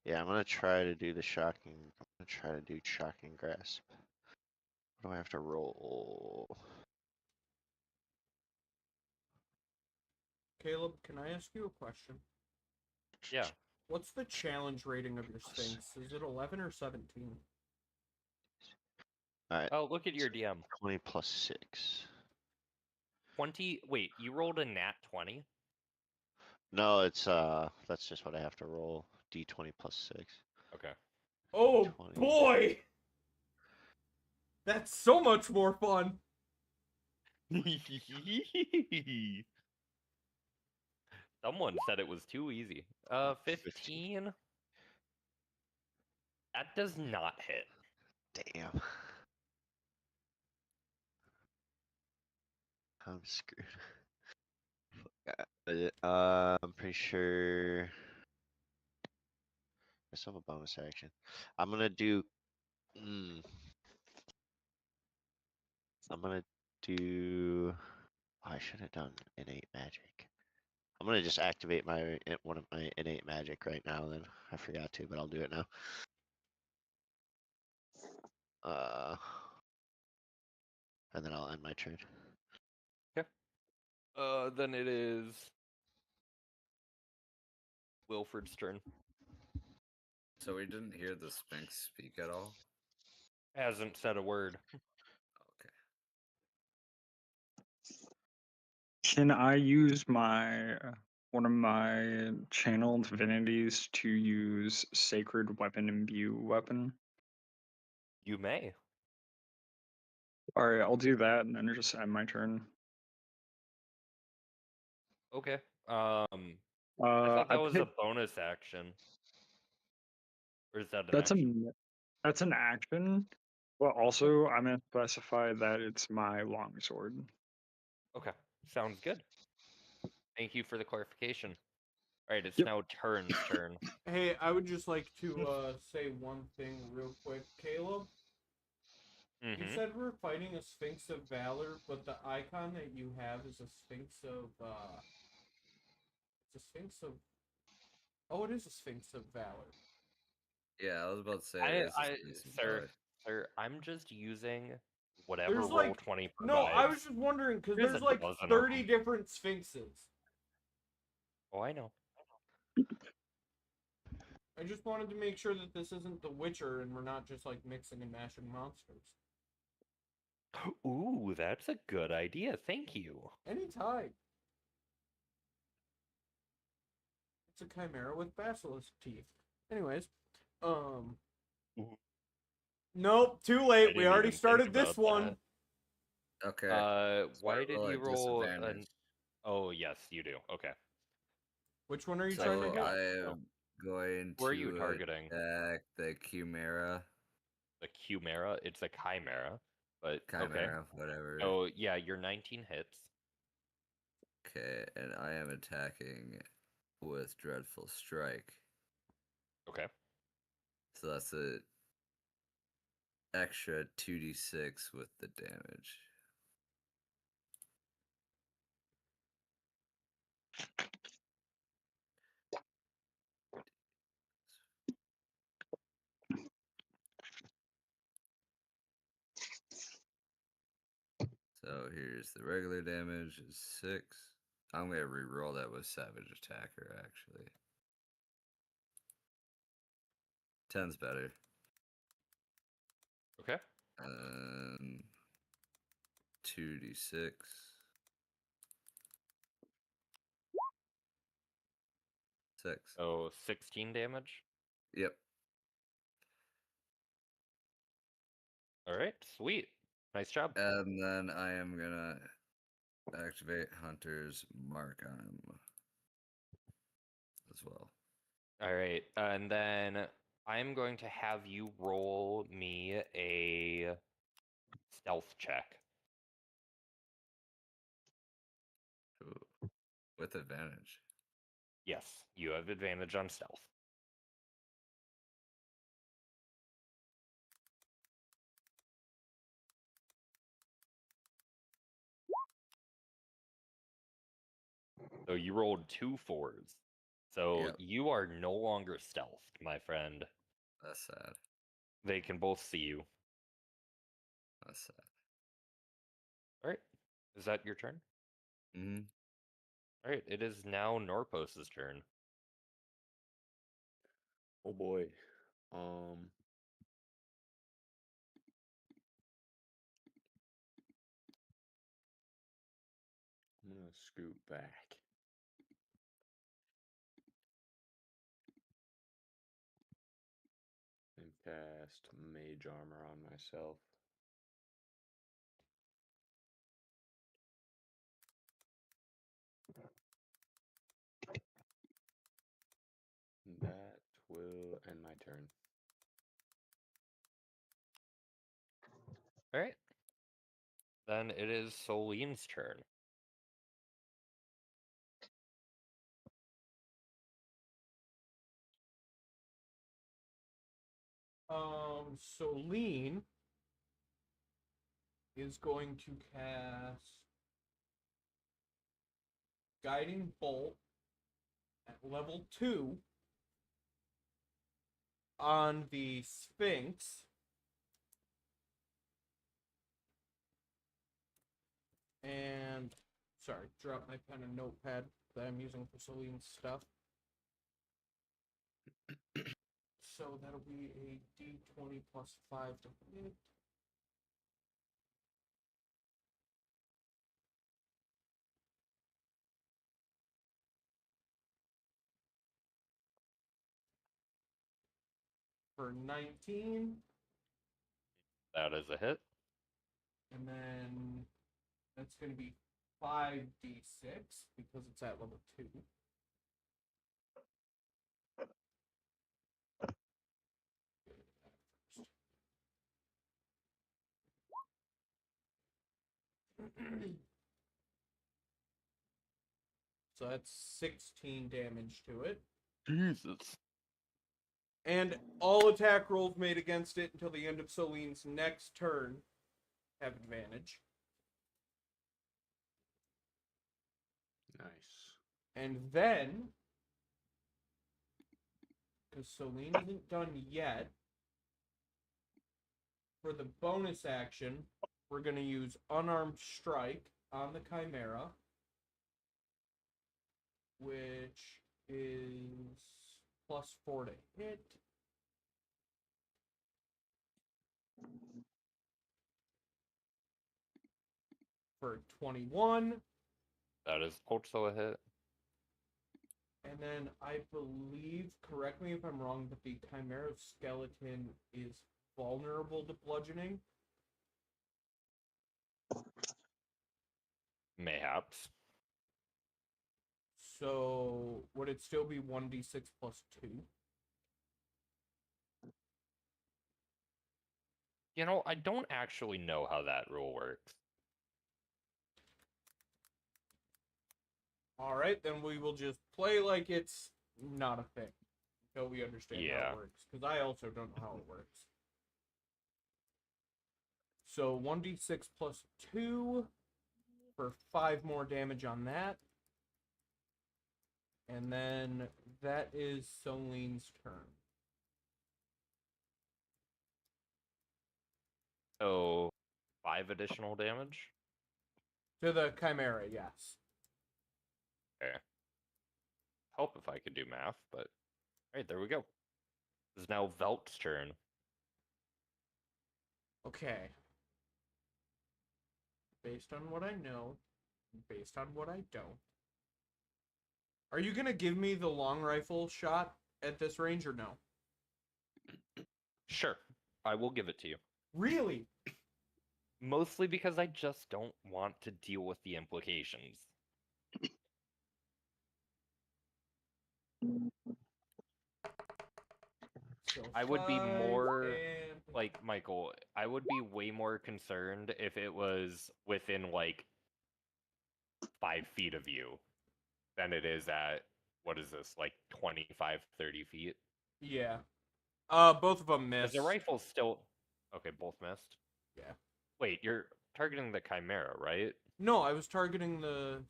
Yeah, I'm gonna try to do the shocking. I'm gonna try to do Shocking Grasp. What do I have to roll? Caleb, can I ask you a question? Yeah. What's the challenge rating of your Sphinx? Is it 11 or 17? Alright, Oh, look at your DM. 20 plus 6. 20. Wait, you rolled a nat 20? No, it's that's just what I have to roll. D20 plus 6. Okay. Oh 20. boy! That's so much more fun! Someone said it was too easy. 15. That does not hit. Damn. I'm screwed. I'm pretty sure. I still have a bonus action. I'm gonna do. I'm gonna do. I should have done innate magic. I'm gonna just activate one of my innate magic right now. Then I forgot to, but I'll do it now. And then I'll end my turn. Then it is Wilfred's turn. So we didn't hear the Sphinx speak at all? Hasn't said a word. Okay. Can I use my one of my channeled divinities to use Sacred Weapon Imbue Weapon? You may. Alright, I'll do that and then just end my turn. Okay. I thought that was a bonus action. Or is that an action? That's an action, but also I'm gonna specify that it's my longsword. Okay. Sounds good. Thank you for the clarification. All right, it's Yep. now Turn's turn. Hey, I would just like to say one thing real quick, Caleb. You Mm-hmm. said we're fighting a Sphinx of Valor, but the icon that you have is a Sphinx of, it's a Sphinx of... Oh, it is a Sphinx of Valor. Yeah, I was about to say I, it is a I, Sphinx of sir, Valor. sir, I'm just using whatever There's roll like... 20 No, I was provides. just wondering, because There's there's a like dozen of 30 them. different Sphinxes. Oh, I know. I just wanted to make sure that this isn't The Witcher and we're not just like mixing and mashing monsters. Ooh, that's a good idea. Thank you. Anytime. It's a chimera with basilisk teeth. Anyways, Ooh, nope, too I late. We didn't already even think started this about one. Okay. why Start did roll you at roll an... disadvantage. Oh, yes, you do. Okay. Which one are you So trying to do? I Oh. am going Where are you to targeting? attack the Chimera. The Chimera? It's a Chimera, but okay. Chimera, whatever. Oh, yeah, your 19 hits. Okay, and I am attacking with Dreadful Strike. Okay. So that's a extra 2d6 with the damage. So here's the regular damage is 6. I'm gonna re-roll that with Savage Attacker actually. 10's better. Okay. 2d6. 6. Oh, 16 damage. Yep. All right, sweet. Nice job. And then I am gonna activate Hunter's Mark on him as well. All right, and then I'm going to have you roll me a stealth check. Ooh, with advantage. Yes, you have advantage on stealth. So you rolled 2 4s. So Yep. you are no longer stealthed, my friend. That's sad. They can both see you. That's sad. All right. Is that your turn? Mm-hmm. All right. It is now Norpos's turn. Oh boy. I'm gonna scoot back. And cast Mage Armor on myself. That will end my turn. All right. Then it is Soline's turn. Soline is going to cast Guiding Bolt at level 2 on the Sphinx. And, sorry, drop my pen and notepad that I'm using for Soline's stuff. So that'll be a d20 plus 5 to hit. For 19. That is a hit. And then that's going to be 5d6 because it's at level 2. So that's 16 damage to it. Jesus. And all attack rolls made against it until the end of Soline's next turn have advantage. Nice. And then, because Soline isn't done yet, for the bonus action, we're going to use Unarmed Strike on the Chimera, which is +4 to hit. For 21. That is also a hit. And then I believe, correct me if I'm wrong, but the Chimera skeleton is vulnerable to bludgeoning. Mayhaps. So would it still be 1d6 plus 2? You know, I don't actually know how that rule works. Alright, then we will just play like it's not a thing until we understand how Yeah. it works. Because I also don't know how it works. So 1d6 plus 2 for 5 more damage on that. And then that is Soline's turn. So, 5 additional damage? To the Chimera, yes. Okay. Help if I could do math, but... Alright, there we go. This is now Velt's turn. Okay. Based on what I know, based on what I don't. Are you gonna give me the long rifle shot at this range or no? Sure, I will give it to you. Really? Mostly because I just don't want to deal with the implications. So I would be 5 more... and... Like, Michael, I would be way more concerned if it was within, like, 5 feet of you than it is at, what is this, like 25, 30 feet? Yeah. Both of them Because missed. the rifle's still... Okay, both missed? Yeah. Wait, you're targeting the Chimera, right? No, I was targeting the...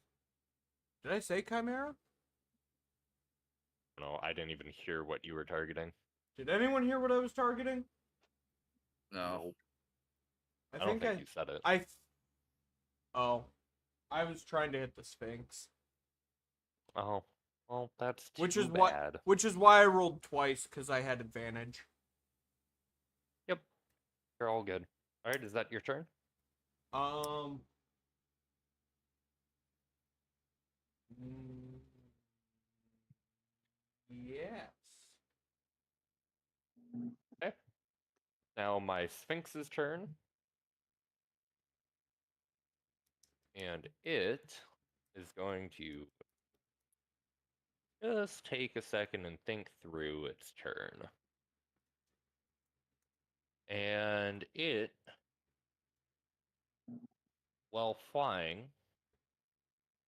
Did I say Chimera? No, I didn't even hear what you were targeting. Did anyone hear what I was targeting? No. I don't think you said it. Oh. I was trying to hit the Sphinx. Oh, well, that's too Which is bad. which is why I rolled twice, because I had advantage. Yep, you're all good. All right, is that your turn? Um. mm, Yes. Okay. Now my Sphinx's turn. And it is going to just take a second and think through its turn. And it, while flying,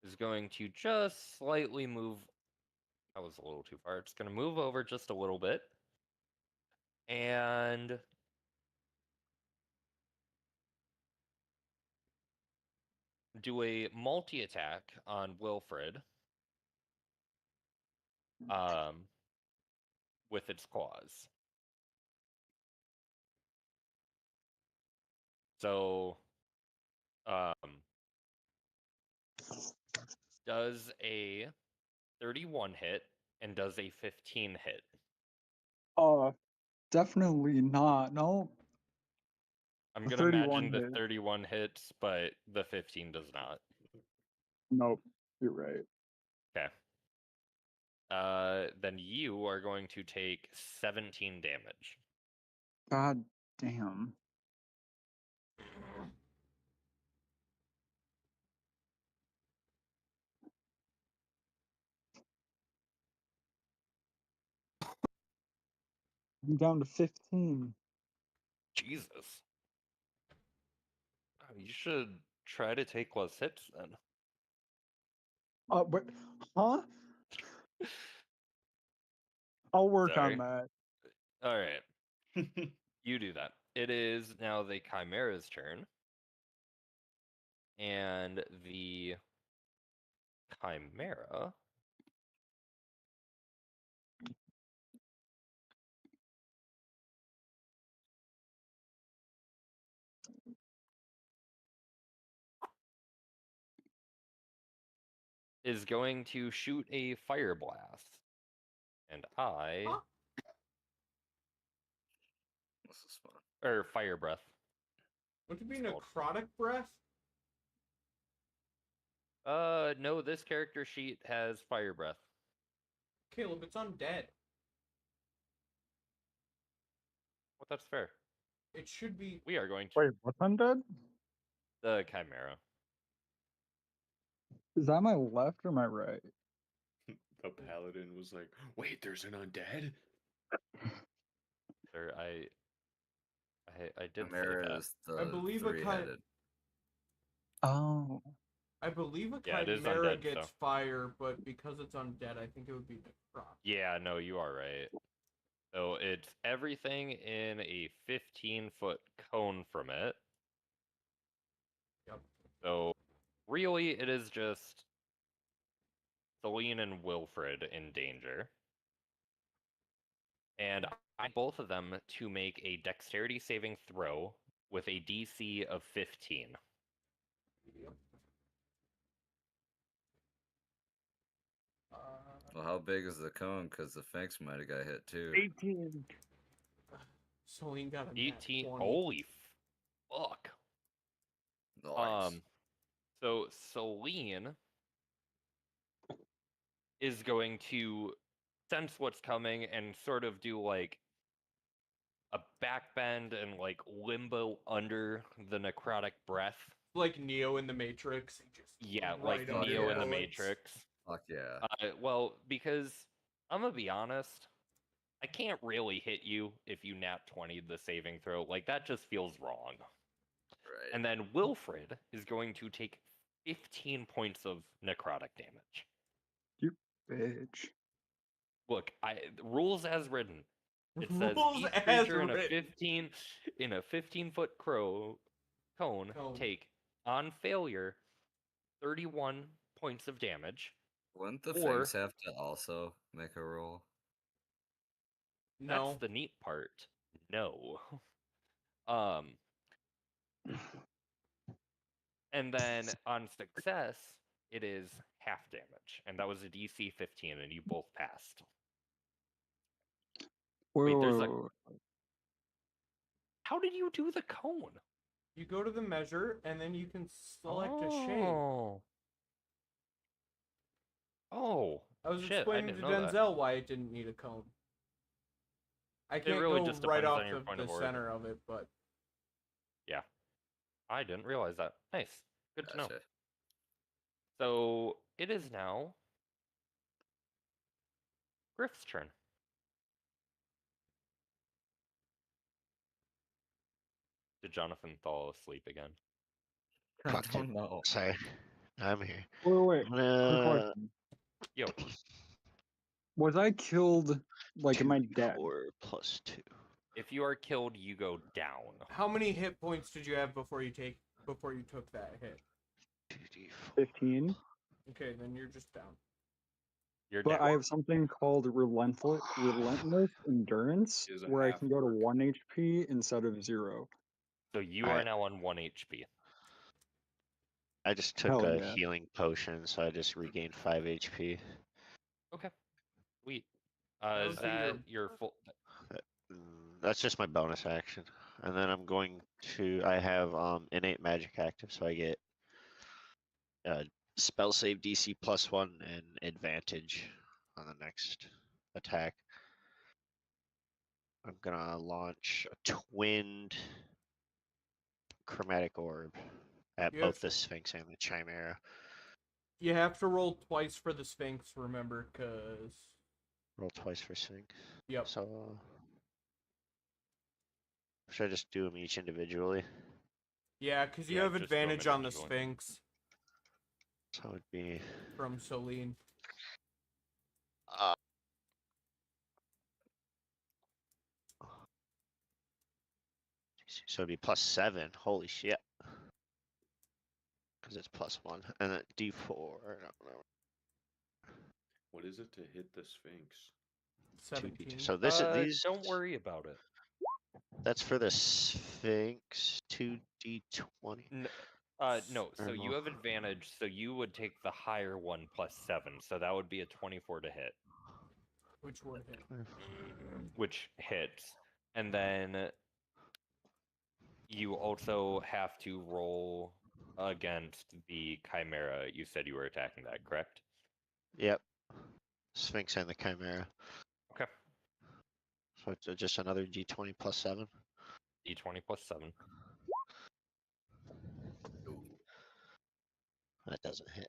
is going to just slightly move. That was a little too far. It's going to move over just a little bit. And do a multi-attack on Wilfred. With its claws. So, does a 31 hit and does a 15 hit? Definitely not. No. I'm The gonna imagine 31 the hit. 31 hits, but the 15 does not. Nope. You're right. Okay. Then you are going to take 17 damage. God damn. I'm down to 15. Jesus. Oh, you should try to take less hits then. But huh? I'll work Sorry. on that. All right, you do that. It is now the Chimera's turn, and the Chimera is going to shoot a fire blast, and I Huh? This is fun. or fire breath. Would it be It's called. necrotic breath? No, this character sheet has fire breath. Caleb, it's undead. Well, that's fair. It should be. We are going to Wait, what's undead? the Chimera. Is that my left or my right? The paladin was like, "Wait, there's an undead." Sir, I did say Chimera that. is the I believe a three-headed. Oh. I believe a Yeah, it is chimera undead, gets so. fire, but because it's undead, I think it would be necrotic. Yeah, no, you are right. So it's everything in a 15-foot cone from it. Yep. So really, it is just Celine and Wilfred in danger. And I need both of them to make a dexterity saving throw with a DC of 15. Yep. Well, how big is the cone? Because the Finks might have got hit too. 18. Celine got a nat 18. 20. Holy fuck. Nice. So Celine is going to sense what's coming and sort of do like a backbend and like limbo under the necrotic breath. Like Neo in the Matrix. He just Yeah, right like under Neo in the the Matrix. Fuck yeah. Well, because I'm gonna be honest, I can't really hit you if you nat 20 the saving throw. Like that just feels wrong. Right. And then Wilfred is going to take 15 points of necrotic damage. You bitch. Look, rules as written. It says Rules each as creature written. in a 15-foot cone take on failure 31 points of damage. Wouldn't the or- Finks have to also make a roll? No. That's the neat part. No. And then on success, it is half damage, and that was a DC 15, and you both passed. Wait, there's a- Whoa. How did you do the cone? You go to the measure, and then you can select a shape. Oh, I was shit, I explaining didn't to know that. Denzel why it didn't need a cone. I can't really go just right depends off on your point the of origin. center of it, but I didn't realize that. Nice. Good to know. Gotcha. So it is now Griff's turn. Did Jonathan fall asleep again? I Fuck don't it. know. Sorry, I'm here. Wait. Quick Uh, question. Yo, Was I killed, like, am I dead? 4 plus 2. if you are killed, you go down. how many hit points did you have before you took that hit? 2d4. 15. Okay, then you're just down. You're But down. I have something called relentless endurance, Is a where I half can go to orc. 1 HP instead of 0. So you Alright. are now on 1 HP. I just took Hell a yeah. healing potion, so I just regained 5 HP. Okay. Sweet. That Is would be that your full? That's just my bonus action. And then I'm going to, I have innate magic active, so I get spell save DC +1 and advantage on the next attack. I'm gonna launch a twinned chromatic orb at You both have- the Sphinx and the Chimera. You have to roll twice for the Sphinx, remember, because... Roll twice for Sphinx. Yep. So should I just do them each individually? Yeah, because you Yeah, have just do 'em advantage on the individually. Sphinx. So it would be from Solene. uh, so it'd be +7. Holy shit. Because it's +1. And then D4. I don't know. What is it to hit the Sphinx? 17. So this is these. Don't worry about it. That's for the Sphinx. 2d20. No. So Or you more. have advantage. So you would take the higher one +7. So that would be a 24 to hit, Which would hit. which hits. And then you also have to roll against the Chimera. You said you were attacking that, correct? Yep. Sphinx and the Chimera. Okay. So it's just another d20 +7. D20 +7. That doesn't hit.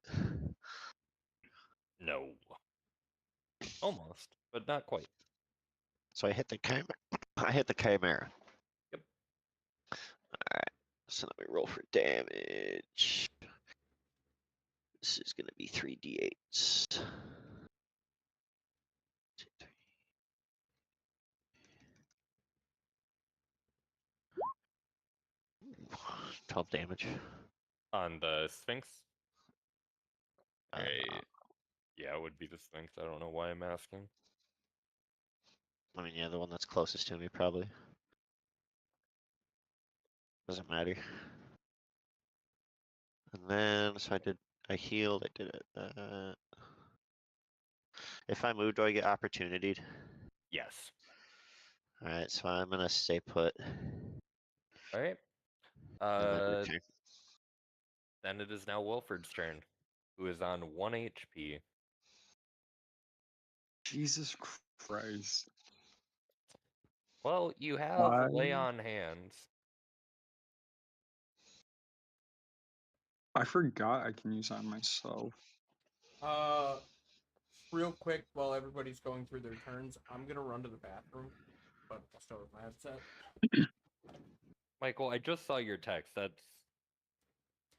No. Almost, but not quite. So I hit the Chimera. I hit the Chimera. Yep. Alright. So let me roll for damage. This is gonna be 3d8s. 2, 3. 12 damage. On the Sphinx? Uh, Yeah, it would be the Sphinx. I don't know why I'm asking. I mean, yeah, the one that's closest to me, probably. Doesn't matter. And then, so I healed, I did it. If I move, do I get opportunityed? Yes. Alright, so I'm gonna stay put. All right. And then your turn. Then it is now Wilford's turn, who is on 1 HP. Jesus Christ. Well, you have Why? lay on hands. I forgot I can use that on myself. Real quick, while everybody's going through their turns, I'm gonna run to the bathroom, but I'll start with my headset. Michael, I just saw your text.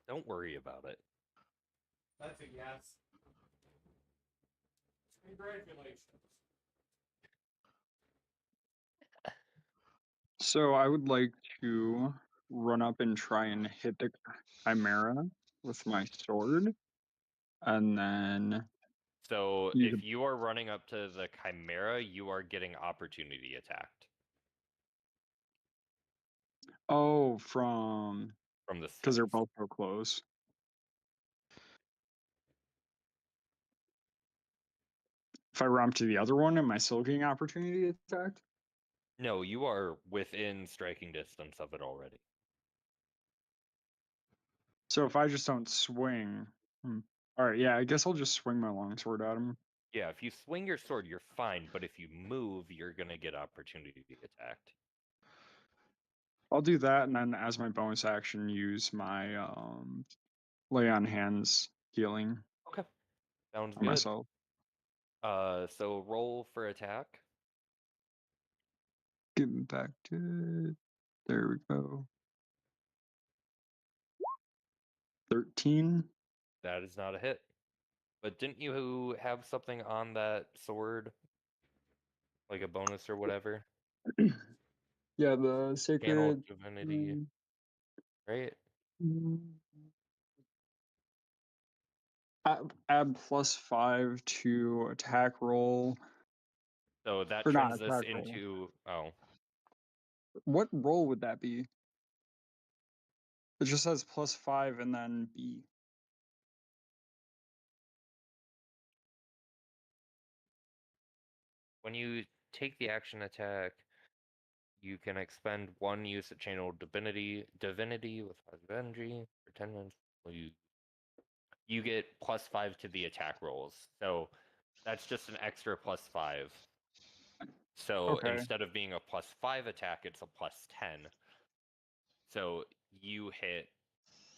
Don't worry about it. That's a yes. Congratulations. So I would like to run up and try and hit the Chimera with my sword. And then So use if you are running up to the Chimera, you are getting opportunity attacked from from the because they're Sphinx. both so close. If I run up to the other one, am I still getting opportunity attacked? No, you are within striking distance of it already. So if I just don't swing, all right, yeah, I guess I'll just swing my longsword at him. Yeah, if you swing your sword, you're fine, but if you move, you're gonna get opportunity attacked. I'll do that, and then as my bonus action, use my lay on hands healing Okay. Sounds on good. myself. So roll for attack. Getting back to it. There we go. 13. That is not a hit. But didn't you have something on that sword? Like a bonus or whatever? Yeah, the Channel sacred divinity, right? Add +5 to attack roll. So that Or not turns this attack roll. into What roll would that be? It just says +5 and then B. when you take the action attack, you can expend 1 use of channel divinity with positive energy for 10 minutes. You get +5 to the attack rolls. So that's just an extra +5. So Okay. instead of being a +5 attack, it's a +10. So you hit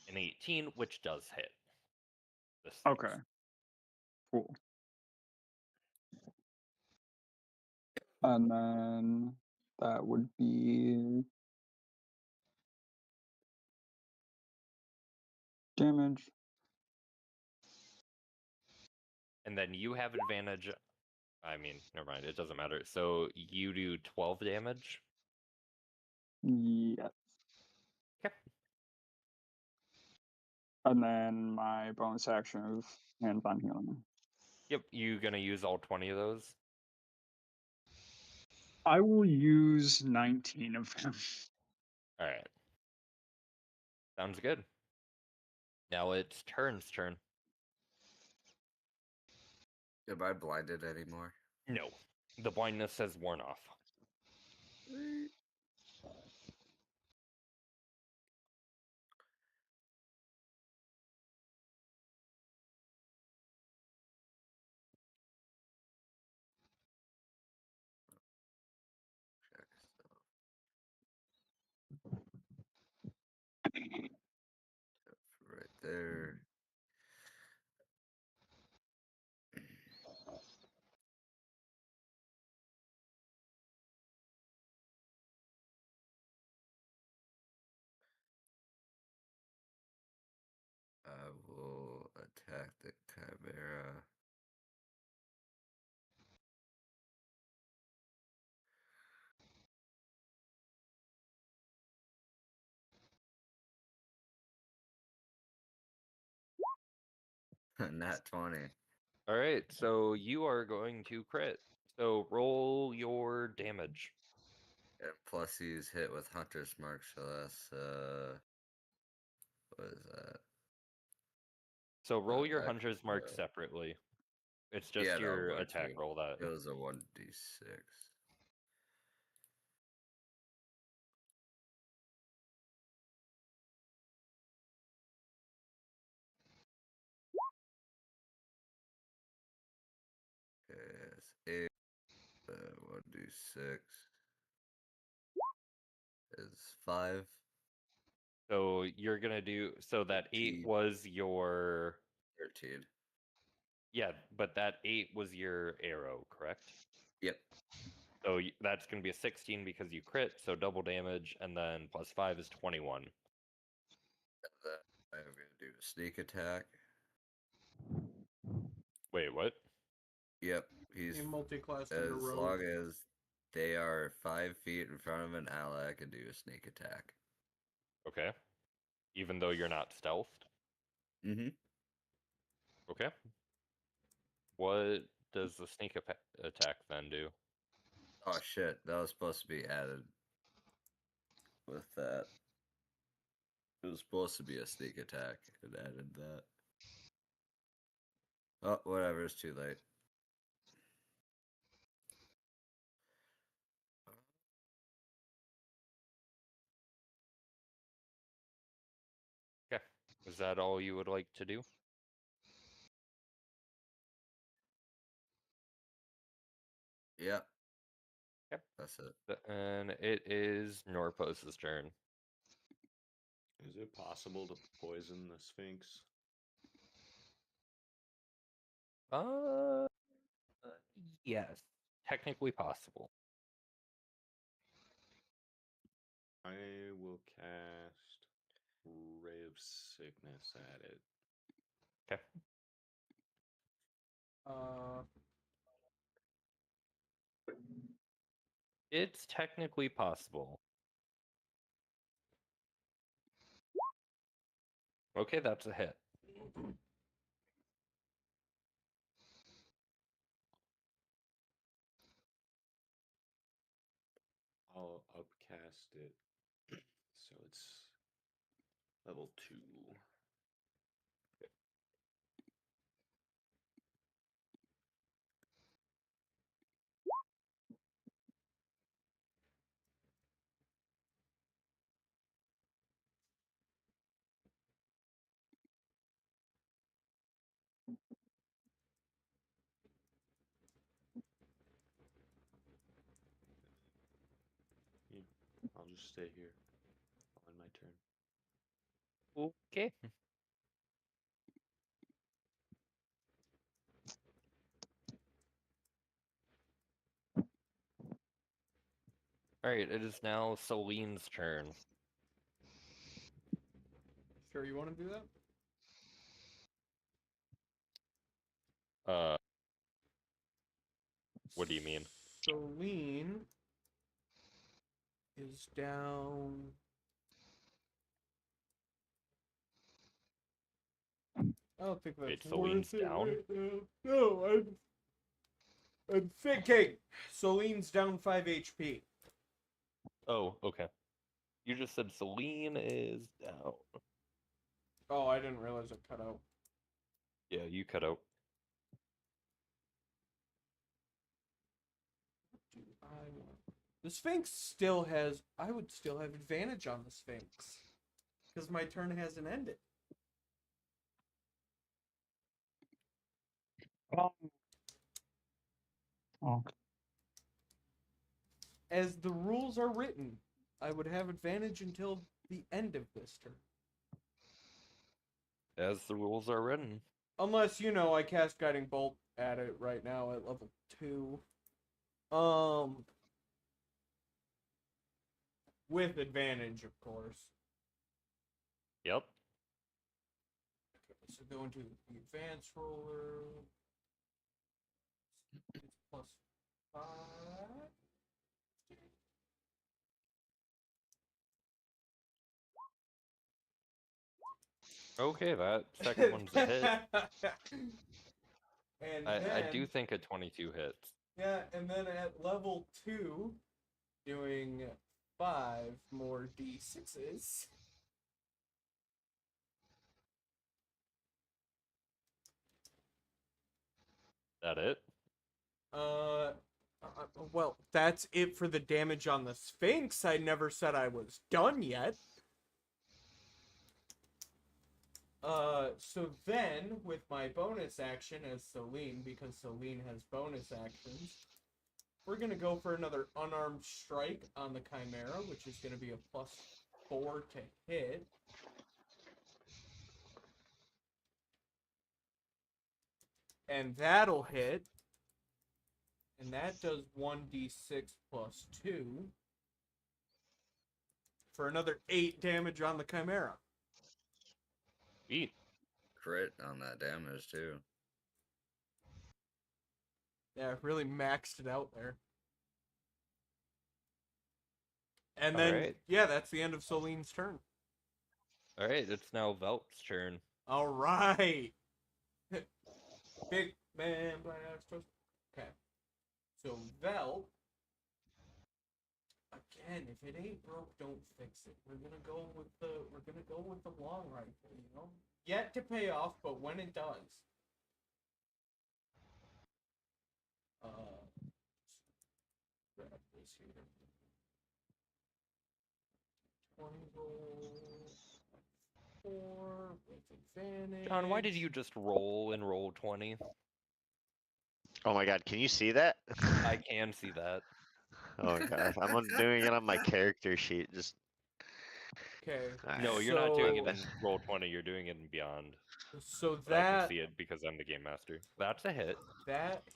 an 18, which does hit. The Sphinx. Okay. Cool. And then that would be damage. And then you have advantage. I mean, never mind. It doesn't matter. So you do 12 damage. Yes. Okay. And then my bonus action of hands on healing. Yep. You gonna use all 20 of those? I will use 19 of them. All right. Sounds good. Now it's Turn's turn. Am I blinded anymore? No, the blindness has worn off. Check stuff. Right there. I will attack the Chimera. Nat 20. All right, so you are going to crit. So roll your damage. And plus he's hit with Hunter's Mark, so that's what is that? So roll your Attack, hunter's mark separately. It's yeah, just no, I'm your going attack to. roll that. It was a 1d6. Yes, 8, 1d6 is 5. So you're gonna do so that 8 13. was your 13. yeah, but that 8 was your arrow, correct? Yep. So that's gonna be a 16 because you crit, so double damage, and then plus 5 is 21. And then I'm going to do a sneak attack. Wait, what? Yep, he's In multi-class under as rogue. long as they are 5 feet in front of an ally, I can do a sneak attack. Okay. Even though you're not stealthed? Mm-hmm. Okay. What does the sneak attack then do? Oh shit, that was supposed to be added with that. It was supposed to be a sneak attack. It added that. Oh, whatever, it's too late. Okay. Is that all you would like to do? Yep. Yep. That's it. And it is Norpos's turn. Is it possible to poison the Sphinx? Uh, yes. Technically possible. I will cast Ray of Sickness at it. Okay. It's technically possible. Okay, that's a hit. I'll upcast it so it's level 2. I'll just stay here on my turn. Okay. Alright, it is now Celine's turn. Sure, you want to do that? What do you mean? Celine is down. I don't think that's Wait, Celine's worth it down? right now. No, I'm thinking. Celine's down 5 HP. Oh, okay. You just said Celine is down. Oh, I didn't realize it cut out. Yeah, you cut out. What do I want? The Sphinx still has. I would still have advantage on the Sphinx. Because my turn hasn't ended. Oh. As the rules are written, I would have advantage until the end of this turn. As the rules are written. Unless, I cast Guiding Bolt at it right now at level 2. With advantage, of course. Yep. Okay, so go into the advanced roller. It's plus 5. Okay, that second one's a hit. And I then, do think a 22 hits. yeah, and then at level 2, doing 5 more d6s. That it? Well, that's it for the damage on the Sphinx. I never said I was done yet. So then, with my bonus action as Celine, because Celine has bonus actions, we're gonna go for another unarmed strike on the Chimera, which is gonna be a +4 to hit. And that'll hit. And that does 1d6 plus 2. For another 8 damage on the Chimera. Sweet. Crit on that damage too. Yeah, really maxed it out there. And then, Alright. yeah, that's the end of Celine's turn. Alright, it's now Velt's turn. All right. Big man blast. Okay. So Velt. Again, if it ain't broke, don't fix it. We're gonna go with the long rifle, Yet to pay off, but when it does. Grab this here. 20 roll. 4 with advantage. John, why did you just roll and roll 20? Oh my god, can you see that? I can see that. Oh god, doing it on my character sheet. Just Okay. No, you're not doing it So- in roll 20, you're doing it in beyond. So But I can that see it because I'm the game master. That's a hit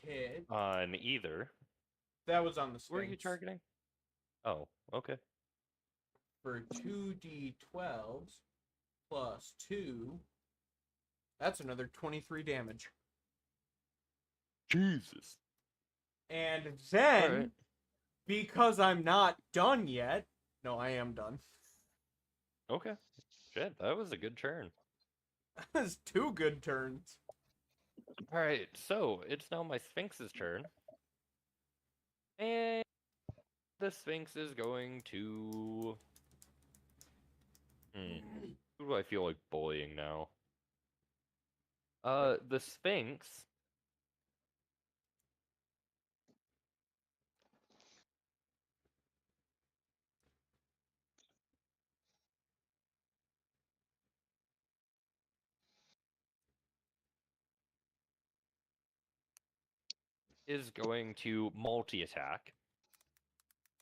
hit. on either. That was on the Sphinx. Where are you targeting? Oh, okay. For 2d12s plus 2. That's another 23 damage. Jesus. And then, Alright. because I'm not done yet. No, I am done. Okay. Shit, that was a good turn. That's 2 good turns. Alright, so it's now my Sphinx's turn. And the Sphinx is going to... Who do I feel like bullying now? The Sphinx... is going to multi-attack.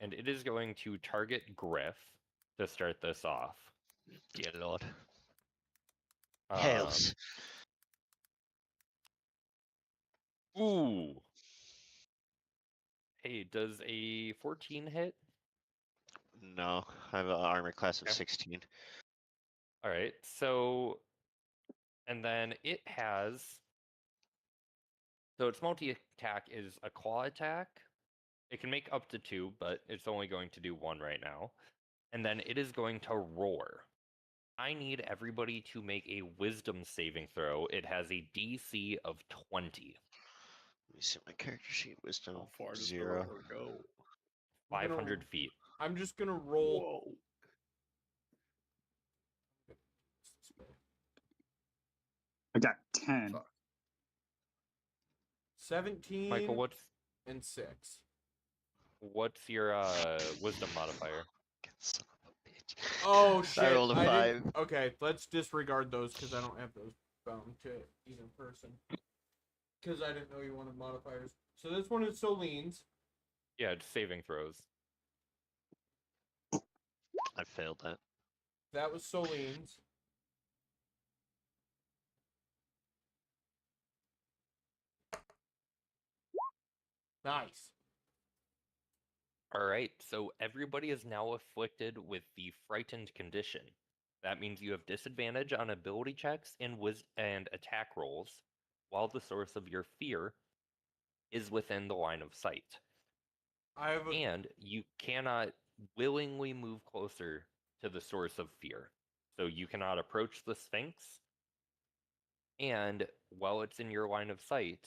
And it is going to target Griff to start this off. dear lord. Um, Hails. Ooh. Hey, does a 14 hit? No, I have an armor class of Okay. 16. Alright, so... And then it has So its multi-attack is a claw attack. It can make up to 2, but it's only going to do 1 right now. And then it is going to roar. I need everybody to make a wisdom saving throw. It has a DC of 20. Let me see my character sheet. Wisdom How far does the 0. roar go? I'm gonna- 500 feet. I'm just gonna roll. Whoa. I got 10. Fuck. 17 Michael, and 6. what's your wisdom modifier? Son of a bitch. Oh I shit! rolled a I 5. didn't- Okay, let's disregard those because I don't have those bound to either person. Because I didn't know you wanted modifiers. So this one is Soline's. Yeah, it's saving throws. I failed that. That was Soline's. Nice. Alright, so everybody is now afflicted with the frightened condition. That means you have disadvantage on ability checks and attack rolls, while the source of your fear is within the line of sight. I have a, And you cannot willingly move closer to the source of fear. So you cannot approach the Sphinx, and while it's in your line of sight,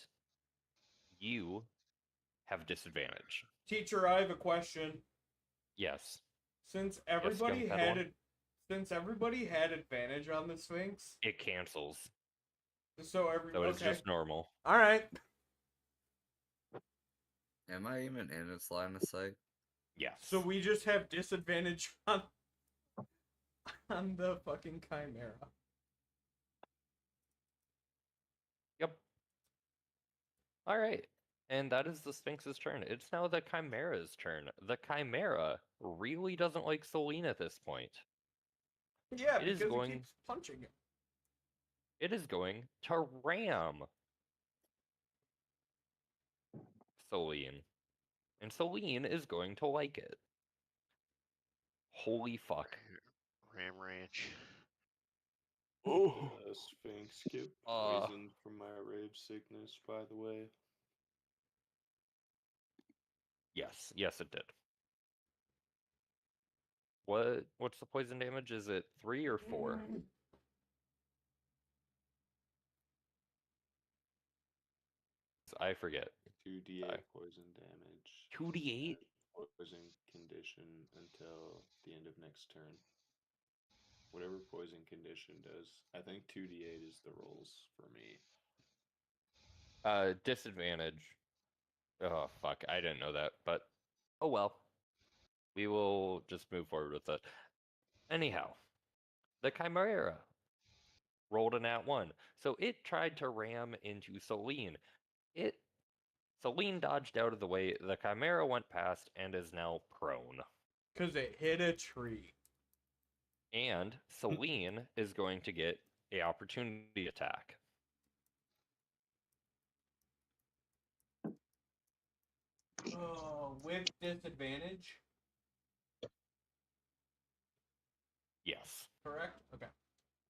you have disadvantage. teacher. I have a question. Yes. Since everybody young had Padawan? it, since everybody had advantage on the Sphinx, It cancels. so every So it's okay. just normal. All right. Am I even in its line of sight? Yes. So we just have disadvantage on the fucking Chimera. Yep. Alright. And that is the Sphinx's turn. It's now the Chimera's turn. The Chimera really doesn't like Celine at this point. Yeah, It is because going- he keeps punching him. It is going to ram Celine. And Celine is going to like it. Holy fuck. Ram Ranch. Oh, Sphinx get Uh. poisoned from my rage sickness, by the way. Yes, yes it did. What's the poison damage? Is it 3 or 4? I forget. 2d8 Alright. poison damage. 2d8? Poison condition until the end of next turn. Whatever poison condition does. I think 2d8 is the rolls for me. Disadvantage. Oh fuck, I didn't know that, but oh well. We will just move forward with it. Anyhow, the Chimera rolled a nat 1. So it tried to ram into Celine. Celine dodged out of the way, the Chimera went past and is now prone. Because it hit a tree. And Celine is going to get a opportunity attack. Oh, with disadvantage? Yes. Correct? Okay.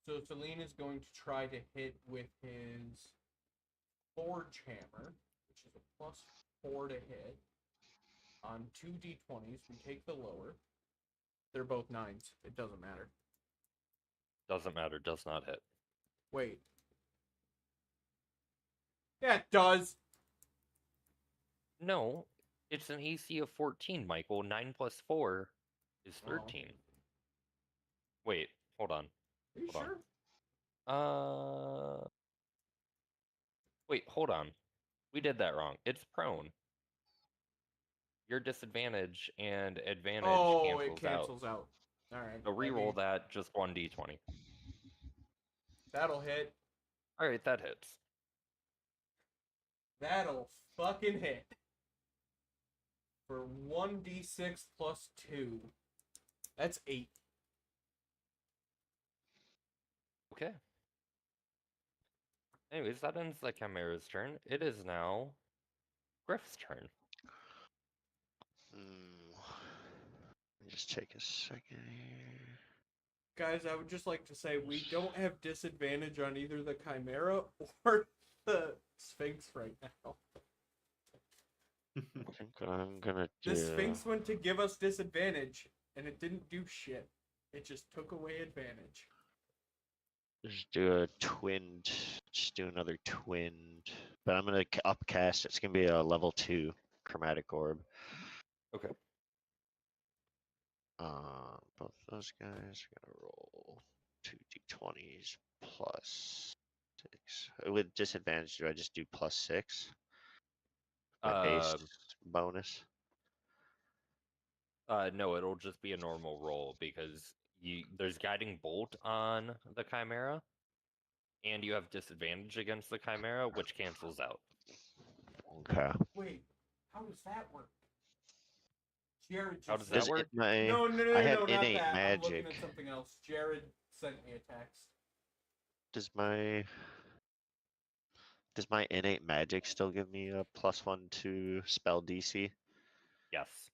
So Celine is going to try to hit with his Forge Hammer, which is a +4 to hit. On 2 d20s, we take the lower. They're both 9s. It doesn't matter. Doesn't matter, does not hit. Wait. Yeah, it does. No, it's an AC of 14, Michael. 9 plus 4 is 13. Wait, hold on. Are you Hold on. sure? Wait, hold on. We did that wrong. It's prone. Your disadvantage and advantage Oh, cancels it cancels out. Alright. So re-roll that, just 1d20. That'll hit. Alright, that hits. That'll fucking hit. For 1d6 plus 2. That's 8. Okay. Anyways, that ends the Chimera's turn. It is now Griff's turn. Let me just take a second here. Guys, I would just like to say we don't have disadvantage on either the Chimera or the Sphinx right now. I think I'm gonna The do. Sphinx went to give us disadvantage, and it didn't do shit. It just took away advantage. Just do a twinned. Just do another twinned. But I'm gonna upcast. It's gonna be a level 2 chromatic orb. Okay. Both those guys are gonna roll 2d20s plus 6. With disadvantage, do I just do plus 6? My base Um, bonus. No, it'll just be a normal roll because there's guiding bolt on the Chimera, and you have disadvantage against the Chimera, which cancels out. Okay. Wait, how does that work? Jared just How does said- that Does work? my No, I have not innate that. I'm looking magic. at something else. Jared sent me a text. Does my innate magic still give me a +1 to spell DC? Yes.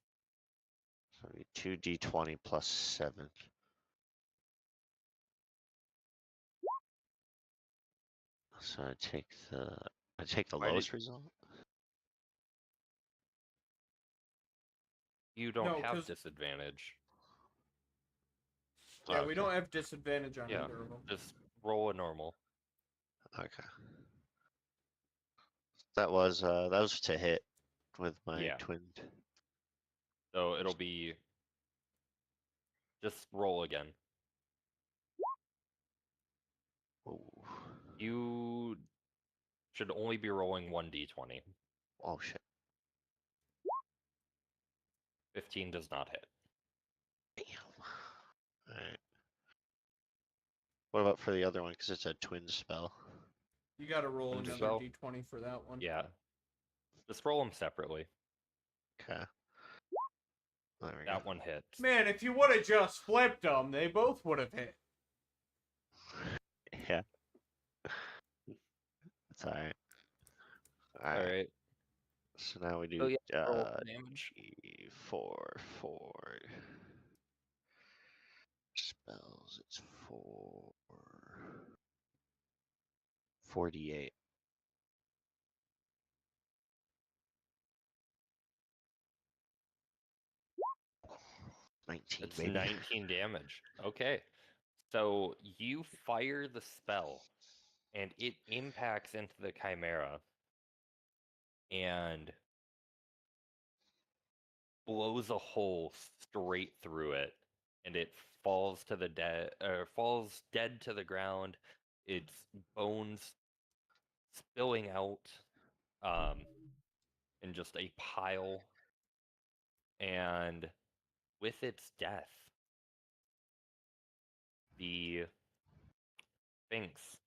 So 2d20 plus 7. So I take the Why did- lowest result. You don't No, have 'cause- disadvantage. Yeah, we Okay. don't have disadvantage on Yeah. either of them. Just roll a normal. Okay. That was to hit with my Yeah. twinned. So it'll be. Just roll again. Ooh. You should only be rolling 1d20. Oh shit. 15 does not hit. Damn. Alright. What about for the other one? Because it's a twin spell. You gotta roll Twin another spell? d20 for that one. Yeah. Just roll them separately. Okay. There we That go. one hits. Man, if you would have just flipped them, they both would have hit. Yeah. That's alright. All Alright. right. So now we do So yeah, roll damage. 4 spells. It's 48. It's baby. 19 damage. Okay. So you fire the spell, and it impacts into the Chimera and blows a hole straight through it, and it falls to the falls dead to the ground. Its bones spilling out, in just a pile, and with its death, the Sphinx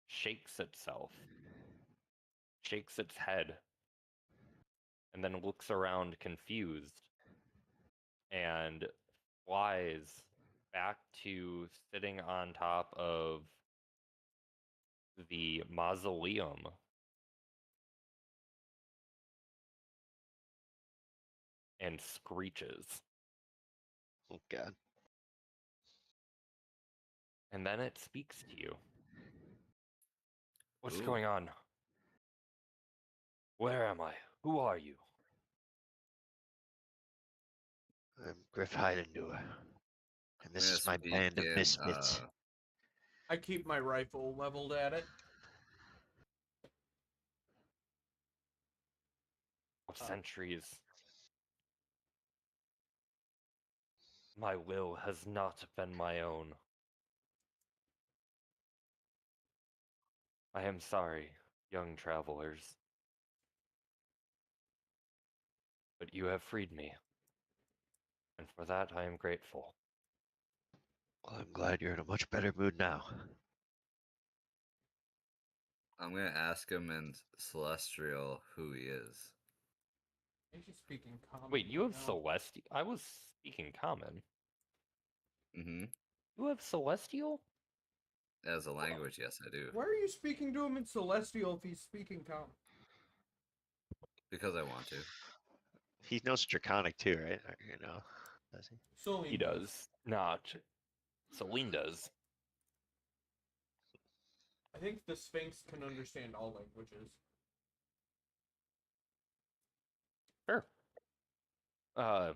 shakes itself, shakes its head, and then looks around confused and flies back to sitting on top of the mausoleum. And screeches. Oh god. And then it speaks to you. What's Ooh. going on? Where am I? Who are you? I'm Griff Heidendoer. And this Yeah, is my so band of begin, misfits. I keep my rifle leveled at it. Of centuries. My will has not been my own. I am sorry, young travelers. But you have freed me. And for that I am grateful. Well, I'm glad you're in a much better mood now. I'm gonna ask him in Celestial who he is. I think he's speaking common. Wait, you right have now. Celestial? I was speaking common. Mm-hmm. You have Celestial? As a language, yes, I do. Why are you speaking to him in Celestial if he's speaking common? Because I want to. He knows Draconic too, right? Or, does he? Celine He does. Not. Celine does. I think the Sphinx can understand all languages. Sure. I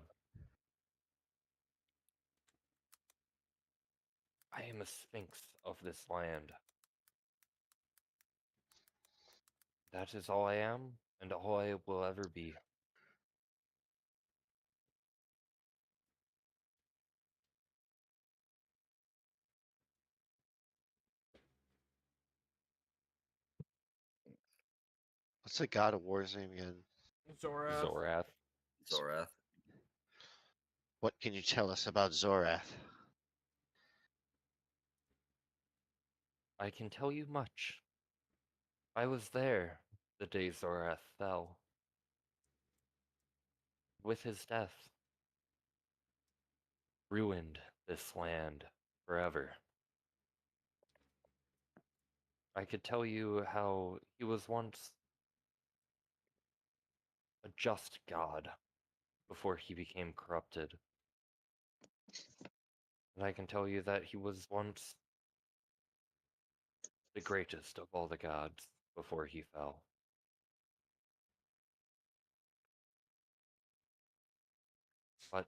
am a sphinx of this land. That is all I am, and all I will ever be. What's the God of War's name again? Zorath. Zorath. Zorath. What can you tell us about Zorath? I can tell you much. I was there the day Zorath fell. With his death, ruined this land forever. I could tell you how he was once a just god before he became corrupted. And I can tell you that he was once the greatest of all the gods before he fell. But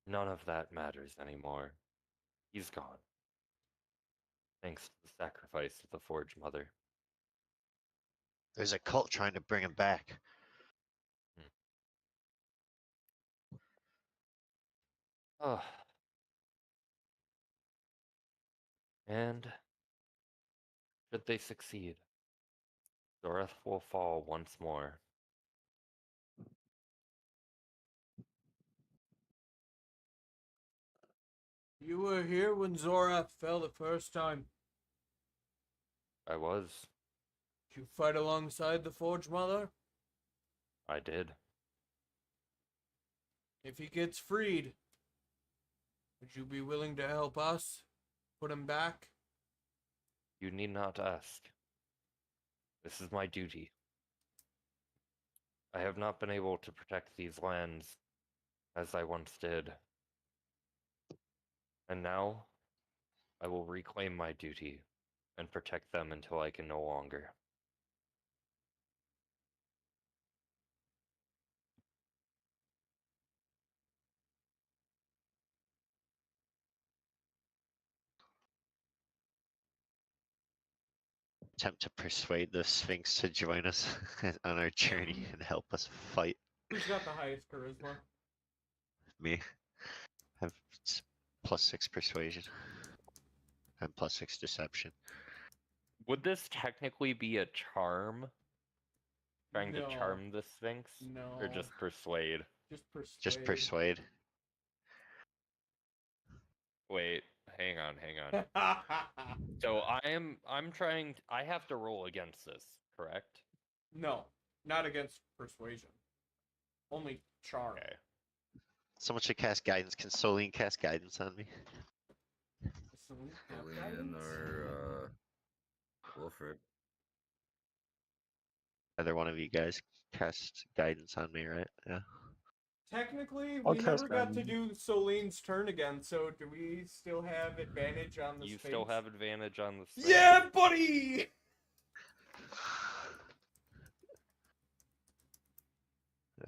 none of that matters anymore. He's gone. Thanks to the sacrifice of the Forge Mother. There's a cult trying to bring him back. Oh. And should they succeed, Zorath will fall once more. You were here when Zorath fell the first time. I was. Did you fight alongside the Forge Mother? I did. If he gets freed, would you be willing to help us put him back? You need not ask. This is my duty. I have not been able to protect these lands as I once did. And now, I will reclaim my duty and protect them until I can no longer. Attempt to persuade the Sphinx to join us on our journey and help us fight Who's got the highest charisma? me. Have +6 persuasion and +6 deception. Would this technically be a charm? Trying to No. charm the Sphinx? No. Or just persuade? Just persuade. Just persuade. Wait, hang on. So I have to roll against this, correct? No, not against persuasion. Only charm. Okay. Someone should cast guidance. Can Soline cast guidance on me? So we have Julian guidance. or Wilfred. Either one of you guys cast guidance on me, right? Yeah. Technically, I'll we cast never got to guidance. do Soline's turn again, so do we still have advantage on the You Sphinx? still have advantage on the Sphinx. Yeah, buddy!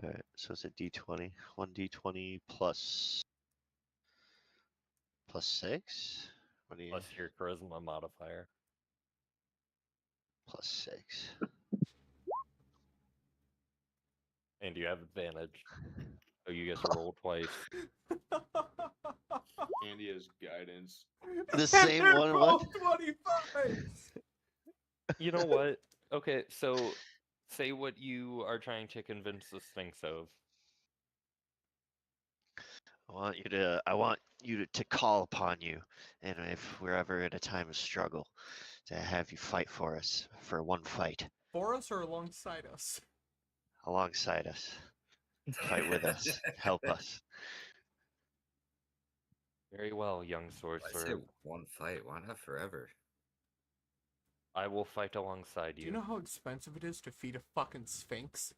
Alright, so it's a d20. 1d20 plus 6? What do you Plus your charisma modifier. plus 6? And you have advantage. So you get to roll twice. Andy has guidance. The same They're one, both what? 25! You know what? Okay, so say what you are trying to convince the Sphinx of. I want you to call upon you, and if we're ever in a time of struggle, to have you fight for us for one fight For us or alongside us? alongside us. Fight with us. Help us. Very well, young I say sorcerer. one fight. Why not forever? I will fight alongside Do you. you know how expensive it is to feed a fucking Sphinx?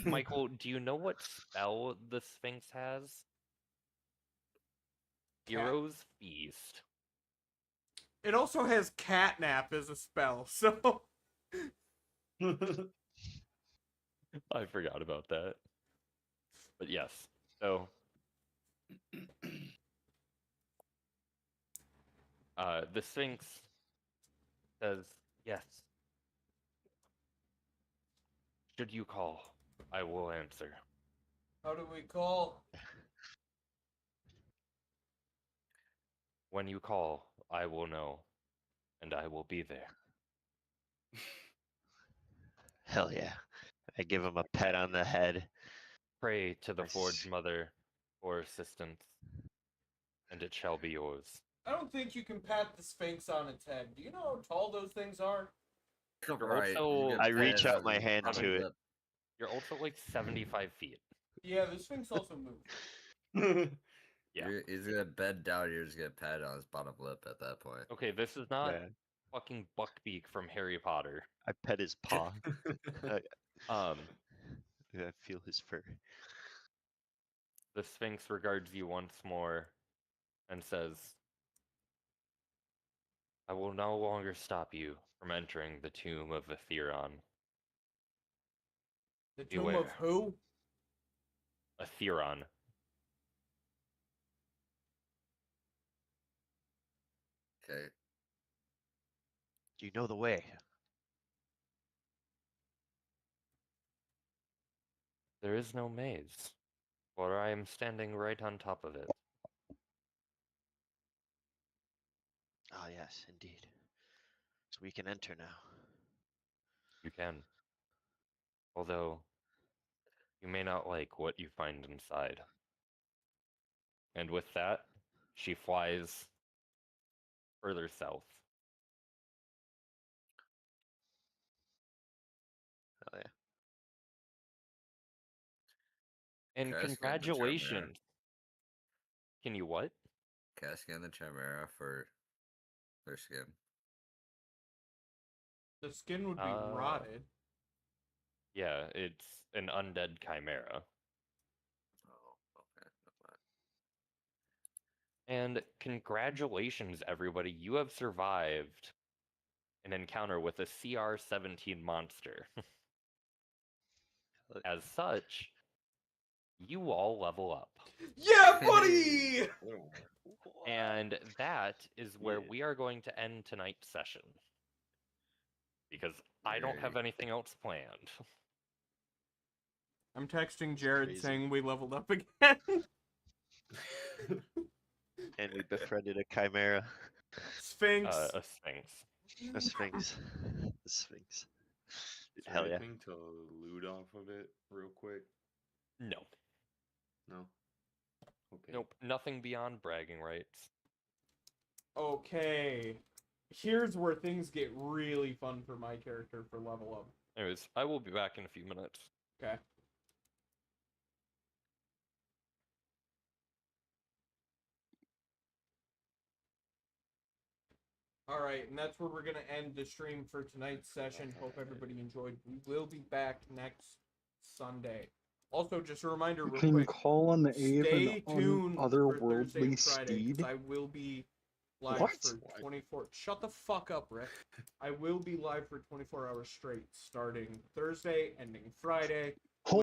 Michael, do you know what spell the Sphinx has? Hero's Feast. It also has catnap as a spell, so I forgot about that. But yes, so the Sphinx says, yes. Should you call, I will answer. how do we call? When you call, I will know, and I will be there. Hell yeah. I give him a pet on the head. Pray to the Nice. Forge Mother for assistance, and it shall be yours. I don't think you can pat the Sphinx on its head. Do you know how tall those things are? Right, also- you get I reach pet out my on the hand bottom to it. lip. You're also like 75 feet. Yeah, the Sphinx also moves. Yeah. He's gonna bend down. You're just gonna pat on his bottom lip at that point. Okay, this is not Yeah. fucking Buckbeak from Harry Potter. I pet his paw. Um, I feel his fur. the Sphinx regards you once more and says, I will no longer stop you from entering the tomb of Atheron. The tomb of Beware. who? Atheron. Okay. Do you know the way? There is no maze, for I am standing right on top of it. Ah, yes, indeed. So we can enter now. You can. Although, you may not like what you find inside. And with that, she flies further south. Hell yeah. And Can I scan the Chimera? congratulations! Can you what? Can I scan the Chimera for their skin? The skin would be Uh, rotted. Yeah, it's an undead chimera. Oh, okay. Never mind. And congratulations, everybody. You have survived an encounter with a CR-17 monster. As such, you all level up. Yeah, buddy! And that is where Yeah. we are going to end tonight's session. Because I don't have Yay. anything else planned. I'm texting Jared crazy. saying we leveled up again. And we befriended a chimera. Sphinx. A sphinx. A sphinx. The sphinx. Is there Hell yeah. anything to loot off of it real quick? No. No? Okay. Nope. Nothing beyond bragging rights. Okay. Here's where things get really fun for my character for level up. Anyways, I will be back in a few minutes. Okay. Alright, and that's where we're going to end the stream for tonight's session. Hope everybody enjoyed. We will be back next Sunday. Also, just a reminder real Can you quick. call on the aid Stay of tuned an for Thursday otherworldly and Friday, 'cause steed? I will be live What? for 24. Shut the fuck up, Rick. I will be live for 24 hours straight, starting Thursday, ending Friday.